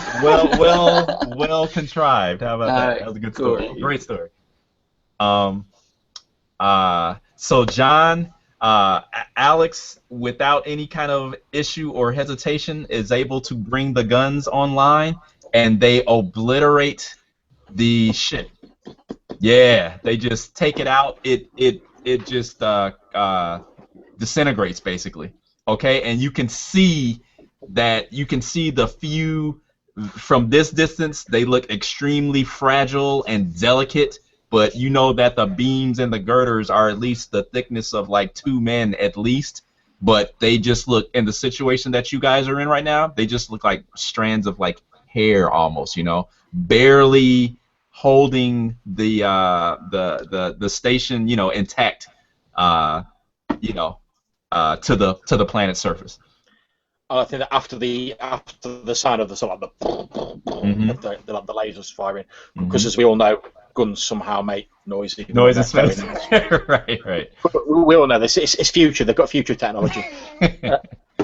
contrived. How about that? Alright, That was a good cool. story. Great story. So John, Alex, without any kind of issue or hesitation, is able to bring the guns online, and they obliterate the ship. Yeah, they just take it out. It just disintegrates basically. Okay, and you can see the few from this distance. They look extremely fragile and delicate, but you know that the beams and the girders are at least the thickness of like 2 men at least. But they just look, in the situation that you guys are in right now, they just look like strands of like hair almost, barely holding the station, intact, to the planet's surface. I think that after the sound of the sort of the lasers firing, because as we all know, guns somehow make noise. Noise and smells. Right. We all know this. It's future. They've got future technology.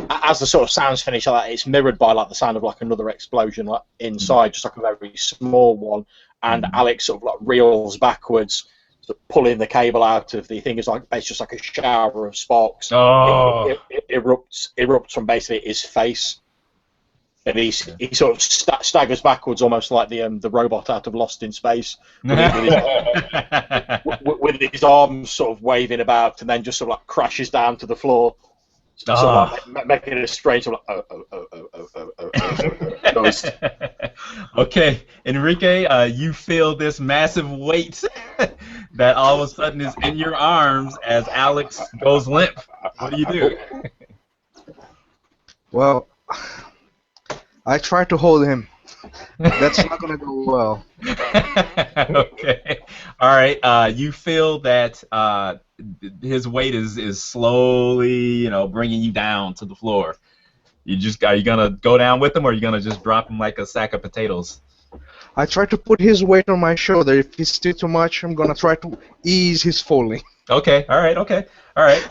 As the sort of sounds finish, like it's mirrored by like the sound of like another explosion, like inside, just like a very small one. And Alex sort of like reels backwards, sort of pulling the cable out of the thing. It's just like a shower of sparks. Oh. It erupts from basically his face, and he sort of staggers backwards, almost like the robot out of Lost in Space, with his arms sort of waving about, and then just sort of like crashes down to the floor. Sort of like making it a strange sort of noise. Okay, Enrique, you feel this massive weight that all of a sudden is in your arms as Alex goes limp. What do you do? Well, I try to hold him. That's not gonna go well. Okay. All right. You feel that his weight is slowly, bringing you down to the floor. Are you gonna go down with him, or are you gonna just drop him like a sack of potatoes? I try to put his weight on my shoulder. If it's still too much, I'm gonna try to ease his falling. Okay. All right. Okay. All right.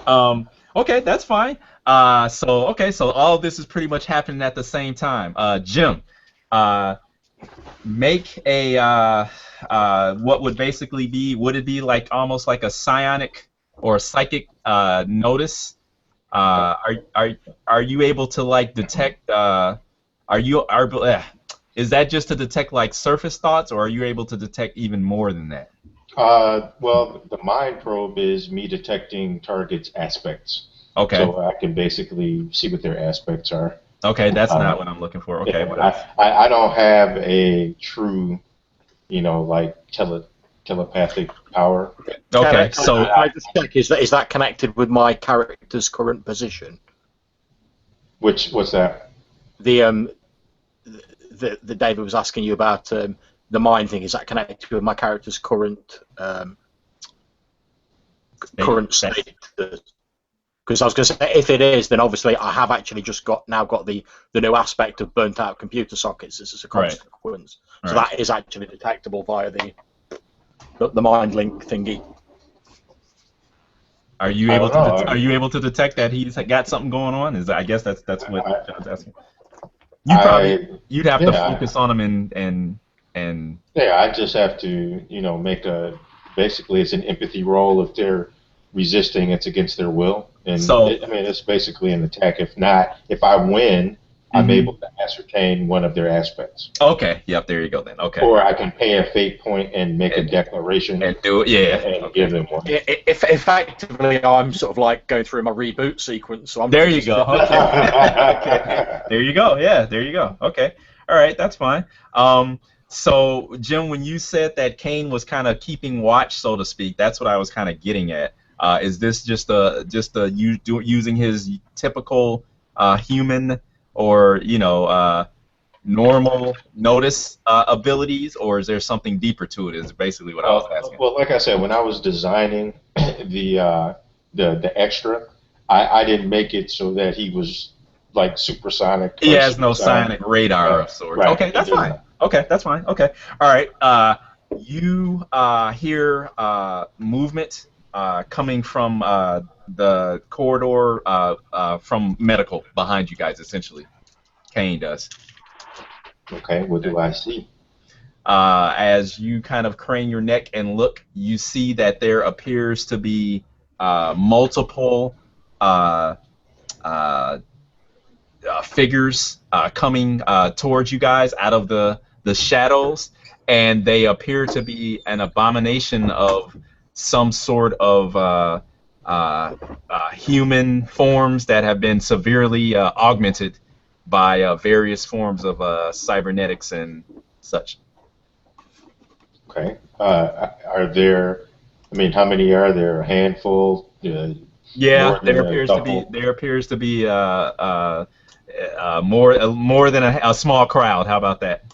Okay. That's fine. So all of this is pretty much happening at the same time. Jim, make a what would basically be, would it be like almost like a psionic or a psychic notice? Are you able to like detect? Is that just to detect like surface thoughts, or are you able to detect even more than that? Well, the mind probe is me detecting targets' aspects. Okay. So I can basically see what their aspects are. Okay, that's not what I'm looking for. Okay. Yeah, I don't have a true, like telepathic power. Okay, so I just check, is that connected with my character's current position? What's that? The David was asking you about the mind thing. Is that connected with my character's current state? Because I was going to say, if it is, then obviously I have actually just got the new aspect of burnt out computer sockets as a consequence. Right. So that is actually detectable via the mind link thingy. Are you able to detect that he's got something going on? I guess that's what John's asking. You'd have to focus on him and. Yeah, I just have to make basically it's an empathy roll. If they're resisting, it's against their will. And so, it's basically an attack. If I win, I'm able to ascertain one of their aspects. Okay. Yep. There you go then. Okay. Or I can pay a fate point and make a declaration and do it. Yeah. And give them one. If effectively, I'm sort of like going through my reboot sequence. So there you go. Okay. Okay. There you go. Yeah. There you go. Okay. All right. That's fine. So Jim, when you said that Kane was kind of keeping watch, so to speak, that's what I was kind of getting at. Is this just using his typical human or normal notice abilities, or is there something deeper to it? Is basically what I was asking. Well, like I said, when I was designing the extra, I didn't make it so that he was like supersonic. He has no psionic radar of sorts. Right. Okay, that's fine. Okay, that's fine. Okay, all right. you hear movement coming from the corridor from medical behind you guys, essentially. Kane does. Okay, what do I see? As you kind of crane your neck and look, you see that there appears to be multiple figures coming towards you guys out of the shadows, and they appear to be an abomination of some sort of human forms that have been severely augmented by various forms of cybernetics and such. Okay. Are there? I mean, how many are there? A handful? Yeah, More than a couple? there appears to be more than a small crowd. How about that?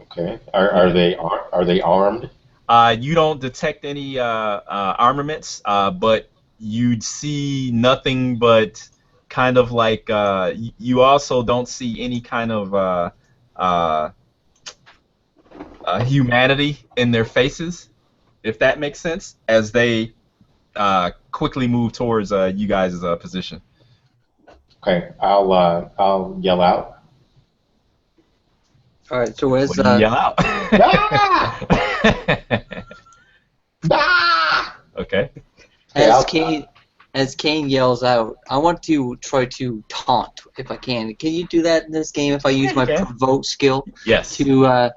Okay. Are they armed? You don't detect any armaments, but you'd see nothing but kind of like you also don't see any kind of humanity in their faces, if that makes sense, as they quickly move towards you guys' position. Okay. I'll yell out. All right. So as What do you yell out? Ah! Ah! Okay. as Kane yells out, I want to try to taunt if I can. Can you do that in this game if I use my provoke skill Yes. to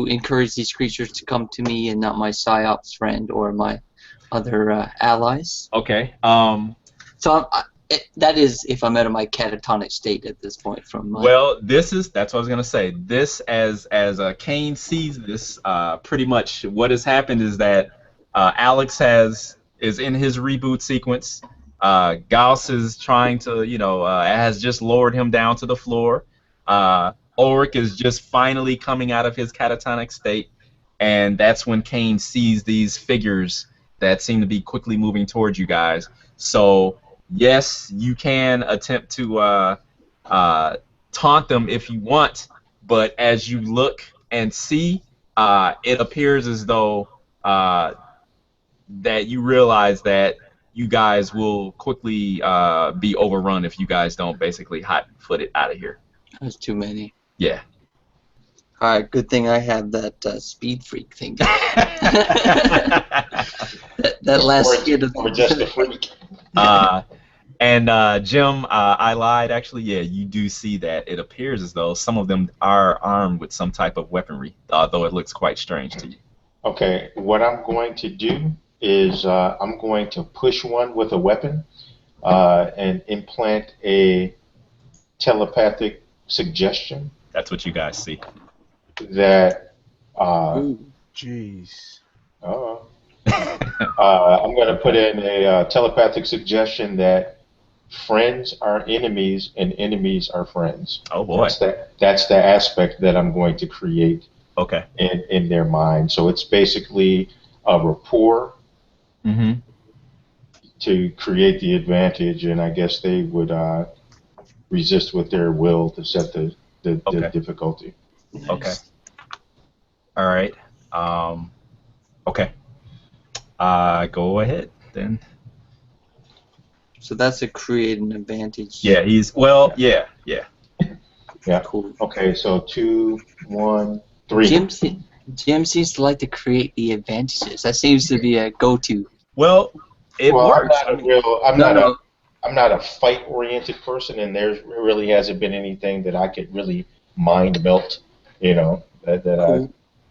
encourage these creatures to come to me and not my psyops friend or my other allies? Okay. So that is if I'm out of my catatonic state at this point. From my... Well, that's what I was gonna say. This as Kane sees this, pretty much what has happened is that Alex is in his reboot sequence. Gauss is trying to, has just lowered him down to the floor. Ulrich is just finally coming out of his catatonic state, and that's when Kane sees these figures that seem to be quickly moving towards you guys. So yes, you can attempt to taunt them if you want, but as you look and see, it appears as though that you realize that you guys will quickly be overrun if you guys don't basically hot-foot it out of here. There's too many. Yeah. All right, good thing I have that speed freak thing. that last skid of or just a freak. And Jim, I lied. Actually, yeah, you do see that. It appears as though some of them are armed with some type of weaponry, although it looks quite strange to you. Okay, what I'm going to do is I'm going to push one with a weapon and implant a telepathic suggestion. That's what you guys see. That. Jeez. I'm going to put in a telepathic suggestion that friends are enemies and enemies are friends. Oh boy. That's the aspect that I'm going to create. Okay. In their mind. So it's basically a rapport to create the advantage, and I guess they would resist with their will to set the difficulty. Okay. All right. Okay. Go ahead then. So that's a create an advantage. Yeah, yeah. Yeah. Cool. Okay, so 2, 1, 3. Jim seems to like to create the advantages. That seems to be a go-to. Well, it works. I'm not a fight-oriented person, and there really hasn't been anything that I could really mind melt, that cool. I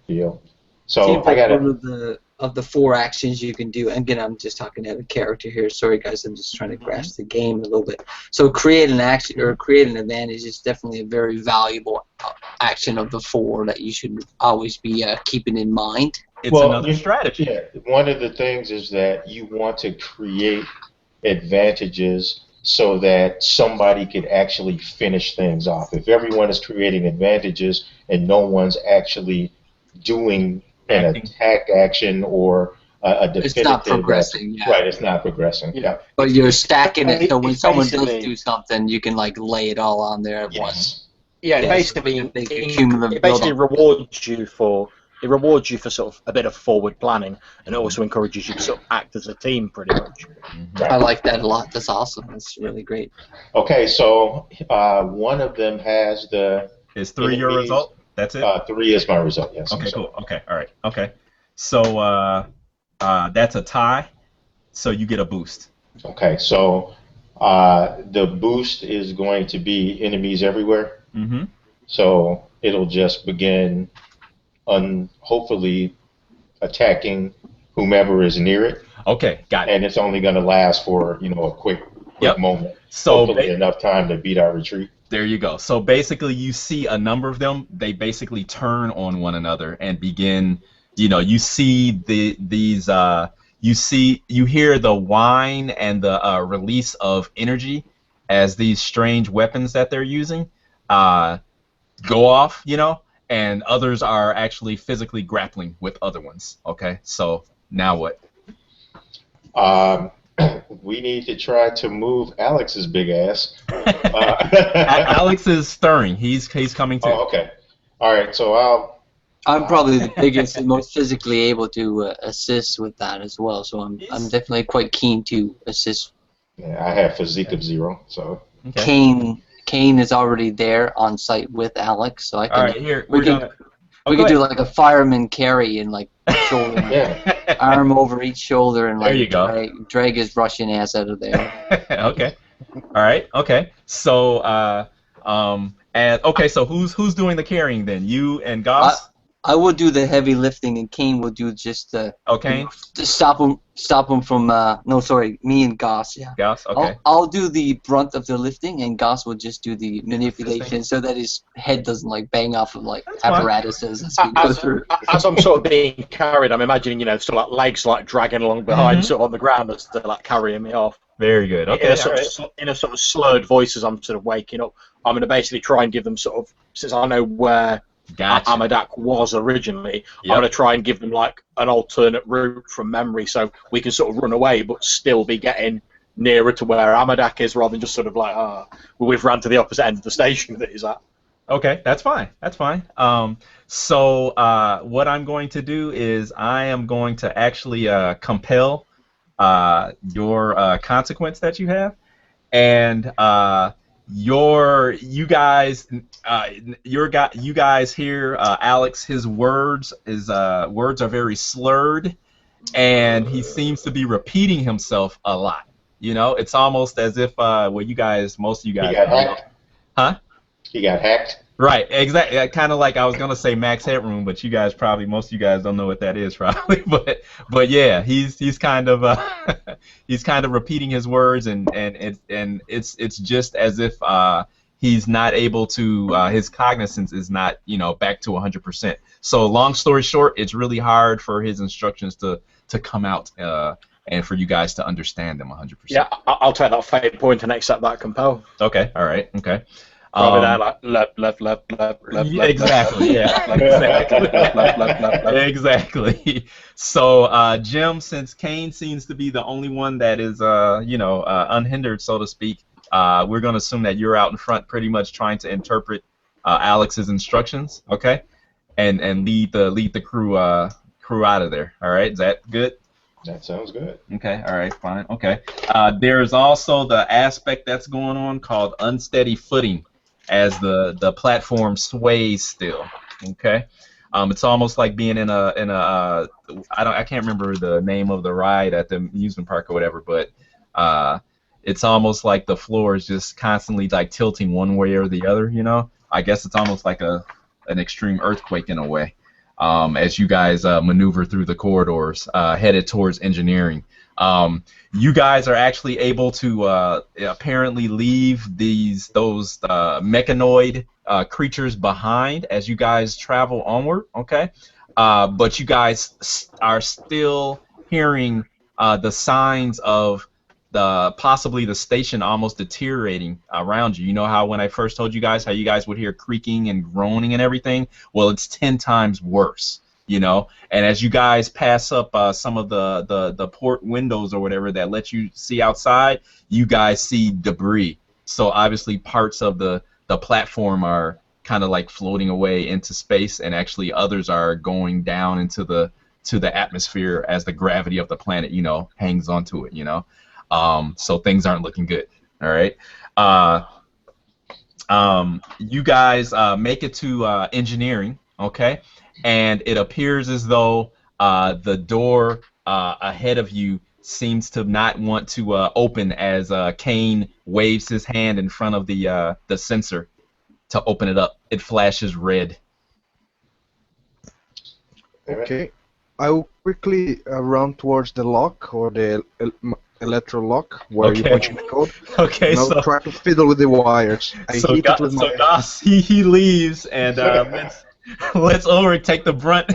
feel. So seems I got one of the 4 actions you can do. Again, I'm just talking out of character here. Sorry, guys. I'm just trying to grasp the game a little bit. So create an action or create an advantage is definitely a very valuable action of the 4 that you should always be keeping in mind. It's another strategy. Yeah, one of the things is that you want to create advantages so that somebody could actually finish things off. If everyone is creating advantages and no one's actually doing an attack action or a definitive, it's not progressing. Yeah. Right, it's not progressing. Yeah. But you're stacking it so when someone does do something, you can lay it all on there at once. Yeah, Yes. basically, Make a cumulative it basically build-up. rewards you for it rewards you for sort of a bit of forward planning, and it also encourages you to sort of act as a team, pretty much. I like that a lot. That's awesome. That's really great. Okay, so one of them has the. Is 3 your enemies. result? That's it? 3 is my result, yes. Okay, cool. Okay, all right. Okay. So that's a tie, so you get a boost. Okay, so the boost is going to be enemies everywhere. Mm-hmm. So it'll just begin, hopefully, attacking whomever is near it. Okay, got it. And it's only going to last for a quick moment. So hopefully enough time to beat our retreat. There you go. So basically, you see a number of them. They basically turn on one another and begin. You see you hear the whine and the release of energy as these strange weapons that they're using go off. And others are actually physically grappling with other ones. Okay, so now what? We need to try to move Alex's big ass. Alex is stirring. He's coming too. Oh, okay. All right. So I'm probably the biggest and most physically able to assist with that as well. So I'm definitely quite keen to assist. Yeah, I have physique of 0. So okay. Kane is already there on site with Alex. So I can. All right. Here we could do like a fireman carry and like shoulder, arm over each shoulder and like drag his Russian ass out of there. Okay. All right. Okay. So so who's doing the carrying then? You and Goss? I will do the heavy lifting, and Kane will do just the. Okay. To stop him from. No, sorry, me and Goss. Yeah. Goss. Okay. I'll do the brunt of the lifting, and Goss will just do the manipulation, so that his head doesn't like bang off of like apparatuses as we go through. As I'm sort of being carried, I'm imagining sort of like legs like dragging along behind, sort of on the ground as they're like carrying me off. Very good. Okay. In a sort of slurred voice as I'm sort of waking up, I'm going to basically try and give them sort of, since I know where Amadak was originally, I'm going to try and give them like an alternate route from memory so we can sort of run away but still be getting nearer to where Amadak is rather than just sort of like, we've run to the opposite end of the station that he's at. Okay, that's fine. That's fine. So what I'm going to do is I am going to actually compel your consequence that you have, and you guys hear Alex. His words are very slurred, and he seems to be repeating himself a lot. It's almost as if most of you guys, he got hacked. Huh? He got hacked. Right, exactly. Kind of like I was gonna say Max Headroom, but most of you guys don't know what that is, probably. But yeah, he's kind of he's kind of repeating his words, and it's just as if he's not able to his cognizance is not back to 100%. So long story short, it's really hard for his instructions to come out and for you guys to understand them 100%. Yeah, I'll take that fate point and accept that compel. Okay, all right, okay. Probably that, like left. Exactly. Yeah. Exactly. So, Jim, since Kane seems to be the only one that is, unhindered, so to speak, we're going to assume that you're out in front, pretty much trying to interpret Alex's instructions, okay, and lead the crew out of there. All right, is that good? That sounds good. Okay, all right, fine. Okay. There's also the aspect that's going on called unsteady footing, as the platform sways still. Okay, it's almost like being in a I can't remember the name of the ride at the amusement park or whatever, but it's almost like the floor is just constantly like tilting one way or the other. I guess it's almost like an extreme earthquake in a way, as you guys maneuver through the corridors headed towards engineering. You guys are actually able to apparently leave those mechanoid creatures behind as you guys travel onward, okay? But you guys are still hearing the signs of possibly the station almost deteriorating around you. You know how when I first told you guys how you guys would hear creaking and groaning and everything? Well, it's 10 times worse. And as you guys pass up some of the port windows or whatever that let you see outside, you guys see debris. So obviously parts of the platform are kind of like floating away into space, and actually others are going down into the atmosphere as the gravity of the planet, hangs onto it, so things aren't looking good. All right. You guys make it to engineering, okay, and it appears as though the door ahead of you seems to not want to open as Kane waves his hand in front of the sensor to open it up. It flashes red. Okay. I will quickly run towards the lock or the electro lock where you punch in the code. Okay, and I'll try to fiddle with the wires. So Goss, he leaves, and let's Ulrich take the brunt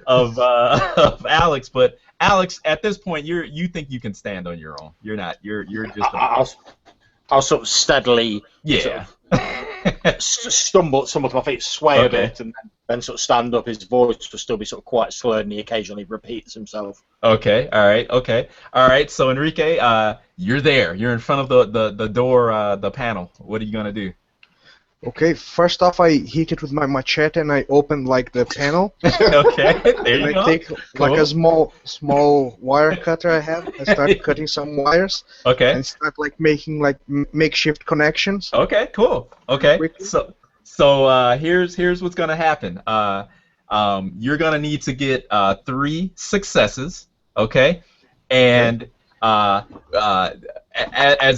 of Alex. But Alex, at this point, you think you can stand on your own. You're not. You're just. I'll sort of steadily. Yeah. Stumble to my feet, sway a bit, and then sort of stand up. His voice will still be sort of quite slurred, and he occasionally repeats himself. Okay. All right. Okay. All right. So Enrique, you're there. You're in front of the door, the panel. What are you gonna do? Okay. First off, I hit it with my machete, and I open like the panel. Okay. There you and go. I take like a small wire cutter I have. I start cutting some wires. Okay. And start like making like makeshift connections. Okay. Cool. Okay. Quickly. So here's what's gonna happen. You're gonna need to get 3 successes. Okay. And as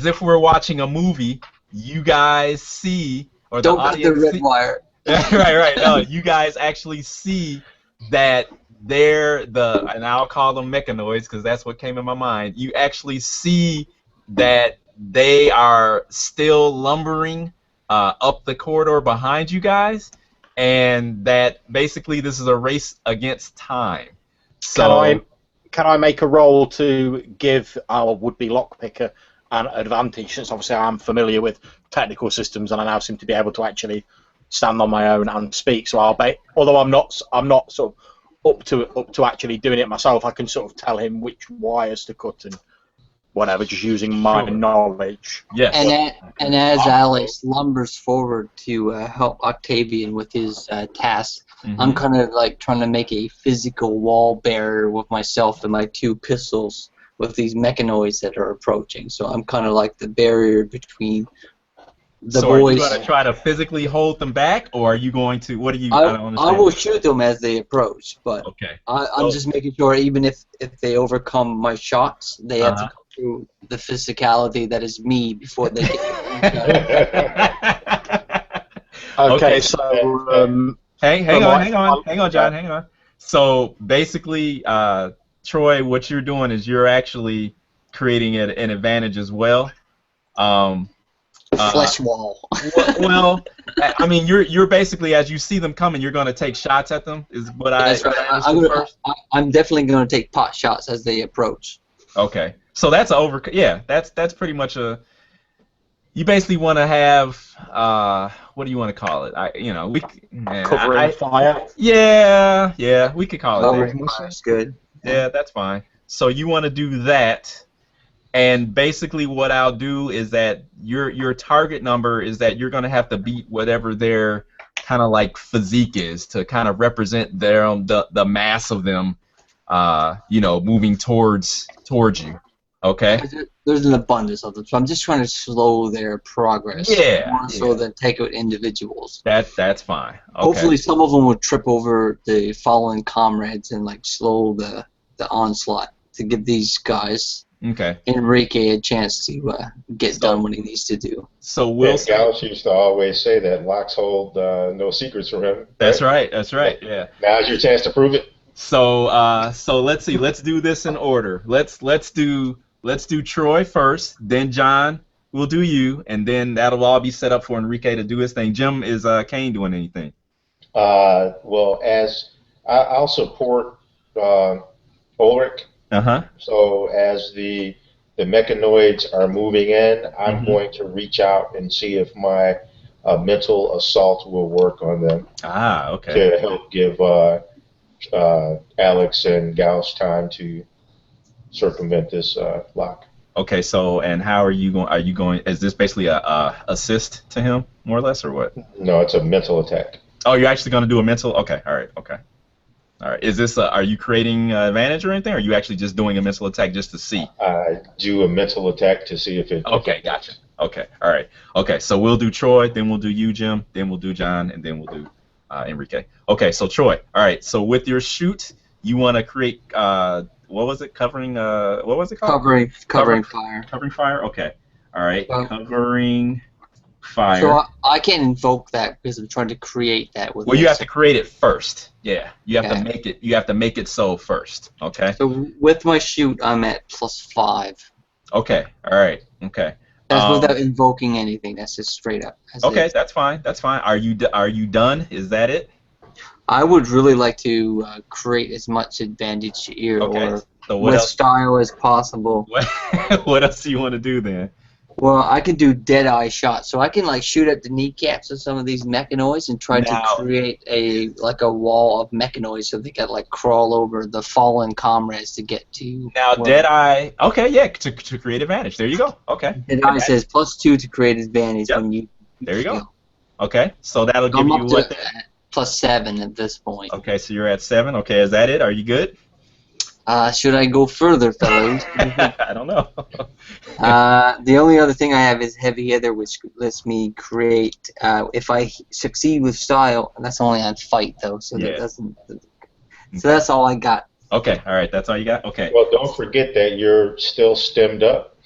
if we're watching a movie, you guys see. Or Don't the cut the red wire. right. No, you guys actually see that and I'll call them mechanoids because that's what came in my mind. You actually see that they are still lumbering up the corridor behind you guys, and that basically this is a race against time. So can I make a roll to give our would-be lockpicker an advantage, since obviously I'm familiar with technical systems and I now seem to be able to actually stand on my own and speak. So I'll bet, although I'm not sort of up to actually doing it myself, I can sort of tell him which wires to cut and whatever, just using my knowledge. Yes. And as Alex lumbers forward to help Octavian with his task, I'm kind of like trying to make a physical wall barrier with myself and my 2 pistols with these mechanoids that are approaching. So I'm kind of like the barrier between the boys. So are you going to try to physically hold them back, or are you going to, what do you, I don't understand. I will shoot them as they approach, but okay. I'm just making sure even if they overcome my shots, they have to go through the physicality that is me before they get Okay, so hang on, John, hang on. So basically, Troy, what you're doing is you're actually creating an advantage as well. Flesh wall. Well, I mean, you're basically, as you see them coming, you're going to take shots at them. Is what That's right. I'm definitely going to take pot shots as they approach. Okay, so that's that's pretty much a. You basically want to have what do you want to call it? Covering fire. Yeah, we could call it. Covering fire is good. Yeah, that's fine. So you want to do that, and basically what I'll do is that your target number is that you're going to have to beat whatever their kind of like physique is to kind of represent the mass of them, moving towards you. Okay. There's an abundance of them, so I'm just trying to slow their progress. More so than take out individuals. That's fine. Okay. Hopefully, some of them will trip over the fallen comrades and like slow the onslaught to give these guys, Enrique, a chance to get done what he needs to do. So we'll. Gauss used to always say that locks hold no secrets from him. That's right. That's right. Yeah. Now's your chance to prove it. So let's see. Let's do this in order. Let's do Troy first, then John. We'll do you, and then that'll all be set up for Enrique to do his thing. Jim, is Kane doing anything? Well, as I'll support Ulrich. So as the mechanoids are moving in, I'm going to reach out and see if my mental assault will work on them. Okay. To help give Alex and Gauss time to circumvent this lock. Okay, so and how are you going? Are you going? Is this basically a assist to him, more or less, or what? No, it's a mental attack. Oh, you're actually going to do a mental? Okay, all right, okay. All right. Is this? Are you creating advantage or anything? Or are you actually just doing a mental attack just to see? I do a mental attack to see if it. Okay, gotcha. Okay, all right. Okay, so we'll do Troy, then we'll do you, Jim, then we'll do John, and then we'll do Enrique. Okay, so Troy. All right. So with your shoot, you want to create what was it? Covering what was it called? Covering fire. Covering fire. Okay. All right. Well, Covering fire. So I can't invoke that because I'm trying to create that with. Well, you have to create it first. Yeah, you have Okay. to make it. You have to make it so first. Okay. So with my shoot, I'm at +5. Okay. All right. Okay. That's without invoking anything. That's just straight up. Okay, that's fine. That's fine. Are you done? Is that it? I would really like to create as much advantage here Okay. or So what with else? style as possible. What else do you want to do then? Well, I can do dead-eye shots, so I can like shoot at the kneecaps of some of these mechanoids and try Now- to create a wall of mechanoids so they can like crawl over the fallen comrades to get to. Now, where- Deadeye. Okay, yeah, to create advantage. There you go. Okay. Dead-eye says +2 to create advantage Yep. when you. There you go. Okay, so that'll give I'm you up what? to +7 at this point. Okay, so you're at 7. Okay, is that it? Are you good? Should I go further, fellows? I don't know. The only other thing I have is Heavy Hitter, which lets me create. If I succeed with style, and that's only on fight though, so Yeah. that doesn't. So that's all I got. Okay, all right, that's all you got. Okay. Well, don't forget that you're still stemmed up.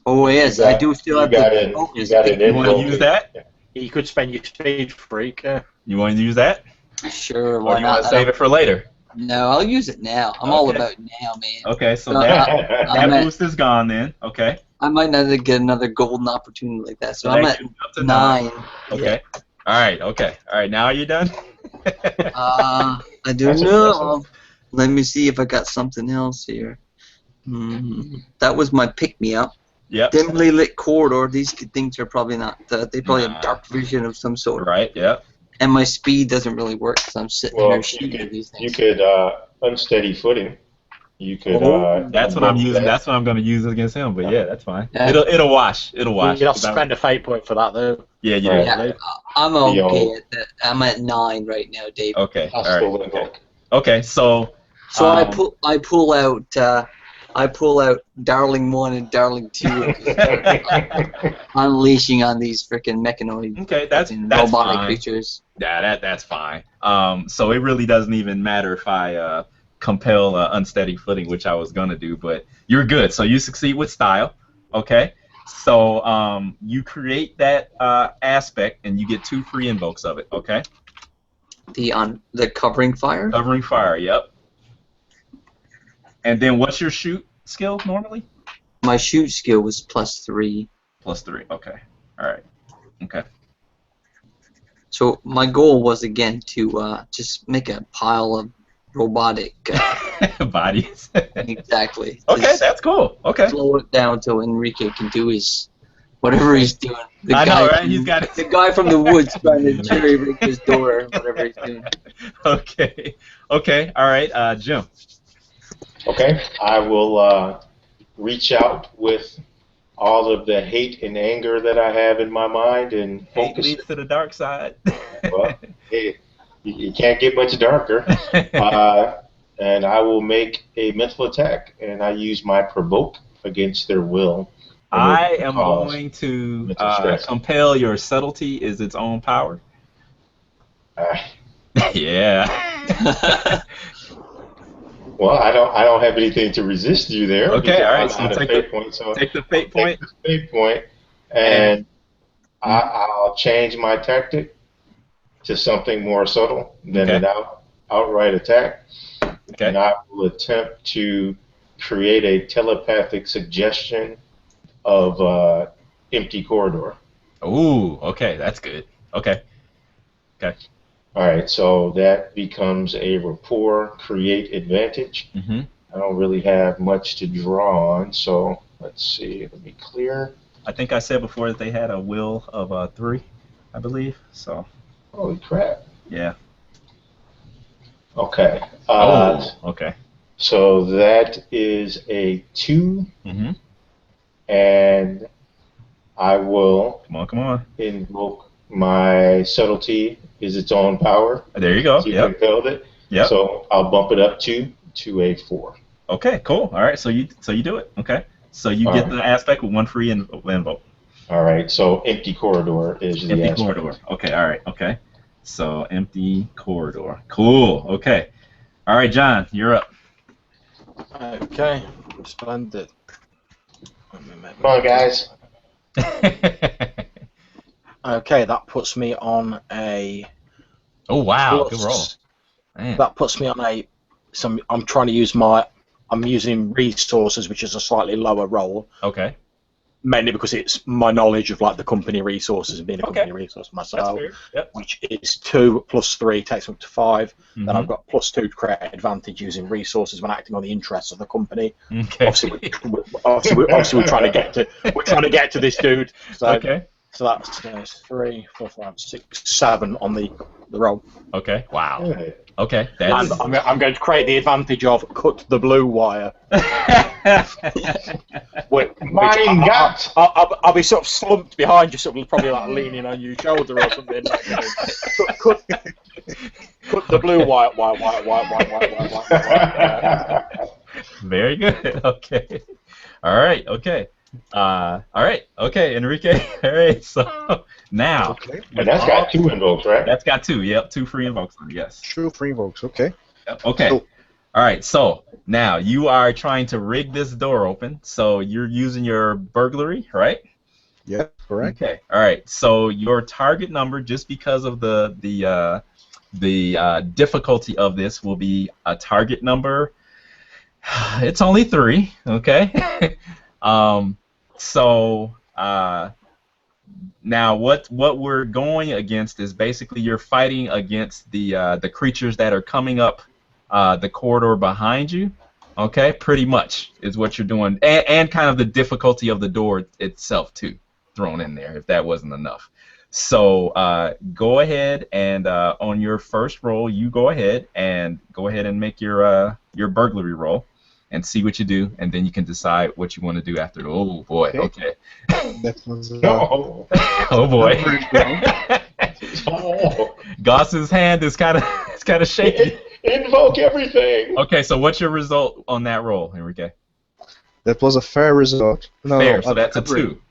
Oh yes, You got- I do still have you got the an- focus. you got an You want to invoke. use that? You could spend your speed freak. You want to use that, Sure, or why do you want not? to save it for later? No, I'll use it now. I'm all Okay. about now, man. Okay, so No, that I'm at- boost is gone then. Okay. I might not get another golden opportunity like that, so that I'm at gets you up to 9. Okay. All right. Okay. All right. Now are you done? I do That's know. impressive. Let me see if I got something else here. That was my pick-me-up. Yep. Dimly lit corridor. These things are probably not. They probably Nah. have dark vision of some sort. Right. Yep. And my speed doesn't really work because I'm sitting Well, here you shooting could, these you things. could unsteady footing. You could. That's what I'm invoke using. that. That's what I'm going to use against him. But yeah, that's fine. Yeah. It'll wash. It'll wash. You'll spend a fate point for that though. Yeah. You Right. do. Yeah, I'm The okay old- at that. I'm at 9 right now, Dave. Okay. All Hostile right. invoke. Okay. So. So I Um, pull out Darling 1 and Darling 2 and start unleashing on these freaking mechanoid Okay. That's robotic fine. creatures. Yeah. That's fine. So it really doesn't even matter if I compel unsteady footing, which I was gonna do, but you're good. So you succeed with style. Okay. So you create that aspect, and you get 2 free invokes of it. Okay. The covering fire. Covering fire. Yep. And then what's your shoot skill normally? My shoot skill was +3. +3. Okay. All right. Okay. So my goal was again to just make a pile of robotic. Bodies. Exactly. Okay, Just that's cool. Okay. slow it down so Enrique can do his whatever he's doing. The I guy know, right? from- He's got it. the guy from the woods trying to cherry rig his door, whatever he's doing. Okay. Okay. All right. Jim. Okay, I will reach out with all of the hate and anger that I have in my mind and Hate focus. leads to the dark side. Well, hey, you can't get much darker. And I will make a mental attack, and I use my provoke against their will. I am Cause going to mental stress. compel your subtlety is its own power. Uh, Yeah. well, I don't have anything to resist you there. Okay, because all right, I'm so out of take fate the- point, so Take the fate I'll point. take the fate point, and I'll change my tactic to something more subtle than Okay. an outright attack. Okay. And I will attempt to create a telepathic suggestion of empty corridor. Ooh. Okay. That's good. Okay. Okay. All right, so that becomes a rapport create advantage. Mhm. I don't really have much to draw on, so let's see. Let me clear. I think I said before that they had a will of 3, I believe. So Holy crap. yeah. Okay. Okay. So that is a 2 Mhm. and I will Come on. invoke my subtlety is its own power. There you go. So you Yep. compelled it. Yep. So I'll bump it up to a 4. Okay, cool. All right, so you do it. Okay, so you get the aspect with 1 free invoke. All right, so empty corridor is the Empty aspect. corridor. Okay, all right, okay. So empty corridor. Cool. Okay. All right, John, you're up. Okay, splendid. Come on, guys. Okay, that puts me on a. Oh wow, plus. good roll. Man. That puts me on a. I'm trying to use I'm using resources, which is a slightly lower roll. Okay. Mainly because it's my knowledge of like the company resources and being a company resource myself, Yep. which is 2 plus 3 takes me up to 5. Mm-hmm. Then I've got plus 2 to create advantage using resources when acting on the interests of the company. Okay. Obviously, we're trying to get to this dude. So, okay. So that's 3, 4, 5, 6, 7 on the roll. Okay. Wow. Good. Okay. And I'm going to create the advantage of cut the blue wire. Mein Gott! I'll be sort of slumped behind you, sort of probably like leaning on your shoulder or something. Cut the blue wire. Very good. Okay. All right. Okay. All right. Okay, Enrique. All right. So now. Okay. And that's got 2 invokes, right? That's got 2. Yep. 2 free invokes. Yes. 2 free invokes. Okay. Yep. Okay. So, all right. So now you are trying to rig this door open. So you're using your burglary, right? yeah, correct. Okay. All right. So your target number, just because of the difficulty of this, will be a target number. It's only 3. Okay. So now what we're going against is basically you're fighting against the creatures that are coming up the corridor behind you. Okay, pretty much is what you're doing, and kind of the difficulty of the door itself too, thrown in there if that wasn't enough. So go ahead and on your first roll, you go ahead and make your burglary roll. And see what you do, and then you can decide what you want to do after. Oh boy, okay. That was No. Oh boy. Oh. Goss's hand is kind of shaky. Invoke everything. Okay, so what's your result on that roll, Enrique? that was a fair result. No, Fair, no, so that's a average. 2.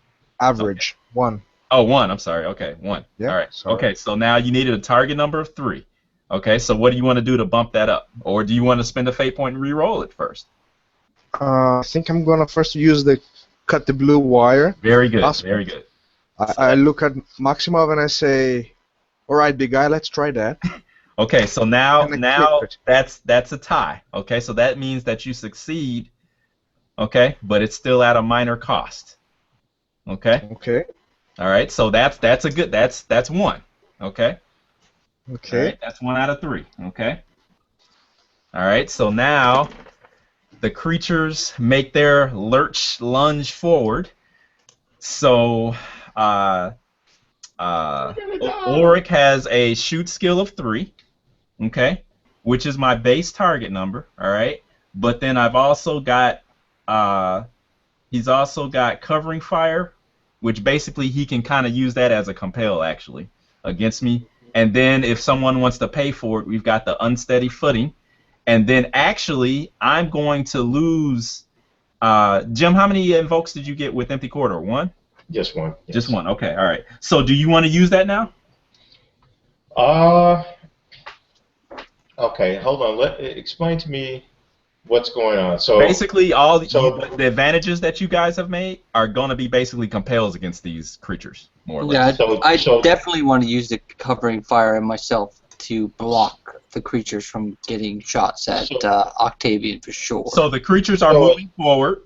Average. 1. Oh, 1. I'm sorry. Okay, 1. Yeah, all right. sorry. Okay, so now you needed a target number of 3. Okay, so what do you want to do to bump that up, or do you want to spend a fate point and re-roll it first? I think I'm gonna first use the cut the blue wire. Very good. Aspect. Very good. I look at Maximov and I say, "All right, big guy, let's try that." Okay, so now And a crit. that's a tie. Okay, so that means that you succeed. Okay, but it's still at a minor cost. Okay. Okay. All right, so that's a good. That's 1. Okay. Okay. All right, that's 1 out of 3. Okay. All right, so now the creatures make their lunge forward. So Ulrich has a shoot skill of 3, okay, which is my base target number. All right, but then I've also got he's also got covering fire, which basically he can kind of use that as a compel actually against me. And then if someone wants to pay for it, we've got the unsteady footing. And then actually, I'm going to lose. Jim, how many invokes did you get with Empty Corridor? 1? Just 1. Yes. Just 1. Okay, all right. So do you want to use that now? Okay, hold on. Explain to me what's going on. So basically, all the advantages that you guys have made are going to be basically compels against these creatures, more or less. Yeah, I definitely want to use the covering fire and myself to block the creatures from getting shots at Octavian for sure. So the creatures are moving forward,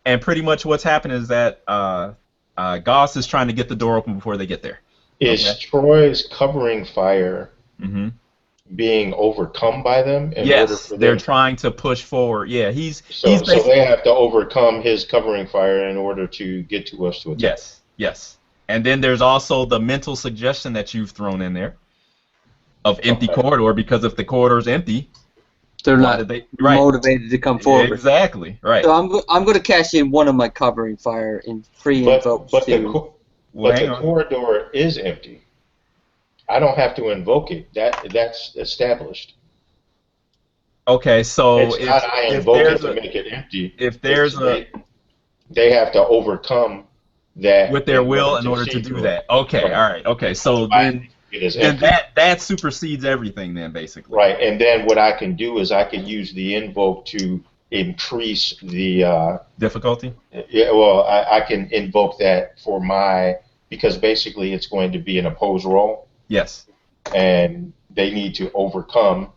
and pretty much what's happening is that Goss is trying to get the door open before they get there. Is Troy's covering fire being overcome by them? Yes, they're trying to push forward. Yeah, so they have to overcome his covering fire in order to get to us to attack. Yes. And then there's also the mental suggestion that you've thrown in there of empty corridor, because if the corridor's empty, They're Why not did they? Right. motivated to come forward. Exactly. Right. So I'm going to cash in one of my covering fire in free invokes But to. the corridor is empty. I don't have to invoke it. That's established. Okay, so It's not I invoke it to make it empty. If there's they have to overcome that with their will in order to do that. Okay, right. all right. Okay, so then that supersedes everything then, basically. Right, and then what I can do is I can use the invoke to increase the difficulty. Yeah, well, I can invoke that for because basically it's going to be an opposed roll. Yes. And they need to overcome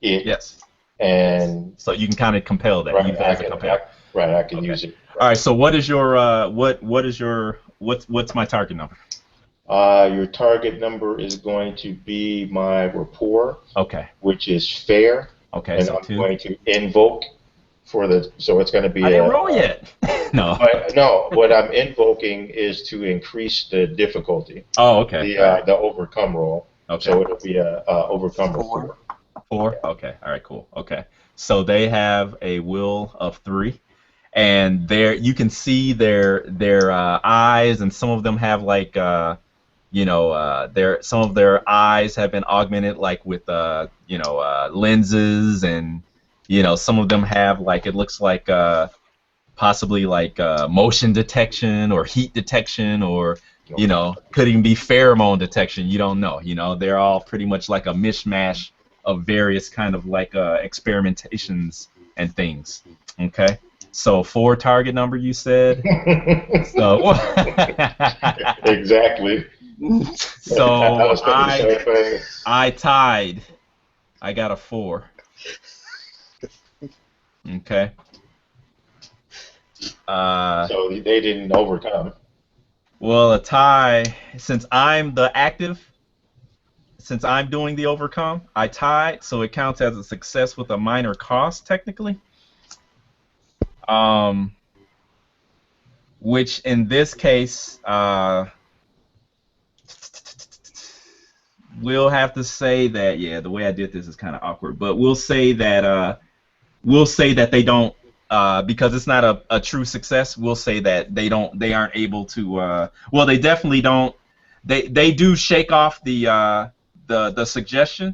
it. Yes. And so you can kind of compel that. Right, I can use it. All right. So what is your what's my target number? Your target number is going to be my rapport. Okay. Which is fair. Okay. And so I'm going to invoke so it's going to be. I didn't roll yet. No. No. What I'm invoking is to increase the difficulty. Oh, okay. The overcome roll. Okay. So it'll be a overcome 4. 4. Okay. All right. Cool. Okay. So they have a will of 3, and there you can see their eyes, and some of them have like some of their eyes have been augmented like with lenses, and some of them have like it looks like possibly like motion detection or heat detection or could even be pheromone detection. You don't know. They're all pretty much like a mishmash of various kind of like experimentations and things. Okay, so 4 target number you said. So exactly. So I tied. I got a 4. Okay. So they didn't overcome. Well, a tie, since I'm the active, since I'm doing the overcome, I tied, so it counts as a success with a minor cost, technically. Which in this case, we'll have to say that, yeah, the way I did this is kind of awkward, but we'll say that they don't, because it's not a true success. We'll say that they aren't able to. Well, they definitely don't. They do shake off the suggestion,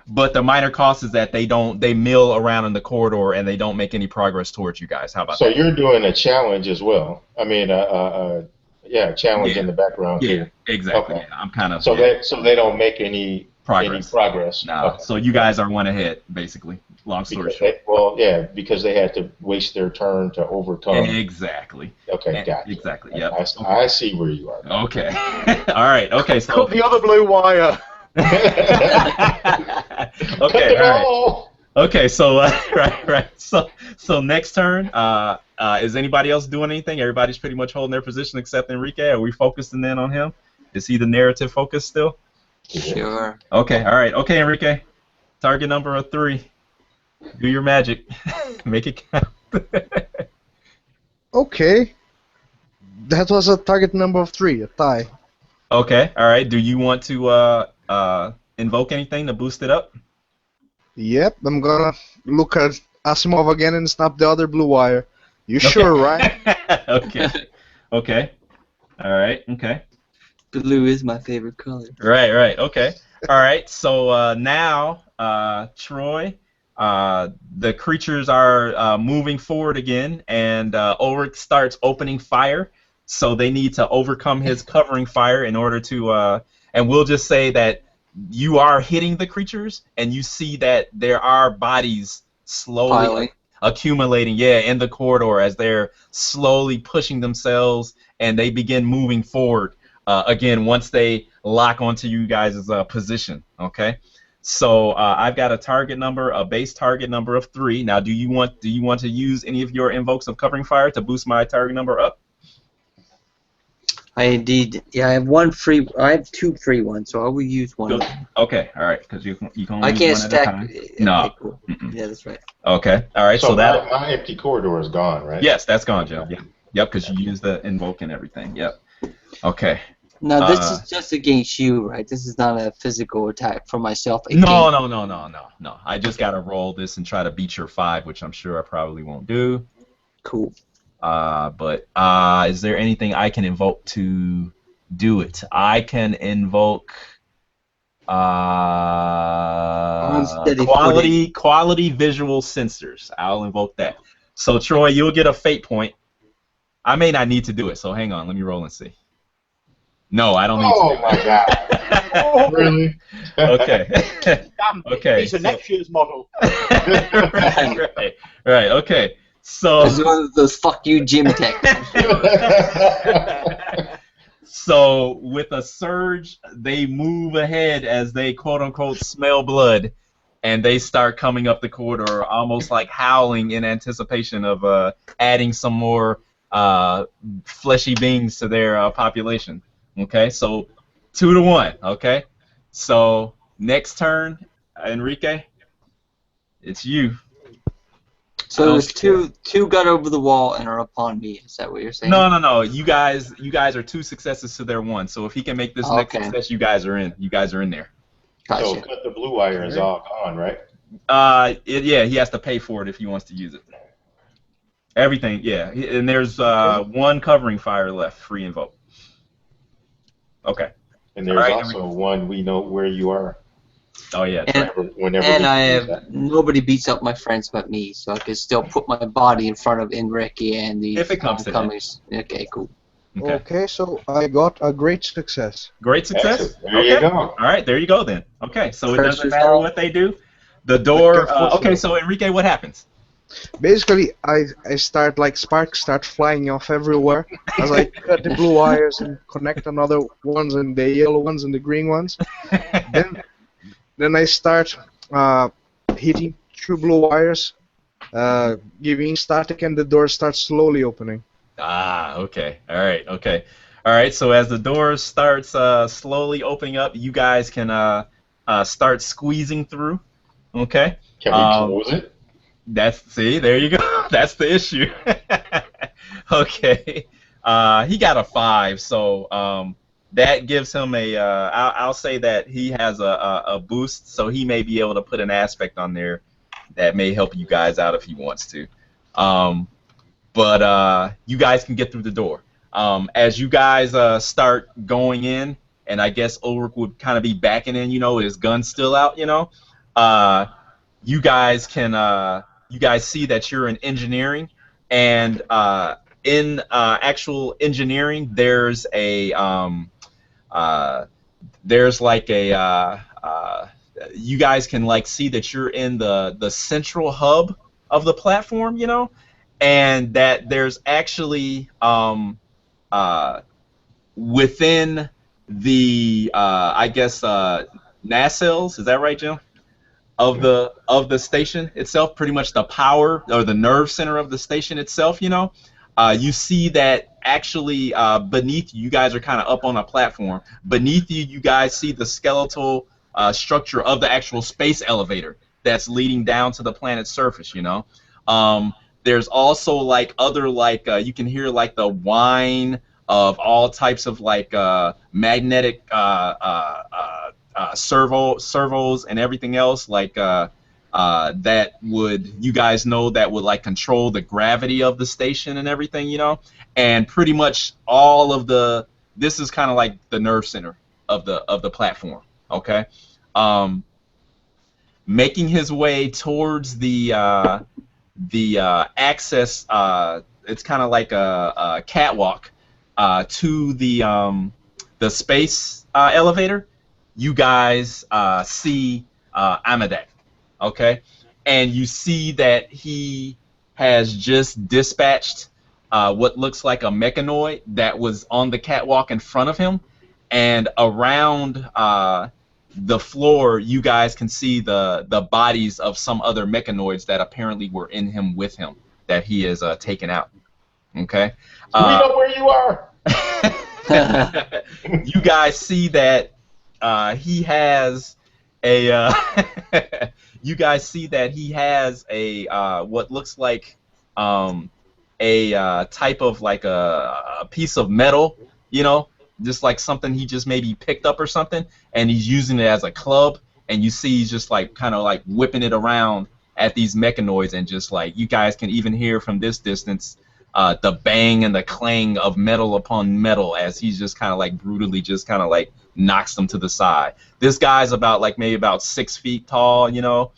but the minor cost is that they mill around in the corridor and they don't make any progress towards you guys. How about that? So you're doing a challenge as well. I mean, challenge in the background too. Exactly. Okay. Yeah, I'm kind of. So they don't make any progress. No. Okay. So you guys are one ahead, basically. Long story short. Because they had to waste their turn to overcome. Exactly. Okay, got it. Exactly. Yep. I see where you are. Okay. All right. Okay. So the other blue wire. Okay. All right. Okay. So right. So next turn. Is anybody else doing anything? Everybody's pretty much holding their position except Enrique. Are we focusing in on him? Is he the narrative focus still? Sure. Okay. All right. Okay, Enrique. Target number of 3. Do your magic. Make it count. Okay. That was a target number of 3, a tie. Okay, all right. Do you want to invoke anything to boost it up? Yep, I'm gonna look at Asimov again and snap the other blue wire. You sure, right? Okay. Okay. All right. Okay. Blue is my favorite color. Right. Okay. All right. So now, Troy, the creatures are moving forward again, and Ulrich starts opening fire. So they need to overcome his covering fire in order to, and we'll just say that you are hitting the creatures, and you see that there are bodies slowly accumulating, in the corridor as they're slowly pushing themselves, and they begin moving forward again once they lock onto you guys' position. Okay. So I've got a base target number of 3. Now, do you want to use any of your invokes of covering fire to boost my target number up? I indeed. Yeah, I have 2 free ones, so I will use one. Good. Okay, all right, because you can only I can't use one stack. at a time. No. Okay, cool. Yeah, that's right. Okay, all right. So that my empty corridor is gone, right? Yes, that's gone, Joe. Yeah. Yep, because you used the invoke and everything. Yep. Okay. Now this is just against you, right? This is not a physical attack for myself. No. I just gotta roll this and try to beat your 5, which I'm sure I probably won't do. Cool. But is there anything I can invoke to do it? I can invoke quality visual sensors. I'll invoke that. So Troy, you'll get a fate point. I may not need to do it, so hang on. Let me roll and see. No, I don't need to do it. Oh my god. Really? Okay. Okay. He's a next year's model. Right. Okay. So. It's one of those fuck you gym tech. So with a surge, they move ahead as they quote unquote smell blood, and they start coming up the corridor, almost like howling in anticipation of adding some more fleshy beings to their population. Okay, so 2-1. Okay, so next turn, Enrique, it's you. So there's two got over the wall and are upon me. Is that what you're saying? No. You guys are 2 successes to their 1. So if he can make this next success, you guys are in. You guys are in there. Gotcha. So cut the blue wire is all gone, right? Yeah, he has to pay for it if he wants to use it. Everything, yeah. And there's 1 covering fire left, free invoke. Okay. And there's also one we know where you are. Oh yeah. And I have nobody beats up my friends but me, so I can still put my body in front of Enrique and the if it comes to that. Okay, cool. Okay, so I got a great success. Great success? Excellent. There you go. All right, there you go then. Okay, so it doesn't matter what they do. The door. Okay, so Enrique, what happens? Basically, I start like sparks start flying off everywhere as I cut the blue wires and connect another ones and the yellow ones and the green ones. Then I start hitting 2 blue wires, giving static, and the door starts slowly opening. Okay. All right. Okay. All right. So as the door starts slowly opening up, you guys can start squeezing through. Okay. Can we close it? There you go. That's the issue. Okay. He got a 5, so that gives him a. I'll say that he has a boost, so he may be able to put an aspect on there that may help you guys out if he wants to. But you guys can get through the door. As you guys start going in, and I guess Ulrich would kind of be backing in, his gun's still out, you guys can. You guys see that you're in engineering, and in actual engineering, there's a you guys can like see that you're in the central hub of the platform, and that there's actually within the I guess nacelles, is that right, Jim? Of the station itself, pretty much the power or the nerve center of the station itself, you see that actually beneath you guys are kind of up on a platform. Beneath you guys see the skeletal structure of the actual space elevator that's leading down to the planet's surface. There's also like other you can hear like the whine of all types of like magnetic servos and everything else like that would, you guys know, that would like control the gravity of the station and everything, and pretty much all of this is kind of like the nerve center of the platform. Okay. Making his way towards the access, it's kind of like a catwalk to the space elevator. You guys see Amadak, okay? And you see that he has just dispatched what looks like a mechanoid that was on the catwalk in front of him, and around the floor you guys can see the bodies of some other mechanoids that apparently were in him with him that he has taken out, okay? We know where you are! You guys see that he has a. You guys see that he has a what looks like a type of like a piece of metal, something he just maybe picked up or something, and he's using it as a club, and you see he's just like kind of like whipping it around at these mechanoids, and just like you guys can even hear from this distance the bang and the clang of metal upon metal as he's just kind of like brutally just kind of like knocks them to the side. This guy's about like maybe about 6 feet tall, you know.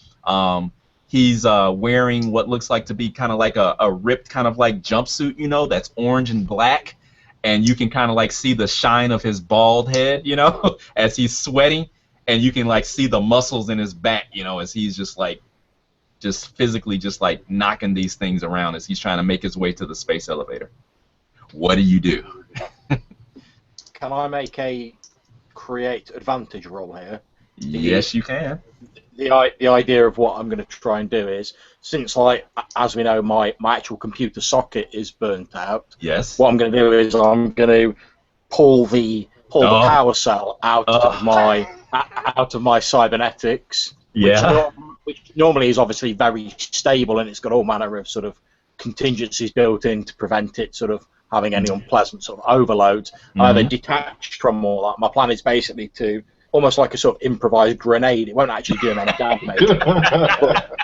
He's wearing what looks like to be kind of like a ripped kind of like jumpsuit, you know, that's orange and black, and you can kind of like see the shine of his bald head, you know, as he's sweating, and you can like see the muscles in his back, you know, as he's just like physically just like knocking these things around as he's trying to make his way to the space elevator. What do you do? Can I make a create advantage roll here? Yes, you can. The idea of what I'm going to try and do is, since like as we know my actual computer socket is burnt out. Yes. What I'm going to do is I'm going to pull the power cell out of my cybernetics. Yeah. Which normally is obviously very stable, and it's got all manner of sort of contingencies built in to prevent it sort of having any unpleasant sort of overloads. They're detached from all that. My plan is basically to almost like a sort of improvised grenade. It won't actually do him any damage,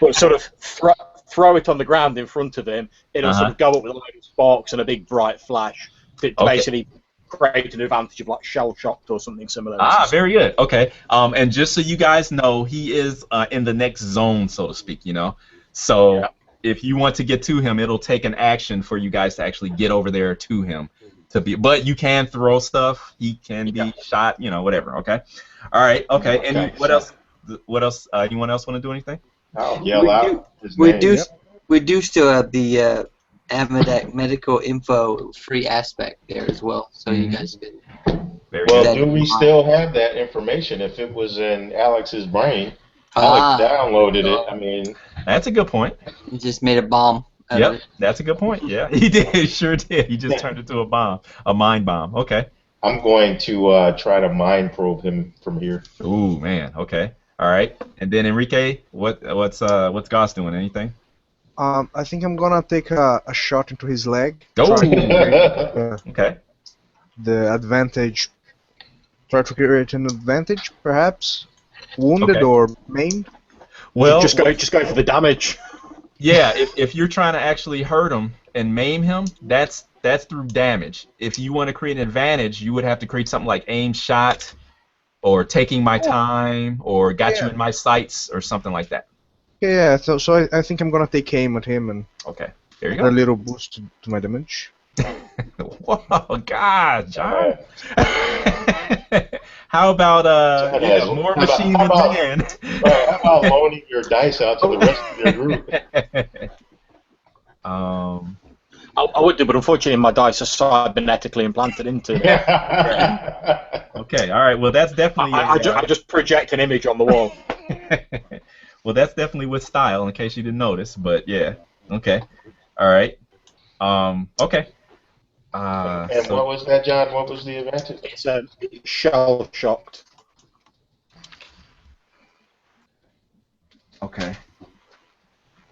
but sort of throw it on the ground in front of him. It'll sort of go up with a load of sparks and a big bright flash to basically create an advantage of like shell shocked or something similar. Very good. Okay. And just so you guys know, he is in the next zone, so to speak. You know, so if you want to get to him, it'll take an action for you guys to actually get over there to him. But you can throw stuff. He can be shot. You know, whatever. Okay. All right. Okay. And what else? What else? Anyone else want to do anything? I'll yell out his We name. do. We do still have the Amadak medical info free aspect there as well, so you guys can. Well, do we still have that information? If it was in Alex's brain, Alex downloaded it. I mean, that's a good point. He just made a bomb. Yep, that's a good point. Yeah, he did. He sure did. He just turned it into a bomb, a mind bomb. Okay. I'm going to try to mind probe him from here. Ooh, man. Okay. All right. And then Enrique, what's Goss doing? Anything? I think I'm gonna take a shot into his leg. Go. Try to, Okay. The advantage. Try to create an advantage, perhaps. Wounded or maimed. Well, just go for the damage. Yeah, if you're trying to actually hurt him and maim him, that's through damage. If you want to create an advantage, you would have to create something like aim shot, or taking my time, or got you in my sights, or something like that. Yeah, so I think I'm gonna take aim at him and Okay, there you a go. little boost to my damage. Whoa, God, John. How about more machine than man? How about loaning your dice out to the rest of your group? I would do, but unfortunately my dice are cybernetically implanted into it. Okay, all right. Well, that's definitely. I just project an image on the wall. Well, that's definitely with style, in case you didn't notice. But yeah, okay, all right. Okay. And what was that, John? What was the advantage? It's shell shocked. Okay.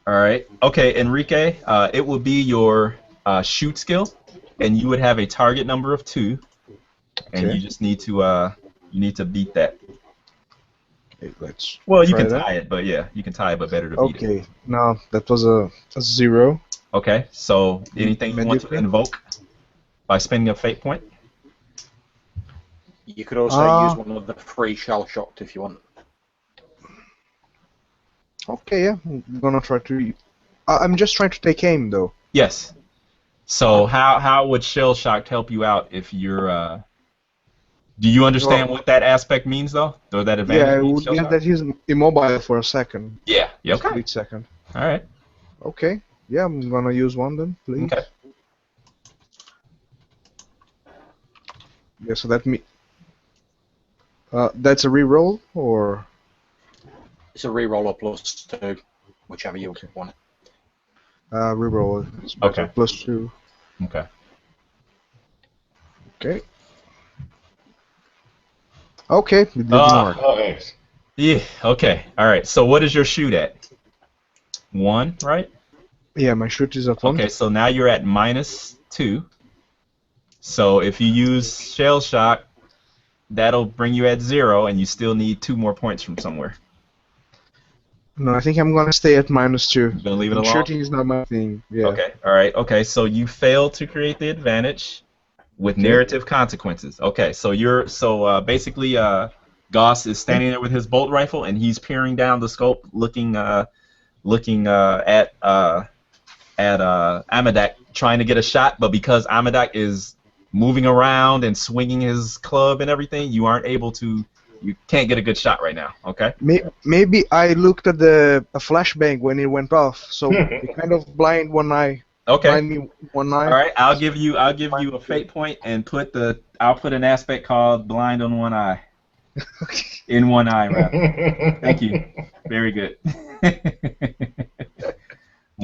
All right. Okay, Enrique. It will be your shoot skill, and you would have a target number of 2, and you just need to beat that. Okay, let's. Well, you try can that. tie it, but yeah, you can tie it, but better to beat it. Okay, no, that was a 0. Okay. So anything you want to invoke by spending a fate point? You could also use one of the free shell shocked if you want. Okay, yeah, I'm gonna try to. I'm just trying to take aim though. Yes. So how would shell shocked help you out if you're? Do you understand what that aspect means though? Or that advantage? Yeah, it means, would shell mean shocked? that he's immobile for a second. Yeah. Yeah. Just a Okay. split second. All right. Okay, yeah, I'm gonna use one then, please. Okay. Yeah, so that's a reroll or. It's a reroll or +2, whichever you want. Reroll. It's better. Okay. +2. Okay. Okay. Okay, it didn't work. Oh, thanks. Yeah. Okay. All right. So what is your shoot at? 1, right? Yeah, my shoot is at 1. Okay. So now you're at -2. So if you use shell shock, that'll bring you at 0, and you still need 2 more points from somewhere. No, I think I'm gonna stay at -2. You gonna leave it alone? Shooting is not my thing. Yeah. Okay. All right. Okay. So you failed to create the advantage with narrative consequences. Okay. So basically Goss is standing there with his bolt rifle, and he's peering down the scope, looking at Amadak, trying to get a shot, but because Amadak is moving around and swinging his club and everything, you can't get a good shot right now. Okay. Maybe I looked at a flashbang when it went off, so it kind of blind one eye. Okay. Blind me one eye. All right. I'll give you a fate point and I'll put an aspect called blind on one eye. In one eye, rather. Thank you. Very good.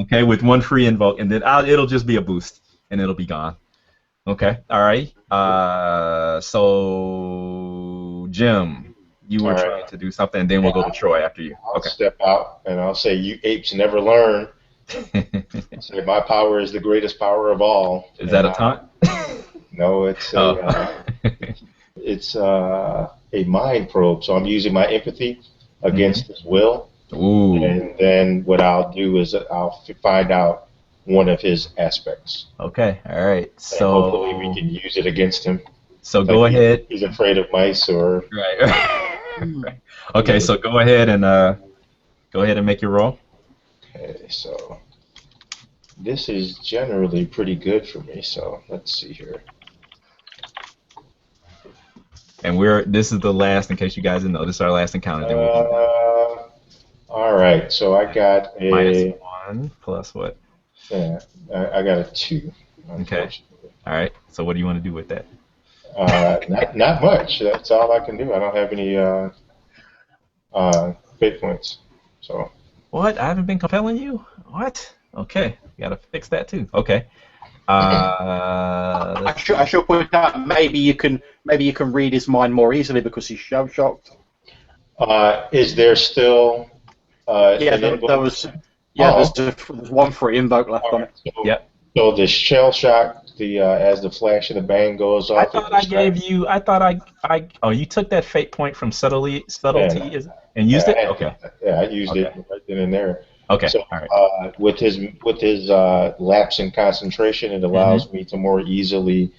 Okay, with 1 free invoke, and then it'll just be a boost, and it'll be gone. Okay, all right. So Jim, you were trying to do something, and then we'll go to Troy after you. I'll step out, and I'll say, "You apes never learn." Say, "My power is the greatest power of all." Is that a taunt? No, it's it's a mind probe. So I'm using my empathy against his will. Ooh. And then what I'll do is I'll find out one of his aspects. Okay, all right. So and hopefully we can use it against him. So go ahead. He's afraid of mice, or right. Okay, so go ahead and make your roll. Okay, so this is generally pretty good for me. So let's see here. And this is the last, in case you guys didn't know, this is our last encounter. Then all right, so I got a -1 plus what? Yeah, I got a 2. Okay. All right. So what do you want to do with that? Not much. That's all I can do. I don't have any fate points. So. What? I haven't been compelling you? What? Okay. You gotta fix that too. Okay. I should point out maybe you can read his mind more easily because he's shell shocked. Is there still? There's 1 free invoke left on it. So, so the shell shock, as the flash of the bang goes off. I thought I gave you. Oh, you took that fate point from subtlety and used it. Okay. Yeah, I used it right then and there. Okay. So, all right. With his lapse in concentration, it allows me to more easily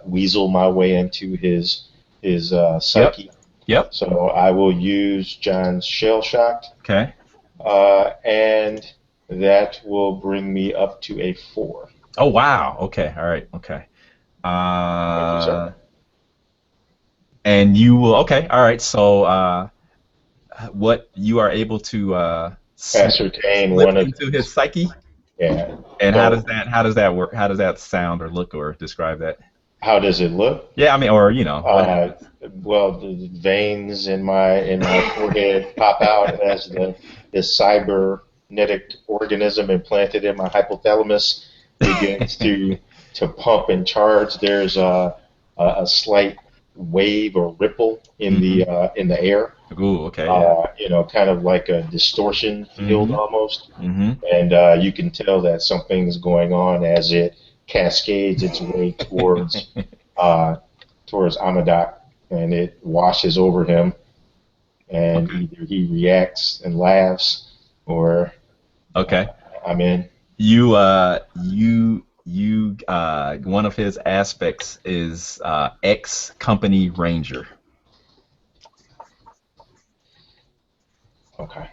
weasel my way into his psyche. Yep. So I will use John's shell shock. Okay. And that will bring me up to a 4. Oh wow. Okay. All right. Okay. Thank you, sir. And you will. Okay. All right. So what you are able to ascertain slip into his psyche. Yeah. And how does that work? How does that sound or look or describe that? How does it look? Yeah, I mean, or well, the veins in my forehead pop out as the cybernetic organism implanted in my hypothalamus begins to pump and charge. There's a slight wave or ripple in the air. Ooh, okay. Kind of like a distortion field almost. And you can tell that something's going on as it cascades its way towards Amadak, and it washes over him, and either he reacts and laughs, or I'm in. One of his aspects is ex-company ranger. Okay.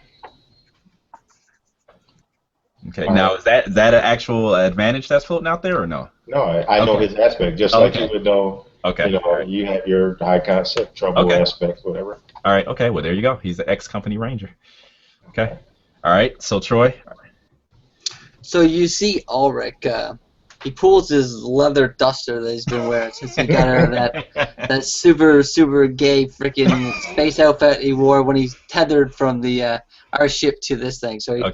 Okay. Now, is that an actual advantage that's floating out there, or no? No, I know his aspect, just like you would know. Okay. You have your high concept trouble aspect, whatever. All right. Okay. Well, there you go. He's the ex-company ranger. Okay. All right. So Troy. So you see Ulrich. He pulls his leather duster that he's been wearing since he got out of that super gay freaking space outfit he wore when he's tethered from our ship to this thing. So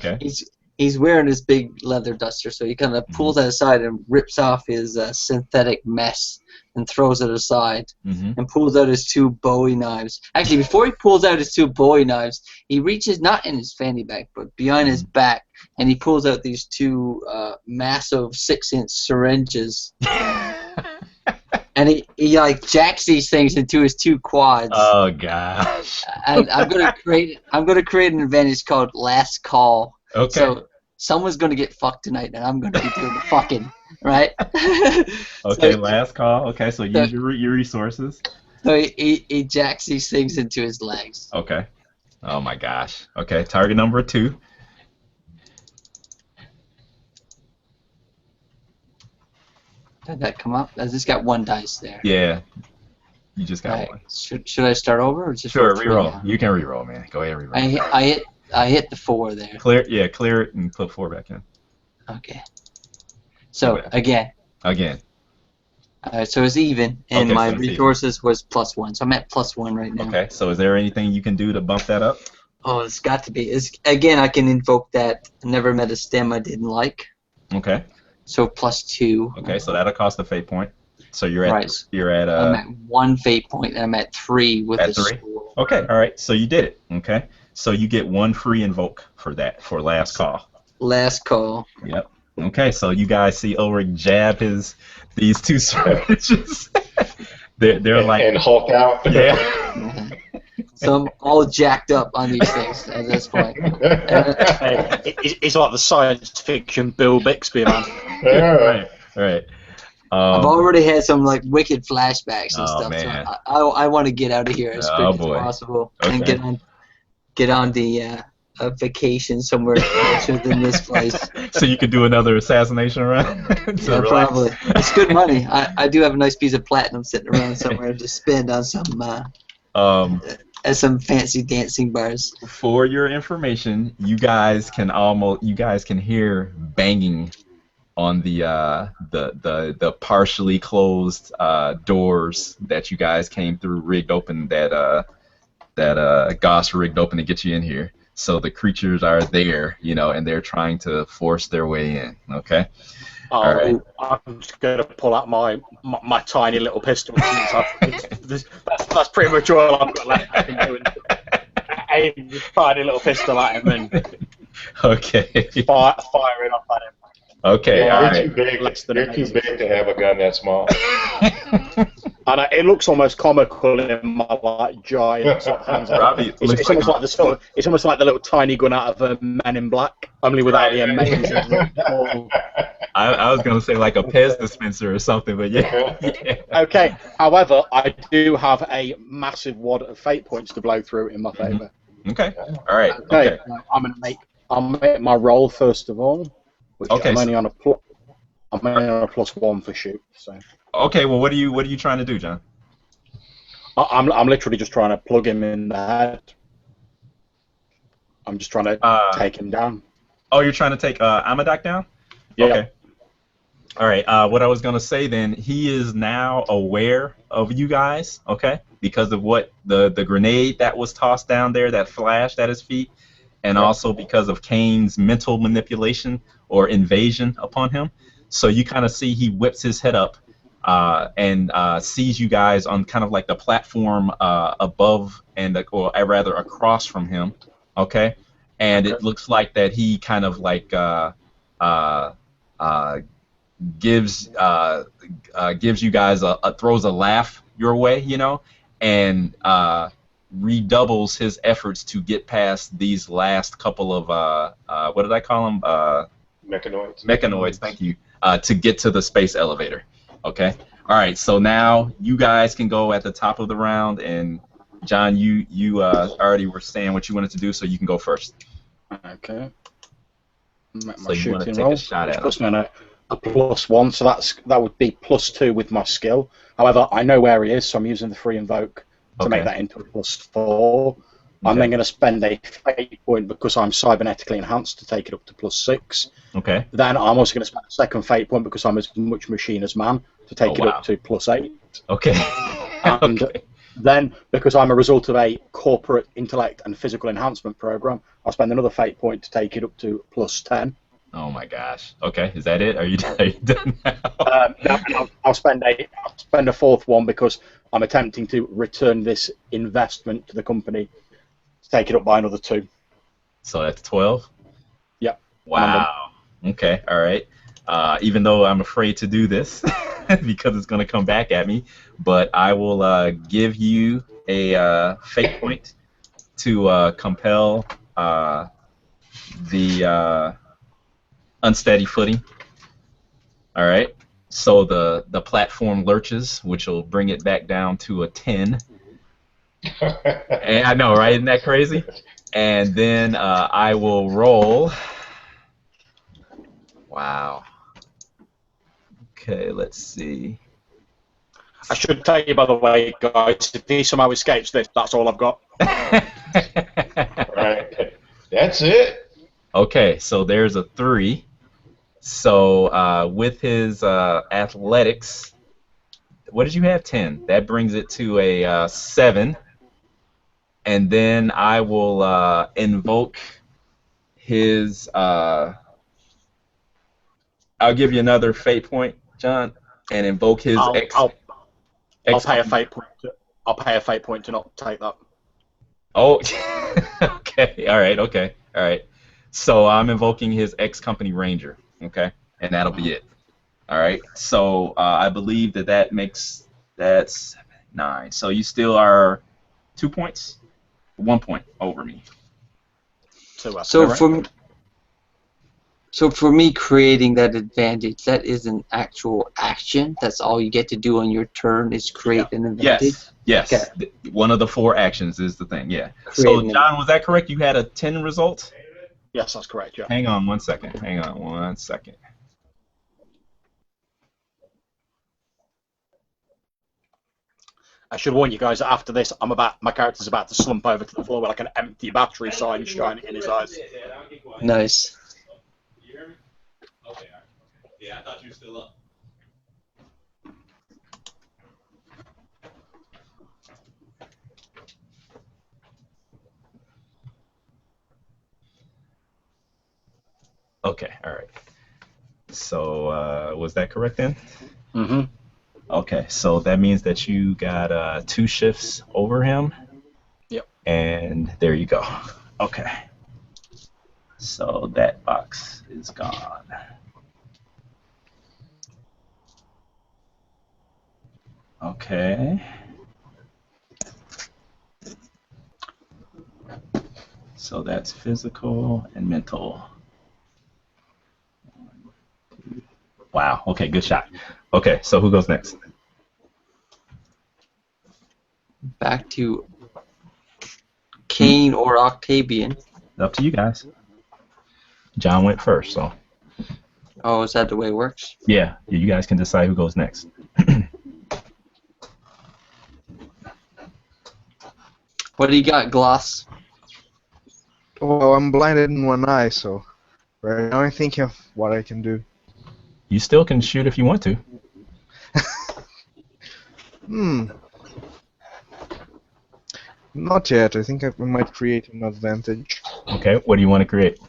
he's wearing his big leather duster. So he kind of pulls that aside and rips off his synthetic mess and throws it aside and pulls out his 2 Bowie knives. Actually, before he pulls out his 2 Bowie knives, he reaches not in his fanny bag but behind his back, and he pulls out these 2 massive 6-inch syringes. and he like jacks these things into his 2 quads. Oh gosh. And I'm gonna create an advantage called Last Call. Okay. So someone's gonna get fucked tonight, and I'm gonna be doing the fucking right. Okay, So, last call. Okay, so use your resources. so he jacks these things into his legs. Okay. Oh my gosh. Okay, target number 2. Did that come up? I just got 1 dice there. Yeah. You just got Right. one. Should I start over or just Sure, roll 3 reroll. now? You can reroll, man. Go ahead, reroll. I hit the 4 there. Clear it and put 4 back in. Okay. So Okay. again. Again. So it's even, and Okay, my so it's even. resources was +1, so I'm at +1 right now. Okay, so is there anything you can do to bump that up? Oh, it's got to be. Again, I can invoke that. Never met a stem I didn't like. Okay. So +2. Okay, so that'll cost a fate point. So you're at Right. I'm at 1 fate point, and I'm at 3 with At the 3? school. Okay, all right. So you did it. Okay. So you get 1 free invoke for that for last call. Last call. Yep. Okay, so you guys see Ulrich jab these 2 surges. they're like and Hulk out. yeah. So I'm all jacked up on these things at this point. It's like the science fiction Bill Bixby, man. Right. Right. I've already had some like wicked flashbacks and Oh, stuff. man. So I want to get out of here as quick Oh, as boy. possible Okay. and get on the a vacation somewhere closer than this place. So you could do another assassination run. To Yeah, relax? probably. It's good money. I do have a nice piece of platinum sitting around somewhere to spend on some at some fancy dancing bars. For your information, you guys can hear banging on the partially closed doors that you guys came through, rigged open, that Goss rigged open to get you in here. So the creatures are there, and they're trying to force their way in. Okay. All right. I'm just going to pull out my tiny little pistol. That's pretty much all I've got left. I can do. Aim this tiny little pistol at him and Okay. firing off at him. Okay. Yeah, All you're right. too big. Less than You're too amazing. big to have a gun that small. And it looks almost comical in my giant sort of hands. Robbie, It's almost like it's almost like the little tiny gun out of Men in Black, only without the amazing. I was gonna say like a Pez dispenser or something, but yeah. Yeah. Okay. However, I do have a massive wad of fate points to blow through in my favour. Okay. All right. Okay. Okay. I'll make my roll first of all. Which Okay, I'm so- only on a +1 for shoot. So Okay. Well, what are you trying to do, John? I'm literally just trying to plug him in the head. I'm just trying to take him down. Oh, you're trying to take Amadak down? Yeah. Okay. All right. What I was gonna say then, he is now aware of you guys, okay, because of what the grenade that was tossed down there, that flashed at his feet, and also because of Kane's mental manipulation or invasion upon him. So you kind of see he whips his head up and sees you guys on kind of like the platform above or rather across from him, okay, and it looks like that he kind of like gives you guys throws a laugh your way, and redoubles his efforts to get past these last couple of what did I call them? Mechanoids. Mechanoids. Thank you. To get to the space elevator. Okay. All right. So now you guys can go at the top of the round, and John, you already were saying what you wanted to do, so you can go first. Okay. Make So my you want to shooting take roll, a shot which at puts him. me on a +1, so that would be +2 with my skill. However, I know where he is, so I'm using the free invoke to make that into a +4. I'm then going to spend a fate point because I'm cybernetically enhanced to take it up to +6. Okay. Then I'm also going to spend a second fate point because I'm as much machine as man to take it up to +8. Okay. And then, because I'm a result of a corporate intellect and physical enhancement program, I'll spend another fate point to take it up to +10. Oh my gosh. Okay. Is that it? Are you done now? No, I'll spend a fourth one because I'm attempting to return this investment to the company to take it up by another 2. So that's 12? Yep. Wow. Okay. All right. even though I'm afraid to do this because it's going to come back at me. But I will give you a fate point to compel the unsteady footing. All right. So the platform lurches, which will bring it back down to a 10. And I know, right? Isn't that crazy? And then I will roll. Wow. Okay, let's see. I should tell you, by the way, guys, if he somehow escapes this, that's all I've got. Right. That's it. Okay, so there's a 3. So with his athletics, what did you have? 10. That brings it to a 7. And then I will invoke his. I'll give you another fate point, John, and invoke his X. I'll pay a fate point. I'll pay a fate point to not take that. Oh, okay. All right. Okay. All right. So I'm invoking his ex-company ranger. Okay, and that'll be it. All right. So I believe that makes that's 9. So you still are 2 points, 1 point over me. So for me, creating that advantage, that is an actual action. That's all you get to do on your turn is create an advantage. Yes. Okay. One of the 4 actions is the thing. Yeah. Create So an John, was that correct? You had a 10 result? Yes, that's correct. Yeah. Hang on 1 second. Hang on 1 second. I should warn you guys that after this, my character's about to slump over to the floor with like an empty battery sign shining in his eyes. Nice. You hear me? Okay. Yeah, I thought you were still up. Okay, all right. So was that correct then? Mm-hmm. Okay, so that means that you got 2 shifts over him. Yep. And there you go. Okay. So that box is gone. Okay. So that's physical and mental. Wow. Okay, good shot. Okay, so who goes next? Back to Kane or Octavian. Up to you guys. John went first, so. Oh, is that the way it works? Yeah, you guys can decide who goes next. What do you got, Gloss? Well, I'm blinded in one eye, so right now I'm thinking of what I can do. You still can shoot if you want to. Not yet. I think I might create an advantage. Okay, what do you want to create?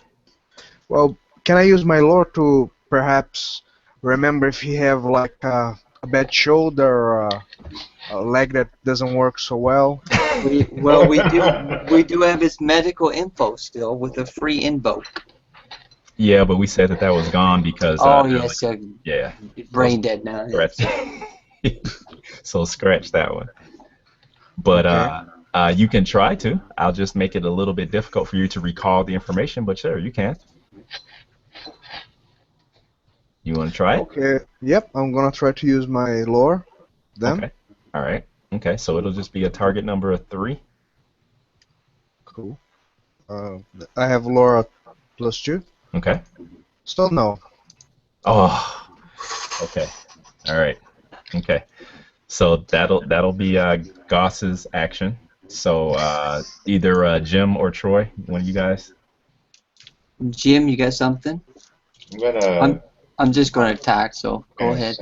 Well, can I use my lore to perhaps remember if he have like a bad shoulder or a leg that doesn't work so well? We do have his medical info still with a free invoke. Yeah, but we said that was gone because. Yes, yeah. Brain dead now. So scratch that one. But Okay. you can try to. I'll just make it a little bit difficult for you to recall the information, but sure, you can. You want to try it? Okay. Yep. I'm gonna try to use my lore. Then. Okay. All right. Okay. So it'll just be a target number of 3. Cool. I have lore +2. Okay. Still no. Oh. Okay. All right. Okay. So that'll be Goss's action. So either Jim or Troy, one of you guys. Jim, you got something? I'm just gonna attack. So go ahead.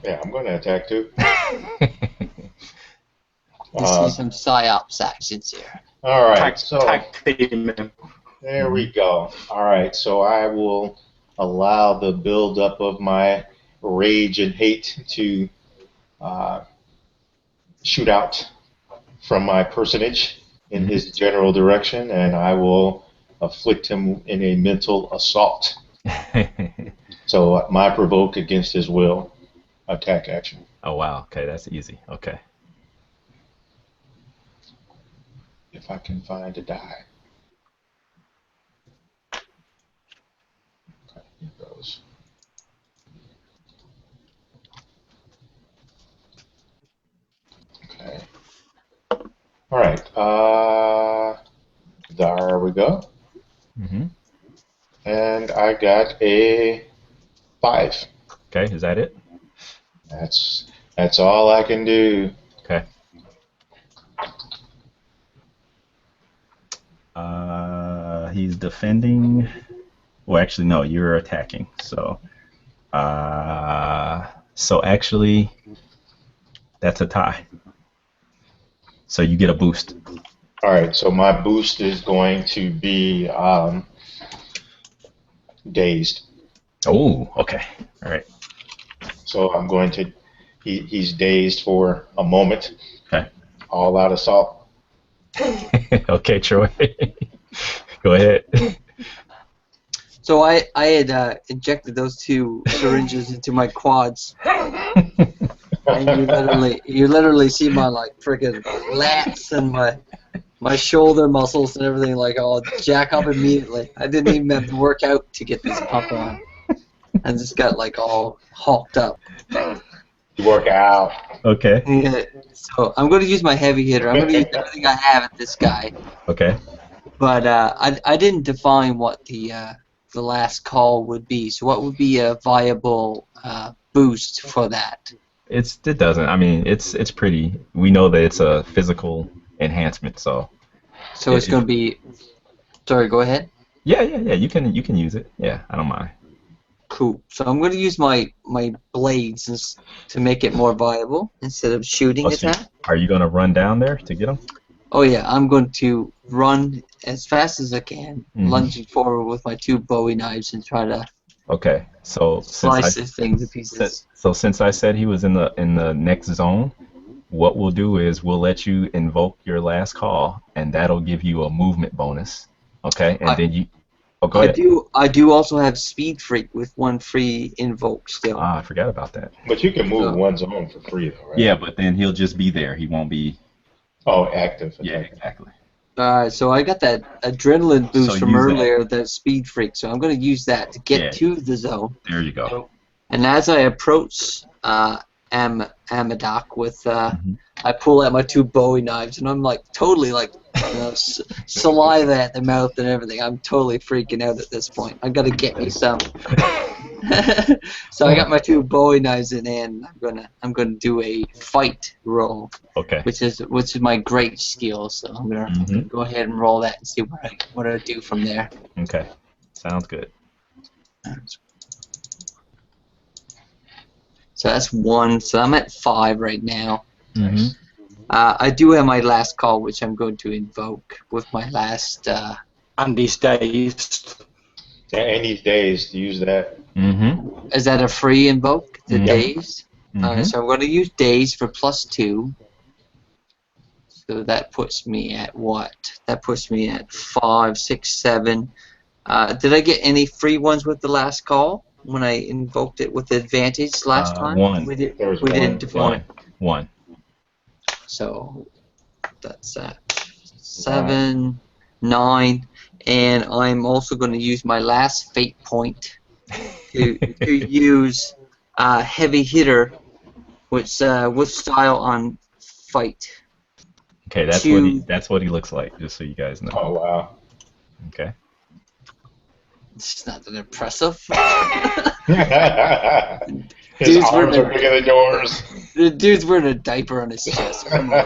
Yeah, I'm gonna attack too. See some psyops actions here. All right. So Tag team. there we go. All right. So I will allow the buildup of my rage and hate to shoot out from my personage in his general direction, and I will afflict him in a mental assault. So my provoke against his will, attack action. Oh wow. Okay, that's easy. Okay. If I can find a die. Okay, here goes. Okay. All right. There we go. Mm-hmm. And I got a 5. Okay, is that it? That's all I can do. Okay. He's defending. Well, actually, no. You're attacking. So actually, that's a tie. So you get a boost. All right. So my boost is going to be dazed. Oh, okay. All right. So I'm going to. He's dazed for a moment. Okay. All out assault. Okay, Troy. Go ahead. So I had injected those 2 syringes into my quads, and you literally see my like friggin' lats and my shoulder muscles and everything like all jack up immediately. I didn't even have to work out to get this pump on. I just got like all hulked up. You work out. Okay. Yeah, so I'm going to use my heavy hitter. I'm going to use everything I have at this guy. Okay. But I didn't define what the last call would be. So what would be a viable boost for that? It doesn't. I mean, it's pretty. We know that it's a physical enhancement. So It's going to be. Sorry, go ahead. Yeah. You can use it. Yeah, I don't mind. Cool. So I'm going to use my blades to make it more viable instead of shooting attack. Are you going to run down there to get them? Oh yeah, I'm going to run as fast as I can, lunging forward with my 2 Bowie knives and try to Okay. So slice this thing to pieces. So since I said he was in the next zone, what we'll do is we'll let you invoke your last call, and that'll give you a movement bonus. Okay, and then you. Oh, go ahead. I do also have Speed Freak with 1 free invoke still. I forgot about that. But you can move one zone for free, though, right? Yeah, but then he'll just be there. He won't be. Oh, active. Yeah, exactly. Alright, so I got that adrenaline boost from earlier, that Speed Freak, so I'm going to use that to get to the zone. There you go. And as I approach Amadoc with, I pull out my 2 Bowie knives, and I'm like totally like saliva at the mouth and everything. I'm totally freaking out at this point. I got to get me some. So I got my 2 Bowie knives in hand. I'm gonna do a fight roll. Okay. Which is my great skill. So I'm gonna go ahead and roll that and see what I do from there. Okay. Sounds good. So that's 1. So I'm at 5 right now. Mm-hmm. I do have my last call, which I'm going to invoke with my last. And he's dazed. Yeah, and he's dazed. Use that. Mm-hmm. Is that a free invoke? The daze? Mm-hmm. Alright, so I'm going to use daze for +2. So that puts me at what? That puts me at 5, 6, 7. Did I get any free ones with the last call when I invoked it with advantage last time? 1. We didn't define. 1. So that's 7, 9, and I'm also going to use my last fate point to use heavy hitter, which with style on fight. Okay, that's what he looks like, just so you guys know. Oh wow. Okay. It's not that impressive. His arms are bigger than yours. The dude's wearing a diaper on his chest. Come on.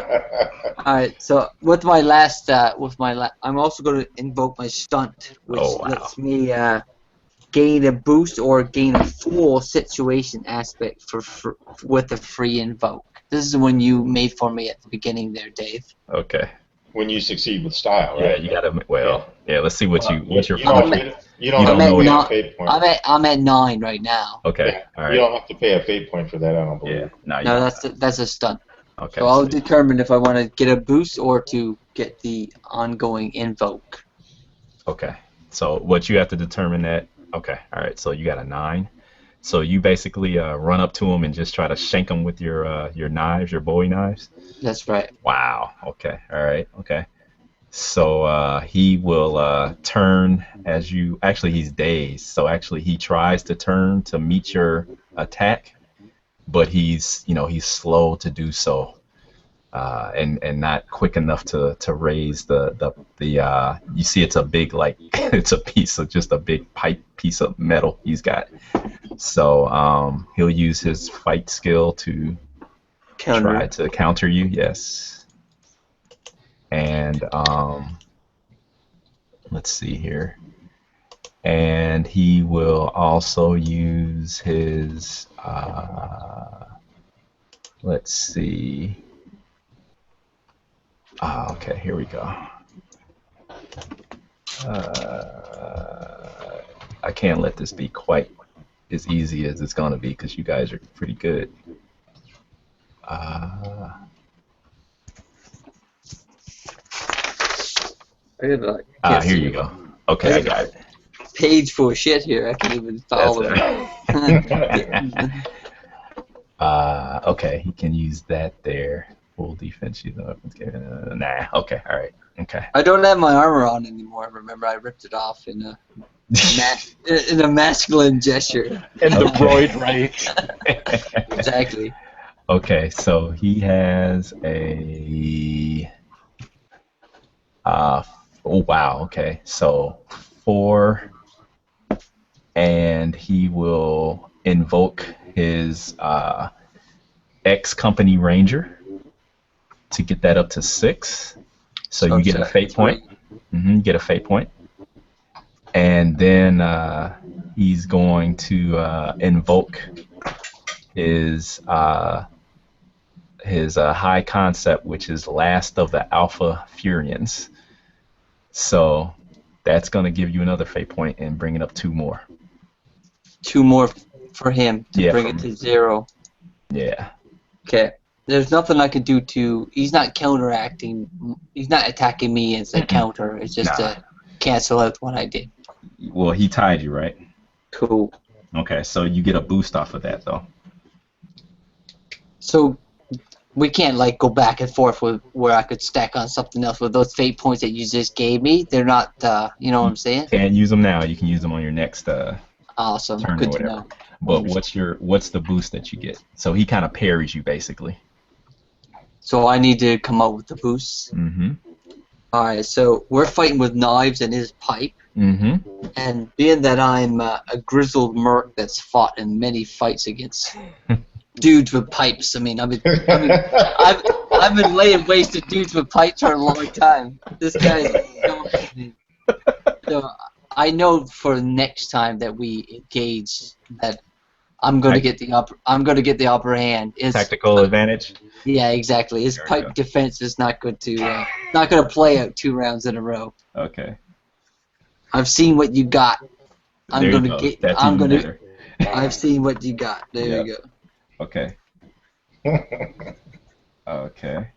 Alright, so with my last, I'm also going to invoke my stunt, which lets me gain a boost or gain a full situation aspect with a free invoke. This is the one you made for me at the beginning there, Dave. Okay. When you succeed with style, right? Yeah, you gotta. Yeah. Let's see what's your. You don't have to pay a fate point. I'm at 9 right now. Okay. Yeah. All right. You don't have to pay a fate point for that. I don't believe. Yeah. No, that's a stunt. Okay. So I'll determine if I want to get a boost or to get the ongoing invoke. Okay. So what you have to determine that. Okay. All right. So you got a 9. So you basically run up to him and just try to shank him with your knives, your Bowie knives. That's right. Wow. Okay. All right. Okay. So he will turn as you. Actually, he's dazed. So actually, he tries to turn to meet your attack, but he's slow to do so, and not quick enough to raise the you see it's a big like it's a piece of just a big piece of metal he's got. So he'll use his fight skill to try to counter you. Yes. And let's see here. And he will also use his let's see. Okay, here we go. I can't let this be quite as easy as it's gonna be because you guys are pretty good. Here you go. Okay, I got it. Page full of shit here. I can't even follow it. Okay, he can use that there. Full defense. Nah. Okay. All right. Okay. I don't have my armor on anymore. Remember, I ripped it off in a masculine gesture. In the roid rage. Exactly. Okay, so he has a. Oh wow. Okay, so 4, and he will invoke his ex-company ranger to get that up to 6. So you get a fate point. You get a fate point. And then he's going to invoke his high concept, which is Last of the Alpha Furians. So that's going to give you another fate point and bring it up 2 more. 2 more for him to bring it to 0. Yeah. Okay. There's nothing I could do to. He's not counteracting. He's not attacking me as a counter. It's just to cancel out what I did. Well, he tied you, right? Cool. Okay, so you get a boost off of that, though. So we can't like go back and forth with where I could stack on something else with those fate points that you just gave me. They're not. You know what I'm saying? Can't use them now. You can use them on your next. Awesome. Turn Good or whatever. to know. But what's the boost that you get? So he kind of parries you basically. So I need to come up with the boosts. Alright, so we're fighting with knives and his pipe. And being that I'm a grizzled merc that's fought in many fights against dudes with pipes, I mean, I've been laying waste to dudes with pipes for a long time. This guy's so I know for next time that we engage that I'm going to get the upper hand. Tactical advantage. Yeah, exactly. His pipe defense is not going to play out 2 rounds in a row. Okay. I've seen what you got. I've seen what you got. There you go. Okay. Okay.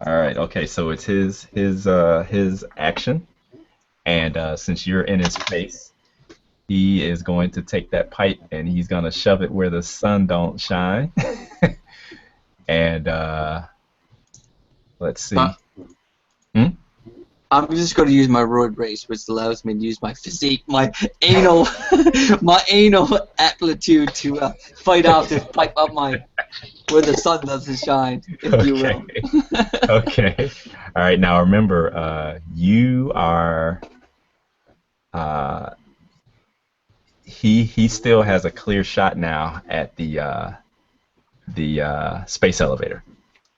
All right. Okay. So it's his action, and since you're in his face, he is going to take that pipe and he's going to shove it where the sun don't shine. And let's see. I'm just going to use my roid race, which allows me to use my physique, my anal, my anal aptitude to fight off this pipe up where the sun doesn't shine, if you will. Okay. All right. Now remember, you are. He still has a clear shot now at the space elevator.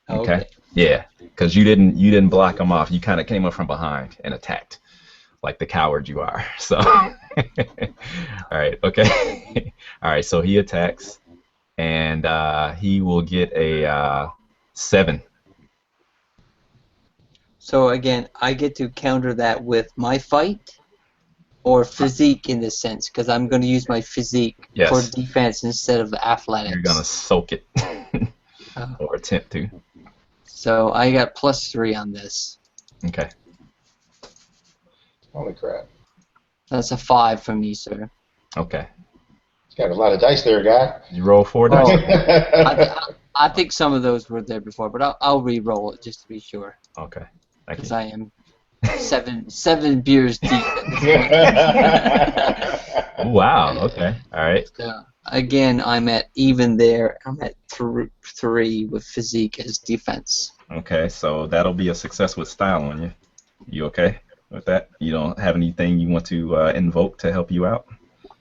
Okay. Yeah, because you didn't block him off. You kind of came up from behind and attacked, like the coward you are. So, all right, okay, all right. So he attacks, and he will get a 7. So again, I get to counter that with my fight, or physique in this sense, because I'm going to use my physique for defense instead of athletics. You're gonna soak it, or attempt to. So I got +3 on this. Okay. Holy crap. That's a 5 for me, sir. Okay. Got a lot of dice there, guy. You roll 4 dice. I think some of those were there before, but I'll re-roll it just to be sure. Okay. Thank Because you. I am seven beers deep at this point. Wow. Okay. All right. So, again, I'm at even there. I'm at 3 with physique as defense. Okay. So that'll be a success with style on you. You okay with that? You don't have anything you want to invoke to help you out?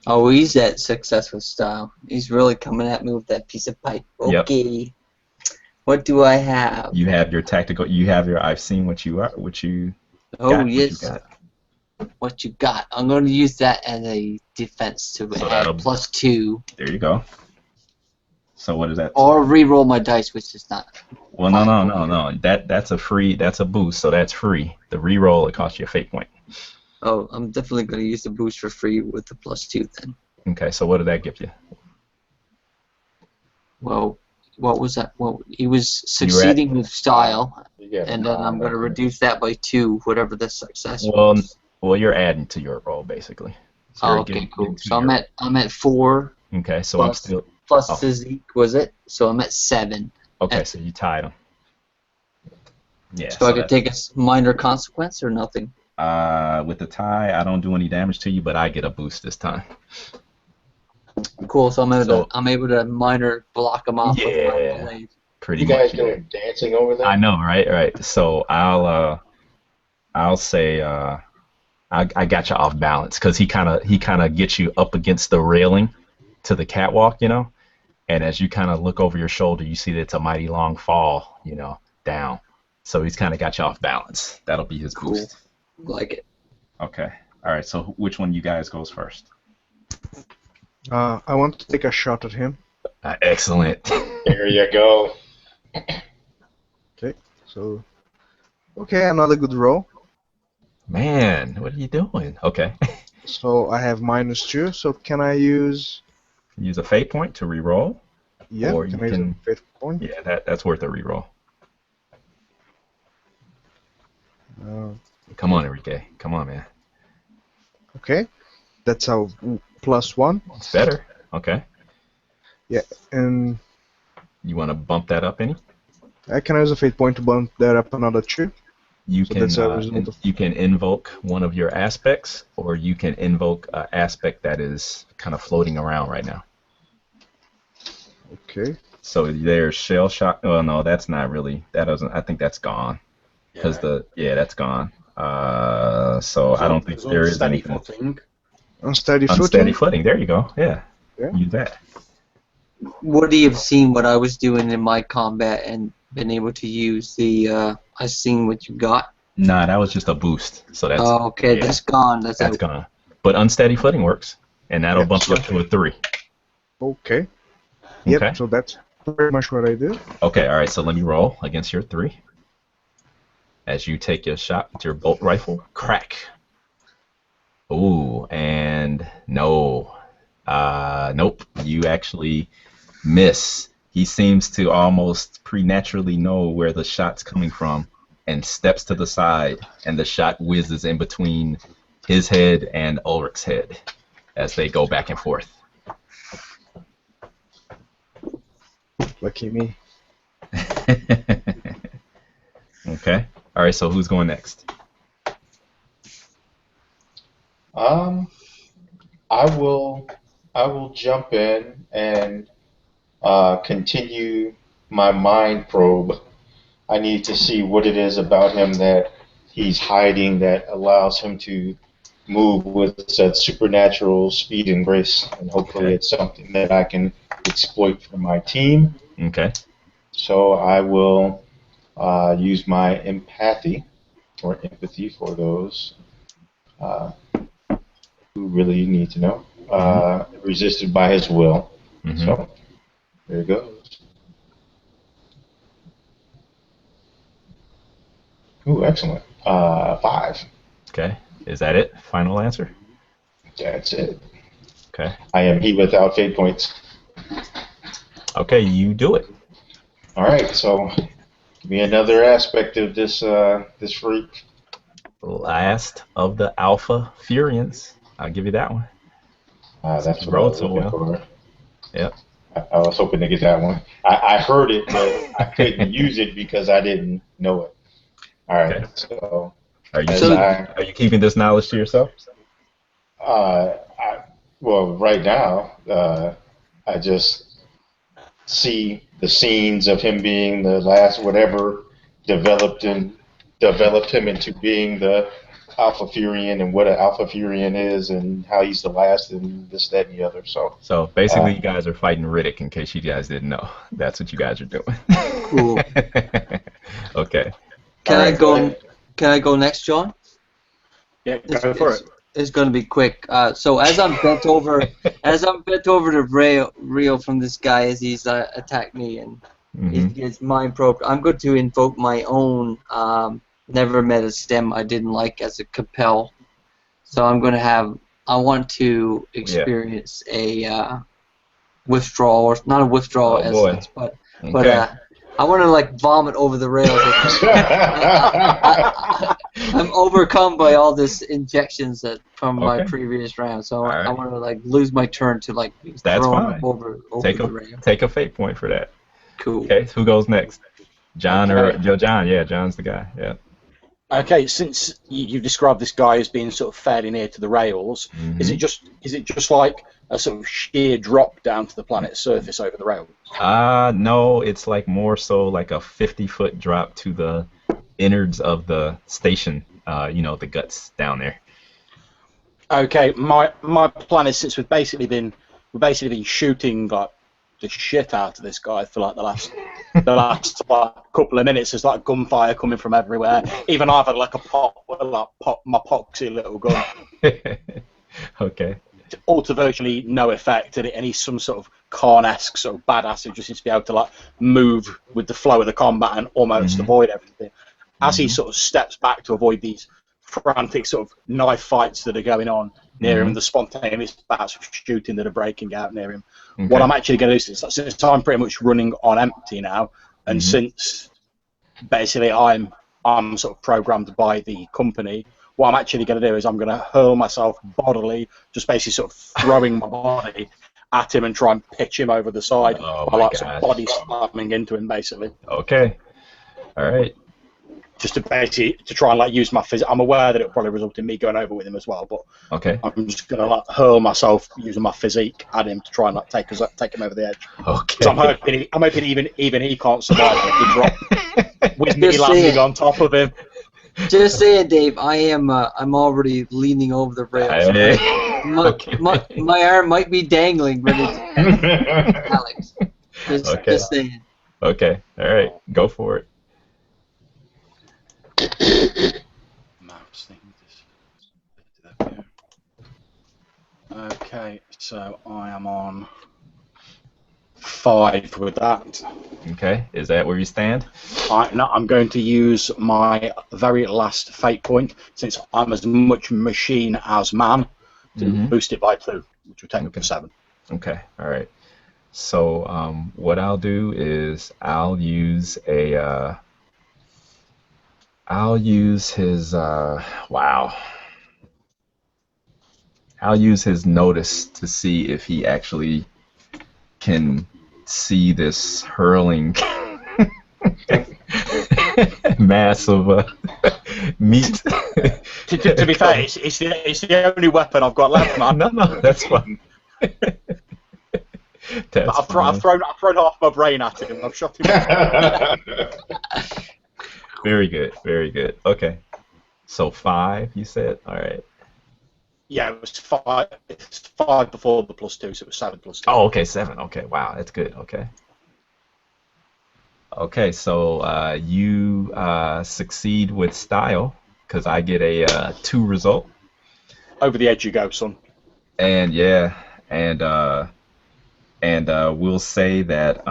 Oh, he's at success with style. He's really coming at me with that piece of pipe. Okay. Yep. What do I have? You have your tactical. You have your. I've seen what you are. What you. Oh got, yes. What you got. What you got? I'm going to use that as a defense to add +2. There you go. So what is that? Or re-roll my dice, which is not. Well, no. That's a free. That's a boost. So that's free. The re-roll, it costs you a fate point. Oh, I'm definitely going to use the boost for free with the +2 then. Okay, so what did that give you? Well, what was that? Well, he was succeeding with style, Yeah. and then I'm going to reduce that by 2, whatever the success was. Well, you're adding to your roll basically. So oh, okay, cool. So I'm at 4. Okay, so plus, I'm still plus physique was it? So I'm at 7. Okay, so you tied them. Yeah. So I could take a minor consequence or nothing. With the tie, I don't do any damage to you, but I get a boost this time. Cool. So I'm able to minor block them off with my blade. Pretty you guys much. doing dancing over there? I know, right? Right. So I'll say I got you off balance because he kind of gets you up against the railing to the catwalk, you know, and as you kind of look over your shoulder, you see that it's a mighty long fall, you know, down. So he's kind of got you off balance. That'll be his boost. Like it. Okay. All right. So which one of you guys goes first? I want to take a shot at him. Excellent. There you go. Okay. So. Okay, another good roll. Man, what are you doing? Okay. So I have -2. So can I use? Use a fate point to re-roll. Yeah. Or can you I use can. a fate point? Yeah, that's worth a re-roll. Come on, Enrique. Come on, man. Okay. That's our +1. It's better. Okay. Yeah, and You want to bump that up any? can I use a fate point to bump that up another 2? You So can that's a result of- you can invoke one of your aspects, or you can invoke an aspect that is kind of floating around right now. Okay. So there's shell shock. Oh no, that's not really. That doesn't. I think that's gone. Because that's gone. So I don't think there is anything. Footing. Unsteady footing. Unsteady footing. There you go. Yeah. Yeah. Use that. Would he have seen what I was doing in my combat and been able to use the I seen what you got? Nah, that was just a boost. So that's. Oh, okay, yeah, that's gone. That's gone. But unsteady footing works, and that'll bump you up to a 3. Okay. Yep. Okay. So that's pretty much what I do. Okay. All right. So let me roll against your 3. As you take your shot with your bolt rifle, crack. Ooh, and no. Nope. You actually miss. He seems to almost preternaturally know where the shot's coming from and steps to the side, and the shot whizzes in between his head and Ulrich's head as they go back and forth. Lucky me. Okay. All right. So who's going next? I will jump in and continue my mind probe. I need to see what it is about him that he's hiding that allows him to move with such supernatural speed and grace, and hopefully it's something that I can exploit for my team. Okay. So I will use my empathy, or empathy for those who really need to know. Resisted by his will. Mm-hmm. So there it goes. Ooh, excellent. 5. Okay. Is that it? Final answer? That's it. Okay. I am he without fate points. Okay, you do it. All right, so give me another aspect of this this freak. Last of the Alpha Furians. I'll give you that one. That's what I Road was to looking well. for. Yep. I was hoping to get that one. I heard it, but I couldn't use it because I didn't know it. All right, Okay. so Are you as So are you keeping this knowledge to yourself? well, right now, I just see the scenes of him being the last whatever developed him into being the Alpha Furian and what an Alpha Furian is and how he's the last and this, that, and the other. So, So basically, uh, you guys are fighting Riddick. In case you guys didn't know, that's what you guys are doing. cool. Okay. Can all I right, go? ahead. Can I go next, John? Yeah, It's, go for it's, it. it's going to be quick. So as I'm bent over, to Rio from this guy as he's attacked me and Hmm. he's mind probed, I'm going to invoke my own never met a stem I didn't like as a compel. So I'm going to have. I want to experience a withdrawal, or not a withdrawal Oh as boy. such, but Okay. I want to like vomit over the rails. I'm overcome by all this injections from my Okay. previous round, so All I right. want to like lose my turn to like be That's thrown fine. over Take the a rail. take a fate point for that. Cool. Okay. Who goes next? John or Okay. Joe? John. Yeah, John's the guy. Yeah. Okay, since you've described this guy as being sort of fairly near to the rails, is Mhm. it just like a sort of sheer drop down to the planet's surface over the rails? No, it's like more so like a 50-foot drop to the innards of the station. The guts down there. Okay, my plan is since we've basically been shooting like the shit out of this guy for like the last like, couple of minutes. There's like gunfire coming from everywhere. Even I've had like my poxy little gun. Okay. All to virtually no effect, and he's some sort of Khan-esque sort of badass who just seems to be able to like move with the flow of the combat and almost Mhm. avoid everything. As he Mhm. sort of steps back to avoid these frantic sort of knife fights that are going on near him, and the spontaneous bouts of shooting that are breaking out near him. Okay. What I'm actually going to do, since I'm pretty much running on empty now, and Mhm. since basically I'm sort of programmed by the company, what I'm actually going to do is I'm going to hurl myself bodily, just basically sort of throwing my body at him and try and pitch him over the side Oh while my like sort of gosh. body slamming into him, basically. Okay. All right. Just to basically to try and like use my physics. I'm aware that it'll probably result in me going over with him as well, but Okay. I'm just going to like hurl myself using my physique at him to try and like take him over the edge. Okay. So I'm hoping even he can't survive the drop with me Just landing saying. on top of him. Just saying, Dave. I'm already leaning over the rails. Hey. Okay. My arm might be dangling, ready to Alex. Okay. Just saying. Okay. All right. Go for it. Maps thing. Okay, so I am on 5 with that. Okay. Is that where you stand? I'm going to use my very last fate point, since I'm as much machine as man, to boost it by 2, which will take me up to 7. Okay. All right. So what I'll do is I'll use his I'll use his notice to see if he actually can see this hurling mass of meat. To be fair, it's the only weapon I've got left, man. No, that's fine. That's I've thrown half my brain at him. I've shot him. Very good, very good. Okay, so 5, you said. All right. Yeah, it was 5. It's 5 before the +2, so it was 7 +2. Oh, okay, 7. Okay, wow, that's good. Okay. Okay, so you succeed with style because I get a 2 result. Over the edge you go, son. And yeah, and we'll say that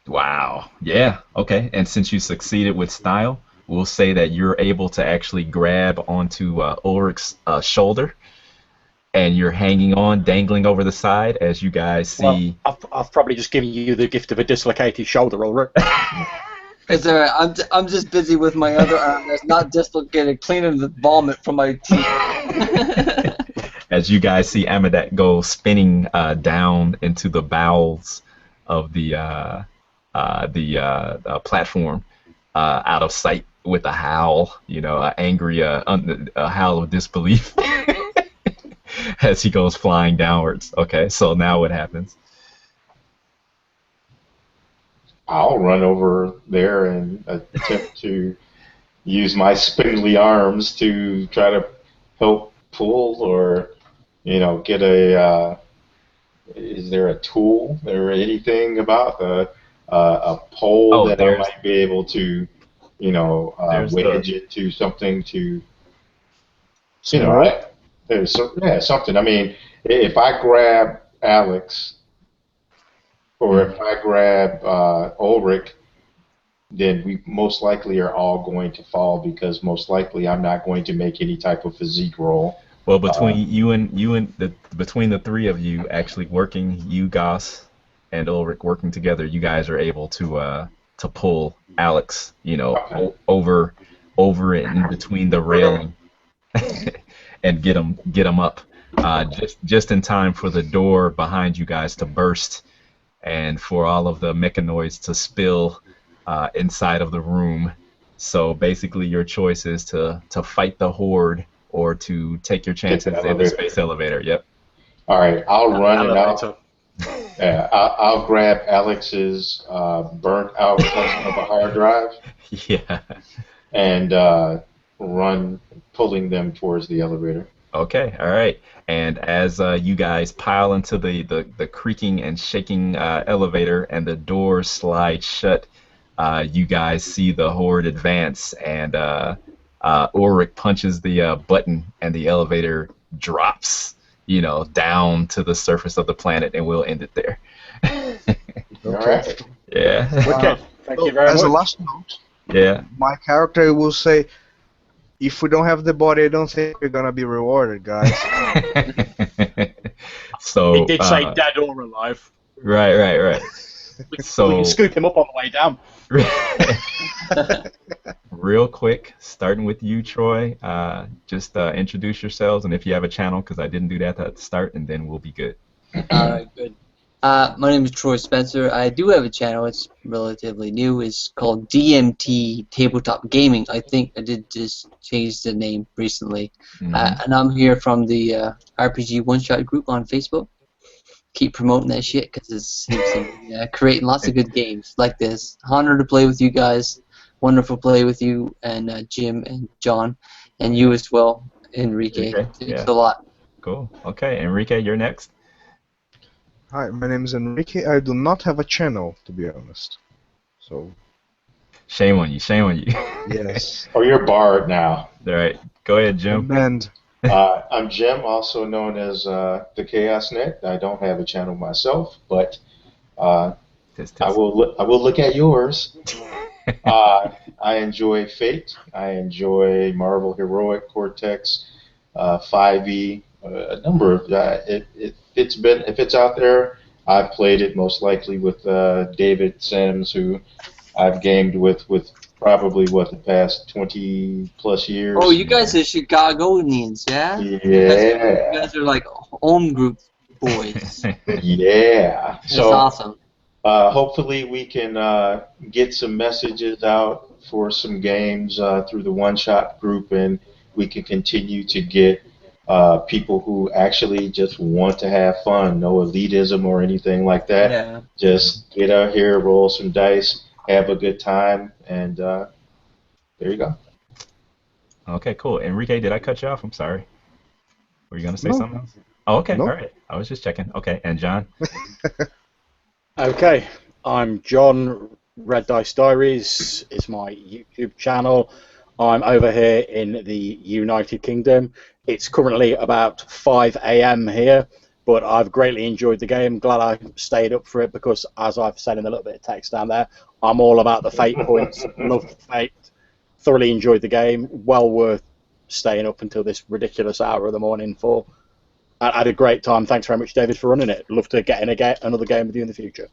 wow, yeah, okay. And since you succeeded with style, we'll say that you're able to actually grab onto Ulrich's shoulder, and you're hanging on, dangling over the side as you guys see. Well, I've probably just given you the gift of a dislocated shoulder, Ulrich. It's alright. I'm just busy with my other arm that's not dislocated, cleaning the vomit from my teeth. As you guys see Amadet go spinning down into the bowels of the platform, out of sight with a howl, an angry, a howl of disbelief as he goes flying downwards. Okay, so now what happens? I'll run over there and attempt to use my spindly arms to try to help pull or, get a. Is there a tool or anything about a pole that I might be able to, wedge it to something to, there's something. I mean, if I grab Alex or if I grab Ulrich, then we most likely are all going to fall because most likely I'm not going to make any type of physique roll. Well, between between the three of you actually working, you, Goss, and Ulrich working together, you guys are able to pull Alex, over it in between the railing and get him up, just in time for the door behind you guys to burst and for all of the mechanoids to spill inside of the room. So basically, your choice is to fight the horde or to take your chances in the space elevator. Yep. All right, I'll run and I'll grab Alex's burnt out portion of a hard drive. Yeah. And run, pulling them towards the elevator. Okay, all right. And as you guys pile into the creaking and shaking elevator and the doors slide shut, you guys see the horde advance, and Ulrich punches the button and the elevator drops, down to the surface of the planet, and we'll end it there. All right. Yeah. Okay. Thank you very much. As a last note, yeah, my character will say, if we don't have the body, I don't think we're gonna be rewarded, guys. So he did say dead or alive. Right. So we can scoop him up on the way down. Real quick, starting with you, Troy. Just introduce yourselves, and if you have a channel, because I didn't do that at the start, and then we'll be good. Alright, good. My name is Troy Spencer. I do have a channel. It's relatively new. It's called DMT Tabletop Gaming. I think I did just change the name recently. And I'm here from the RPG One Shot group on Facebook. Keep promoting that shit because it seems to be creating lots of good games like this. Honored to play with you guys. Wonderful to play with you and Jim and John and you as well, Enrique. Thanks a lot. Cool. Okay, Enrique, you're next. Hi, my name is Enrique. I do not have a channel, to be honest. So. Shame on you. Yes. Oh, you're barred now. All right. Go ahead, Jim. Banned. I'm Jim, also known as the Chaos Net. I don't have a channel myself, but I will look at yours. I enjoy Fate. I enjoy Marvel Heroic, Cortex, 5e, a number of if it's out there, I've played it most likely with David Sims, who I've gamed with probably the past 20 plus years. Oh, you guys are Chicagoans, yeah? Yeah. You guys are like home group boys. Yeah. That's awesome. Hopefully we can get some messages out for some games through the One Shot group, and we can continue to get people who actually just want to have fun, no elitism or anything like that. Yeah. Just get out here, roll some dice, have a good time, and there you go. Okay, cool. Enrique, did I cut you off? I'm sorry. Were you going to say No. something else? Oh, okay. No. All right. I was just checking. Okay, and John? Okay, I'm John. Red Dice Diaries is my YouTube channel. I'm over here in the United Kingdom. It's currently about 5 a.m. here, but I've greatly enjoyed the game. Glad I stayed up for it because, as I've said in a little bit of text down there, I'm all about the Fate points. Love Fate. Thoroughly enjoyed the game. Well worth staying up until this ridiculous hour of the morning for. I had a great time. Thanks very much, David, for running it. Love to get in another game with you in the future.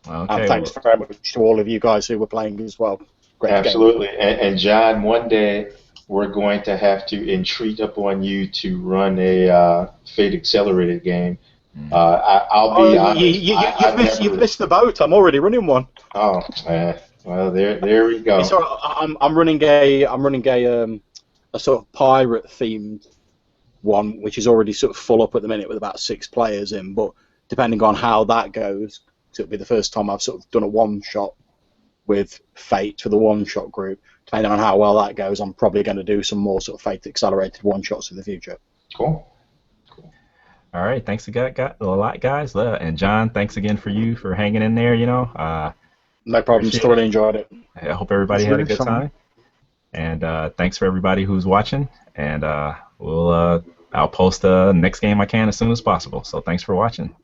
Okay, And thanks very much to all of you guys who were playing as well. great game. Absolutely. And John, one day we're going to have to entreat upon you to run a Fate Accelerated game. I'll be honest. You've missed the boat. I'm already running one. Oh, well, there we go. It's all right. I'm running a sort of pirate themed one, which is already sort of full up at the minute with about 6 players in. But depending on how that goes, it'll be the first time I've sort of done a one shot with Fate for the one shot group. Depending on how well that goes, I'm probably going to do some more sort of Fate Accelerated one shots in the future. Cool. All right, thanks a lot, guys. And John, thanks again for hanging in there. No problem. Thoroughly enjoyed it. I hope everybody had a good time. And thanks for everybody who's watching. And I'll post the next game I can as soon as possible. So thanks for watching.